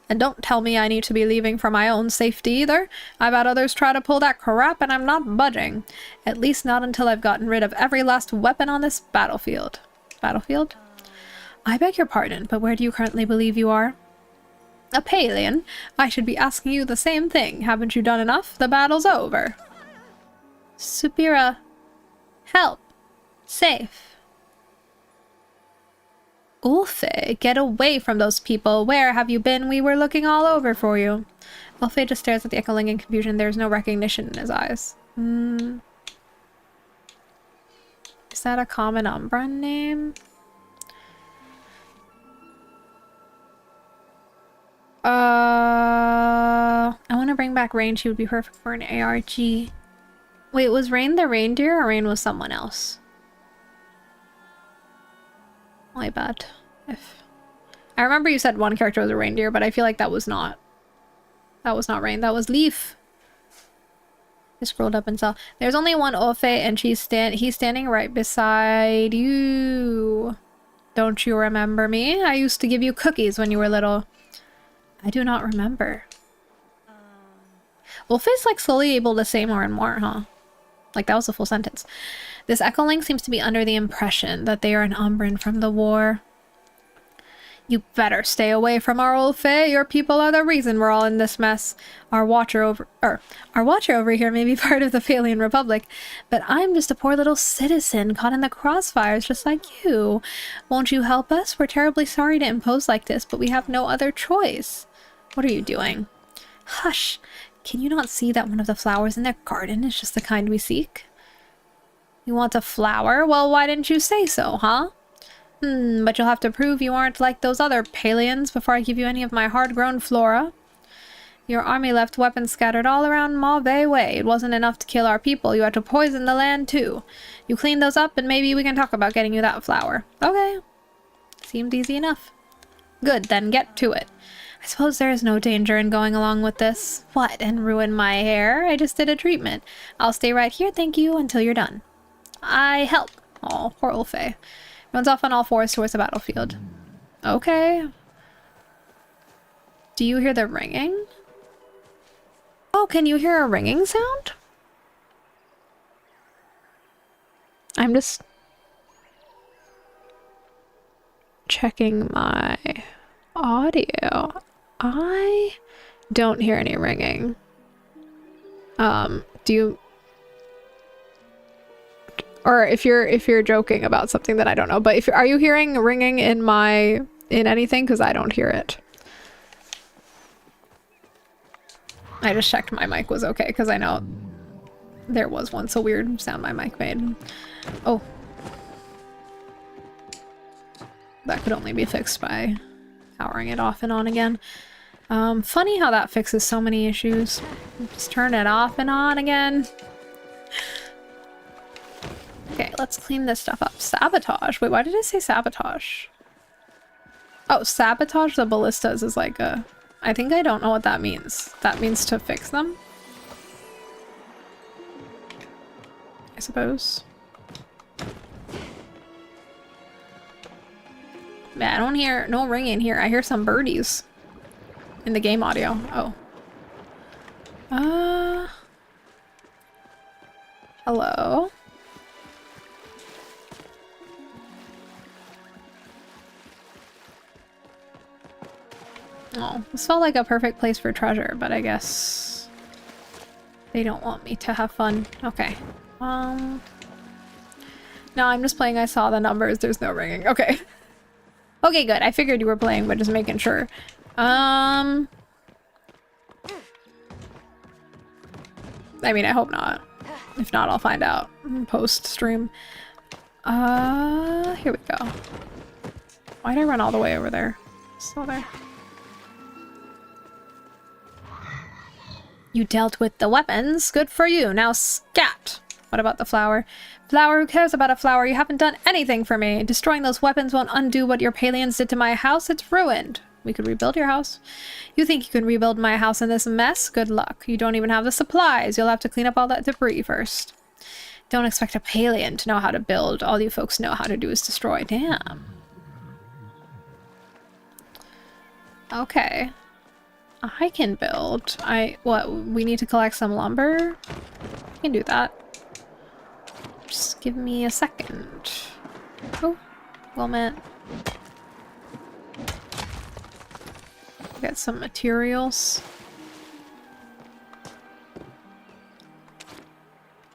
And don't tell me I need to be leaving for my own safety either. I've had others try to pull that crap and I'm not budging. At least not until I've gotten rid of every last weapon on this battlefield. Battlefield? I beg your pardon, but where do you currently believe you are? A Palian? I should be asking you the same thing. Haven't you done enough? The battle's over. Subira. Help. Safe. Ulfe, get away from those people. Where have you been? We were looking all over for you. Ulfe just stares at the echoing in confusion. There's no recognition in his eyes. Is that a common Umbran name? I want to bring back Rain. She would be perfect for an ARG. Wait, was Rain the reindeer or Rain was someone else? My bad. I remember you said one character was a reindeer, but I feel like that was not Rain. That was Leaf. I scrolled up and saw. There's only one Ulfe and he's standing right beside you. Don't you remember me? I used to give you cookies when you were little. I do not remember. Ulfe's like slowly able to say more and more, huh? Like that was a full sentence. This echoing seems to be under the impression that they are an Umbran from the war. You better stay away from our Ulfe. Your people are the reason we're all in this mess. Our watcher over here may be part of the Phalian Republic, but I'm just a poor little citizen caught in the crossfires just like you. Won't you help us? We're terribly sorry to impose like this, but we have no other choice. What are you doing? Hush! Can you not see that one of the flowers in their garden is just the kind we seek? You want a flower? Well, why didn't you say so, huh? But you'll have to prove you aren't like those other Palians before I give you any of my hard-grown flora. Your army left weapons scattered all around Mauvais Way. It wasn't enough to kill our people. You had to poison the land, too. You clean those up, and maybe we can talk about getting you that flower. Okay. Seemed easy enough. Good, then get to it. I suppose there is no danger in going along with this. What, and ruin my hair? I just did a treatment. I'll stay right here, thank you, until you're done. I help. Oh, poor Ulfe. Runs off on all fours towards the battlefield. Okay. Do you hear the ringing? Oh, can you hear a ringing sound? I'm just checking my audio. I don't hear any ringing. Do you... Or if you're joking about something that I don't know, but if are you hearing ringing in anything? Because I don't hear it. I just checked my mic was okay because I know there was once a weird sound my mic made. Oh. That could only be fixed by powering it off and on again. Funny how that fixes so many issues. Just turn it off and on again. Okay, let's clean this stuff up. Sabotage. Wait, why did it say sabotage? Oh, sabotage the ballistas is like a... I think I don't know what that means. That means to fix them? I suppose. Yeah, I don't hear no ringing here. I hear some birdies in the game audio. Oh. Hello? Oh, this felt like a perfect place for treasure, but I guess they don't want me to have fun. Okay. No, I'm just playing. I saw the numbers. There's no ringing. Okay. Okay, good. I figured you were playing, but just making sure. I mean, I hope not. If not, I'll find out post-stream. Here we go. Why'd I run all the way over there? Still there. You dealt with the weapons. Good for you. Now scat. What about the flower? Flower, who cares about a flower? You haven't done anything for me. Destroying those weapons won't undo what your Palians did to my house. It's ruined. We could rebuild your house. You think you can rebuild my house in this mess? Good luck. You don't even have the supplies. You'll have to clean up all that debris first. Don't expect a Palian to know how to build. All you folks know how to do is destroy. Damn. Okay. I can build. We need to collect some lumber? I can do that. Just give me a second. Oh, Wilmette. Get some materials.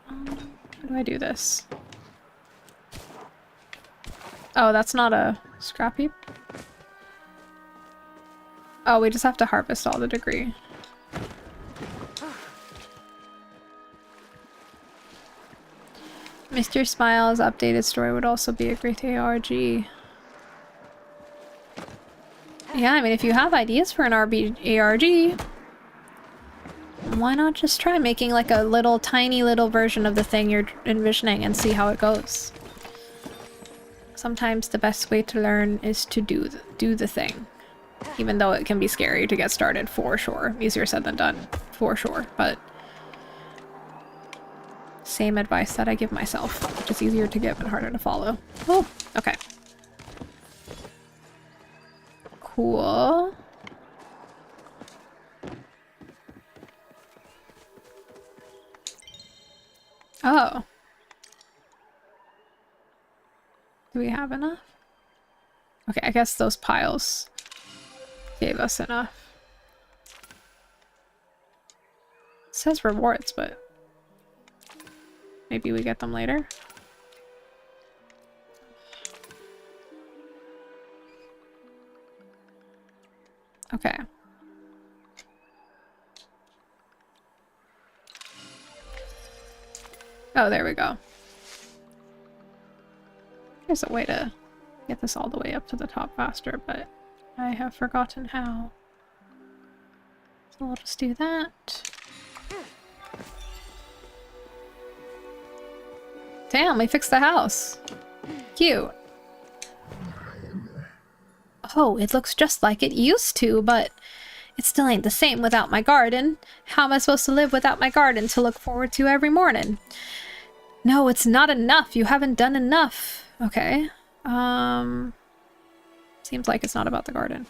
How do I do this? Oh, that's not a scrap heap. Oh, we just have to harvest all the debris. Mr. Smile's updated story would also be a great ARG. Yeah, I mean, if you have ideas for an ARG, why not just try making like a little tiny little version of the thing you're envisioning and see how it goes. Sometimes the best way to learn is to do the thing. Even though it can be scary to get started, for sure. Easier said than done, for sure. But same advice that I give myself. Just easier to give and harder to follow. Oh, okay. Cool. Oh. Do we have enough? Okay, I guess those piles gave us enough. It says rewards, but maybe we get them later. Okay. Oh, there we go. There's a way to get this all the way up to the top faster, but I have forgotten how. So we'll just do that. Damn, we fixed the house. Cute. Oh, it looks just like it used to, but it still ain't the same without my garden. How am I supposed to live without my garden to look forward to every morning? No, it's not enough. You haven't done enough. Okay. Seems like it's not about the garden.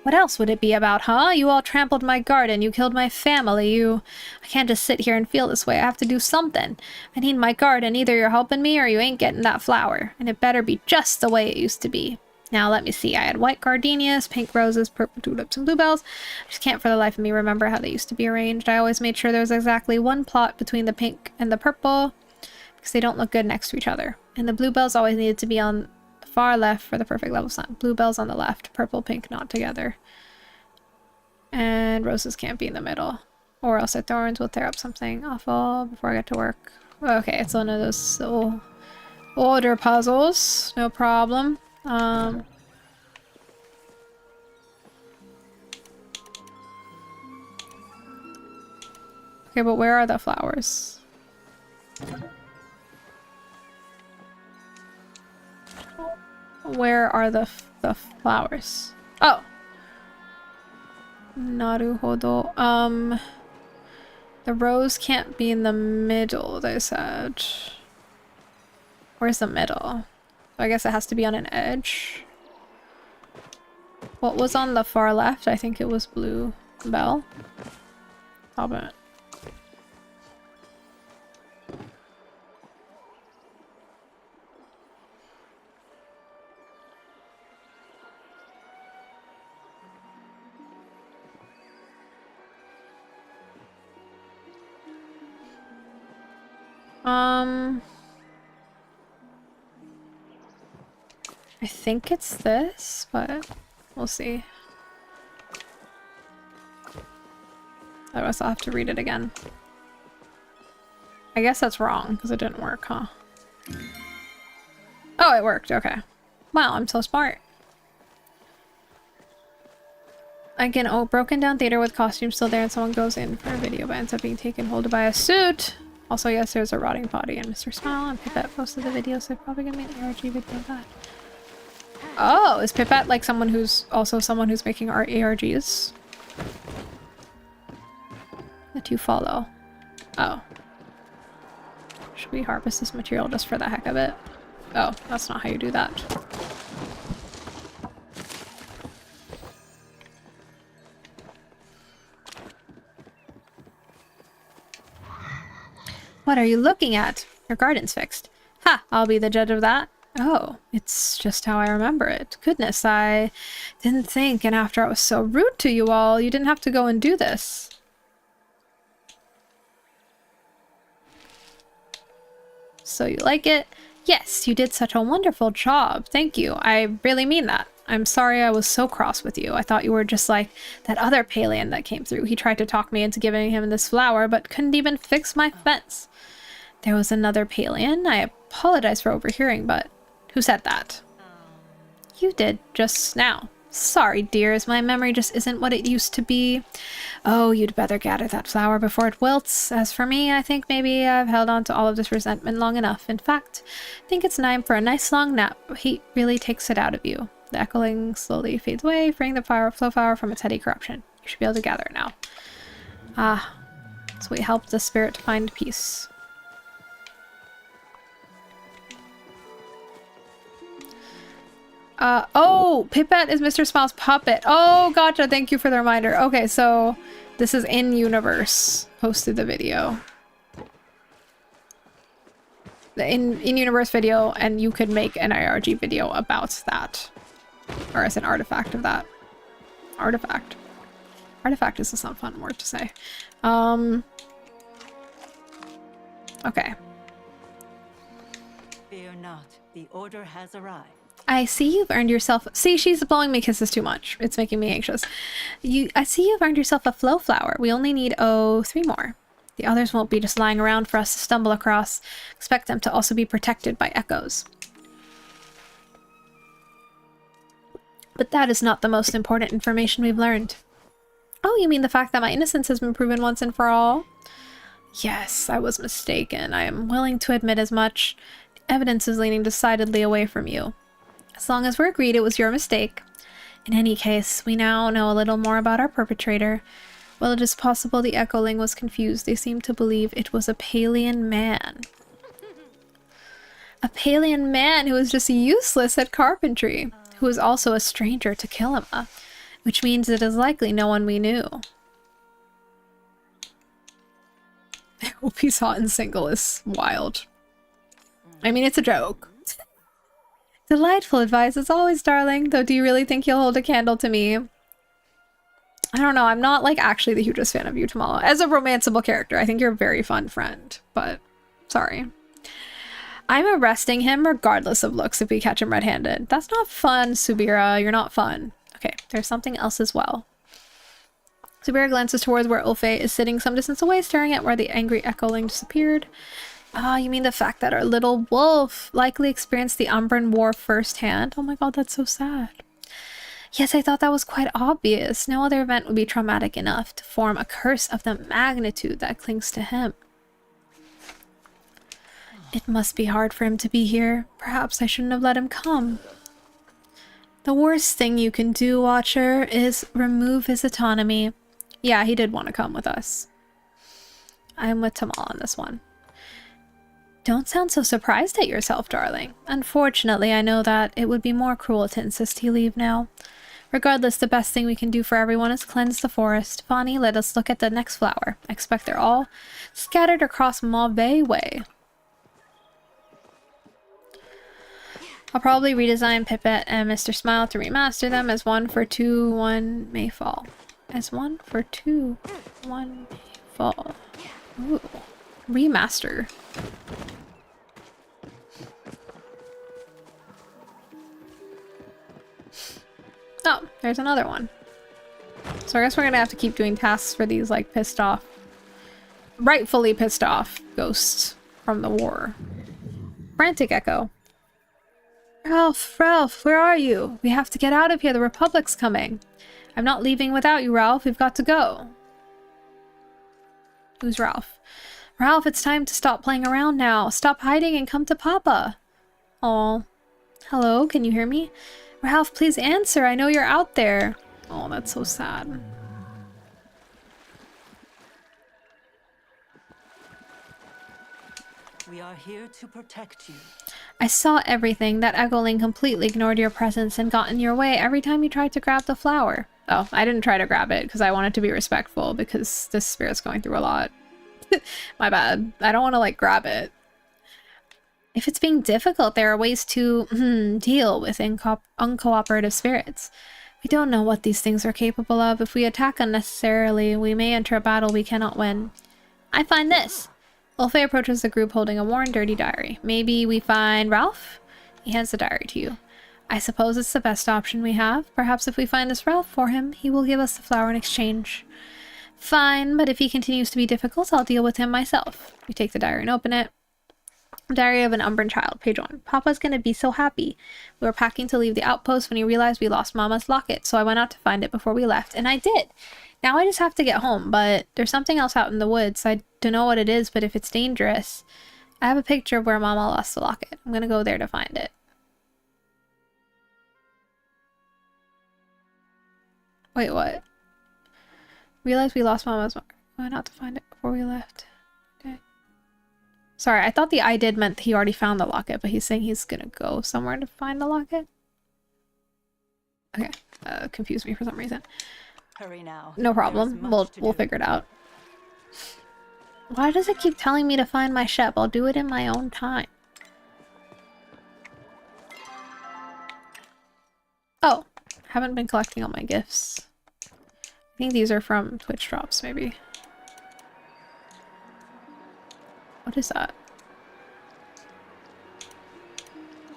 What else would it be about, huh? You all trampled my garden. You killed my family. I can't just sit here and feel this way. I have to do something. I need my garden. Either you're helping me or you ain't getting that flower. And it better be just the way it used to be. Now, let me see. I had white gardenias, pink roses, purple tulips, and bluebells. I just can't for the life of me remember how they used to be arranged. I always made sure there was exactly one plot between the pink and the purple because they don't look good next to each other. And the bluebells always needed to be on the far left for the perfect level sun. Bluebells on the left, purple, pink, not together. And roses can't be in the middle. Or else the thorns will tear up something awful before I get to work. Okay, it's one of those little order puzzles. No problem. Okay, but where are the flowers? Where are the flowers? Oh! Naruhodo. The rose can't be in the middle, they said. Where's the middle? I guess it has to be on an edge. What was on the far left? I think it was blue bell. Stop it. I think it's this, but we'll see. Otherwise I'll have to read it again. I guess that's wrong, because it didn't work, huh? Oh, it worked, okay. Wow, I'm so smart. Again, oh, broken down theater with costumes still there and someone goes in for a video but ends up being taken hold of by a suit. Also, yes, there's a rotting body and Mr. Smile and Pipette posted the video, so they're probably gonna make an ARG video of that. Oh, is Pipette like someone who's also someone who's making art ARGs? That you follow. Oh. Should we harvest this material just for the heck of it? Oh, that's not how you do that. What are you looking at? Your garden's fixed. Ha! I'll be the judge of that. Oh, it's just how I remember it. Goodness, I didn't think, and after I was so rude to you all, you didn't have to go and do this. So you like it? Yes, you did such a wonderful job. Thank you. I really mean that. I'm sorry I was so cross with you. I thought you were just like that other Palian that came through. He tried to talk me into giving him this flower, but couldn't even fix my fence. There was another Palian. I apologize for overhearing, but who said that? You did, just now. Sorry, dears. My memory just isn't what it used to be. Oh, you'd better gather that flower before it wilts. As for me, I think maybe I've held on to all of this resentment long enough. In fact, I think it's time for a nice long nap. Heat really takes it out of you. The echoing slowly fades away, freeing the flow flower from its heady corruption. You should be able to gather it now. Ah, so we help the spirit find peace. Oh, Pipette is Mr. Smile's puppet. Oh, gotcha. Thank you for the reminder. Okay, so this is in-universe. Posted the video. The in-universe video, and you could make an IRG video about that. Or as an artifact of that. Artifact. Artifact is just not a fun word to say. Okay. Fear not, the order has arrived. I see you've earned yourself... See, she's blowing me kisses too much. It's making me anxious. I see you've earned yourself a flow flower. We only need, 3 more. The others won't be just lying around for us to stumble across. Expect them to also be protected by echoes. But that is not the most important information we've learned. Oh, you mean the fact that my innocence has been proven once and for all? Yes, I was mistaken. I am willing to admit as much. The evidence is leaning decidedly away from you. As long as we're agreed it was your mistake. In any case, we now know a little more about our perpetrator. While it is possible the Echoling was confused, they seem to believe it was a Palian man. A Palian man who was just useless at carpentry, who was also a stranger to Kilima, which means it is likely no one we knew. I hope he's hot and single is wild. I mean, it's a joke. Delightful advice as always, darling, though do you really think you'll hold a candle to me? I don't know, I'm not like actually the hugest fan of you, Tamala. As a romanceable character, I think you're a very fun friend, but sorry. I'm arresting him regardless of looks if we catch him red-handed. That's not fun, Subira. You're not fun. Okay, there's something else as well. Subira glances towards where Ulfe is sitting some distance away, staring at where the angry Echoling disappeared. Ah, you mean the fact that our little wolf likely experienced the Umbran War firsthand? Oh my god, that's so sad. Yes, I thought that was quite obvious. No other event would be traumatic enough to form a curse of the magnitude that clings to him. It must be hard for him to be here. Perhaps I shouldn't have let him come. The worst thing you can do, Watcher, is remove his autonomy. Yeah, he did want to come with us. I'm with Tamal on this one. Don't sound so surprised at yourself, darling. Unfortunately, I know that it would be more cruel to insist he leave now. Regardless, the best thing we can do for everyone is cleanse the forest. Vani, let us look at the next flower. I expect they're all scattered across Mauvais Way. I'll probably redesign Pipette and Mr. Smile to remaster them as 1 for 2, 1 may fall. As 1 for 2, 1 may fall. Ooh. Remaster. Oh, there's another one. So I guess we're gonna have to keep doing tasks for these, like, pissed off, rightfully pissed off ghosts from the war. Frantic Echo. Ralph, where are you? We have to get out of here. The Republic's coming. I'm not leaving without you, Ralph. We've got to go. Who's Ralph? Ralph, it's time to stop playing around now. Stop hiding and come to Papa. Aw. Hello, can you hear me? Ralph, please answer. I know you're out there. Oh, that's so sad. We are here to protect you. I saw everything. That Echoling completely ignored your presence and got in your way every time you tried to grab the flower. Oh, I didn't try to grab it because I wanted to be respectful because this spirit's going through a lot. My bad. I don't want to, like, grab it. If it's being difficult, there are ways to deal with uncooperative spirits. We don't know what these things are capable of. If we attack unnecessarily, we may enter a battle we cannot win. I find this. Ulfe approaches the group holding a worn, dirty diary. Maybe we find Ralph? He hands the diary to you. I suppose it's the best option we have. Perhaps if we find this Ralph for him, he will give us the flower in exchange. Fine, but if he continues to be difficult, I'll deal with him myself. We take the diary and open it. Diary of an Umbran Child, page 1. Papa's gonna be so happy. We were packing to leave the outpost when he realized we lost Mama's locket, so I went out to find it before we left, and I did. Now I just have to get home, but there's something else out in the woods. I don't know what it is, but if it's dangerous... I have a picture of where Mama lost the locket. I'm gonna go there to find it. Wait, what? Realized we lost Mama's... I went out to find it before we left. Okay. Sorry, I thought the I did meant he already found the locket, but he's saying he's gonna go somewhere to find the locket? Okay. Confused me for some reason. Hurry now. No problem. We'll figure it out. Why does it keep telling me to find my shep? I'll do it in my own time. Oh, haven't been collecting all my gifts. I think these are from Twitch drops, maybe. What is that?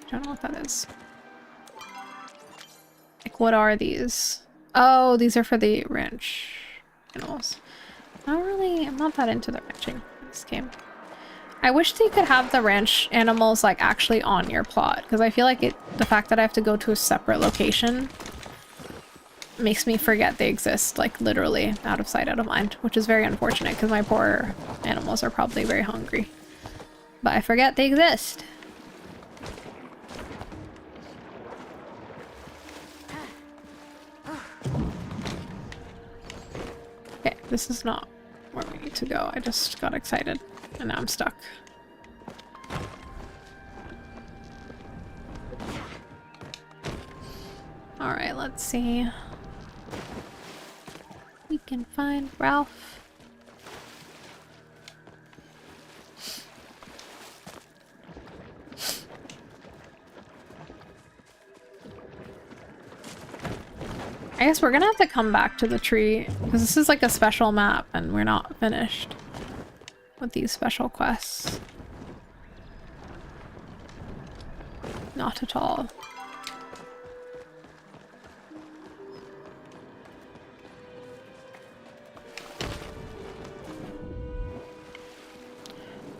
I don't know what that is. Like, what are these? Oh, these are for the ranch animals. I'm not that into the ranching in this game. I wish they could have the ranch animals like actually on your plot, because I feel like the fact that I have to go to a separate location makes me forget they exist, like literally out of sight, out of mind, which is very unfortunate because my poor animals are probably very hungry. But I forget they exist. Okay, this is not where we need to go. I just got excited and now I'm stuck. Alright, let's see. We can find Ralph. I guess we're gonna have to come back to the tree because this is like a special map and we're not finished with these special quests. Not at all.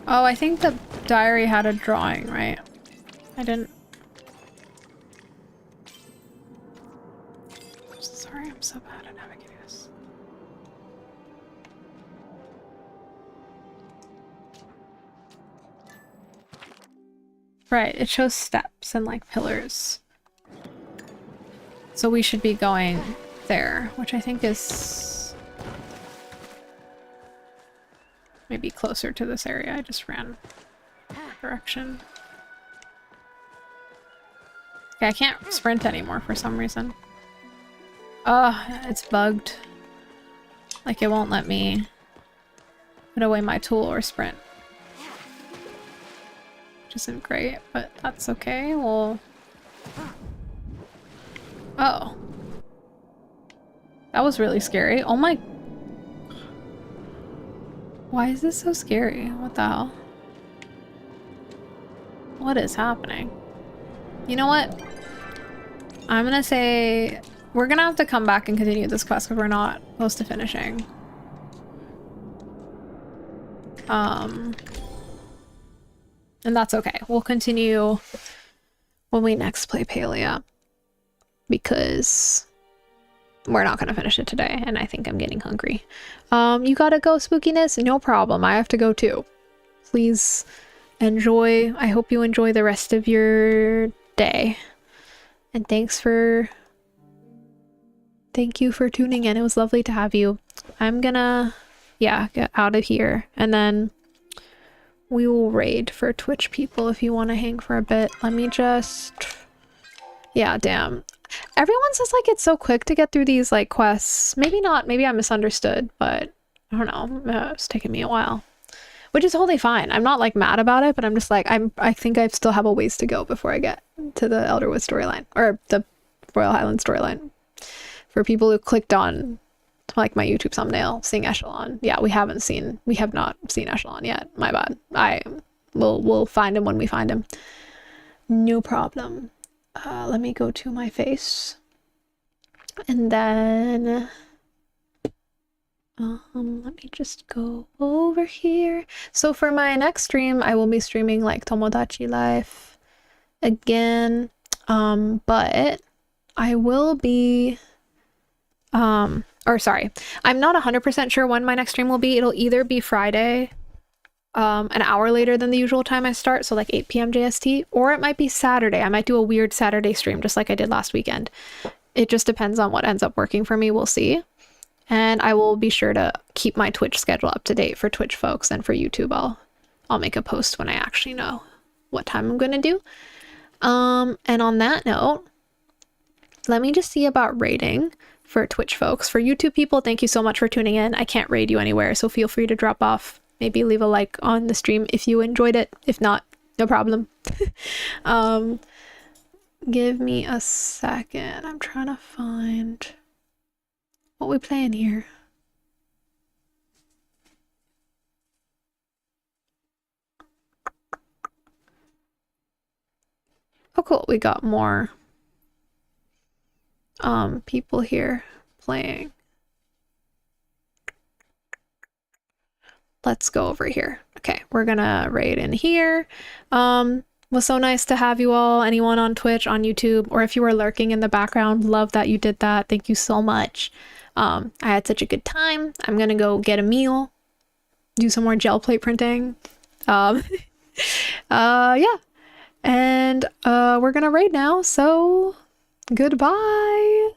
Oh, I think the diary had a drawing, right? I didn't... Sorry, I'm so bad at navigating this. Right, it shows steps and like pillars. So we should be going there, which I think is maybe closer to this area. I just ran that direction. Okay, I can't sprint anymore for some reason. Oh, it's bugged. Like it won't let me put away my tool or sprint. Which isn't great, but that's okay. We'll... Oh. That was really scary. Oh my... Why is this so scary? What the hell? What is happening? You know what? I'm gonna say... We're gonna have to come back and continue this quest because we're not close to finishing. And that's okay. We'll continue when we next play Palia. Because we're not gonna finish it today, and I think I'm getting hungry. You gotta go, Spookiness? No problem. I have to go too. Please enjoy. I hope you enjoy the rest of your day. And thank you for tuning in. It was lovely to have you. I'm gonna, yeah, get out of here. And then we will raid for Twitch people if you want to hang for a bit. Let me just... Yeah, damn. Everyone says like it's so quick to get through these like quests. Maybe not, maybe I misunderstood, but I don't know. It's taken me a while. Which is totally fine. I'm not like mad about it, but I'm just like, I think I still have a ways to go before I get to the Elderwood storyline. Or the Royal Highlands storyline. For people who clicked on like my YouTube thumbnail seeing Echelon. Yeah, we have not seen Echelon yet. My bad. We'll find him when we find him. No problem. Let me go to my face. And then let me just go over here. So for my next stream, I will be streaming like Tomodachi Life again. But I will be or sorry, I'm not 100% sure when my next stream will be. It'll either be Friday, an hour later than the usual time I start, so like 8 p.m. JST, or it might be Saturday. I might do a weird Saturday stream just like I did last weekend. It just depends on what ends up working for me. We'll see. And I will be sure to keep my Twitch schedule up to date for Twitch folks, and for YouTube I'll make a post when I actually know what time I'm going to do. And on that note, let me just see about rating for Twitch folks. For YouTube people, thank you so much for tuning in. I can't raid you anywhere, so feel free to drop off. Maybe leave a like on the stream if you enjoyed it. If not, no problem. Give me a second. I'm trying to find what we playing here. Oh cool, we got more people here playing. let's go over here. Okay, we're gonna raid in here. Was so nice to have you all. Anyone on Twitch, on YouTube, or if you were lurking in the background, love that you did that. Thank you so much. I had such a good time. I'm gonna go get a meal, do some more gel plate printing. Yeah. And we're gonna raid now, so goodbye.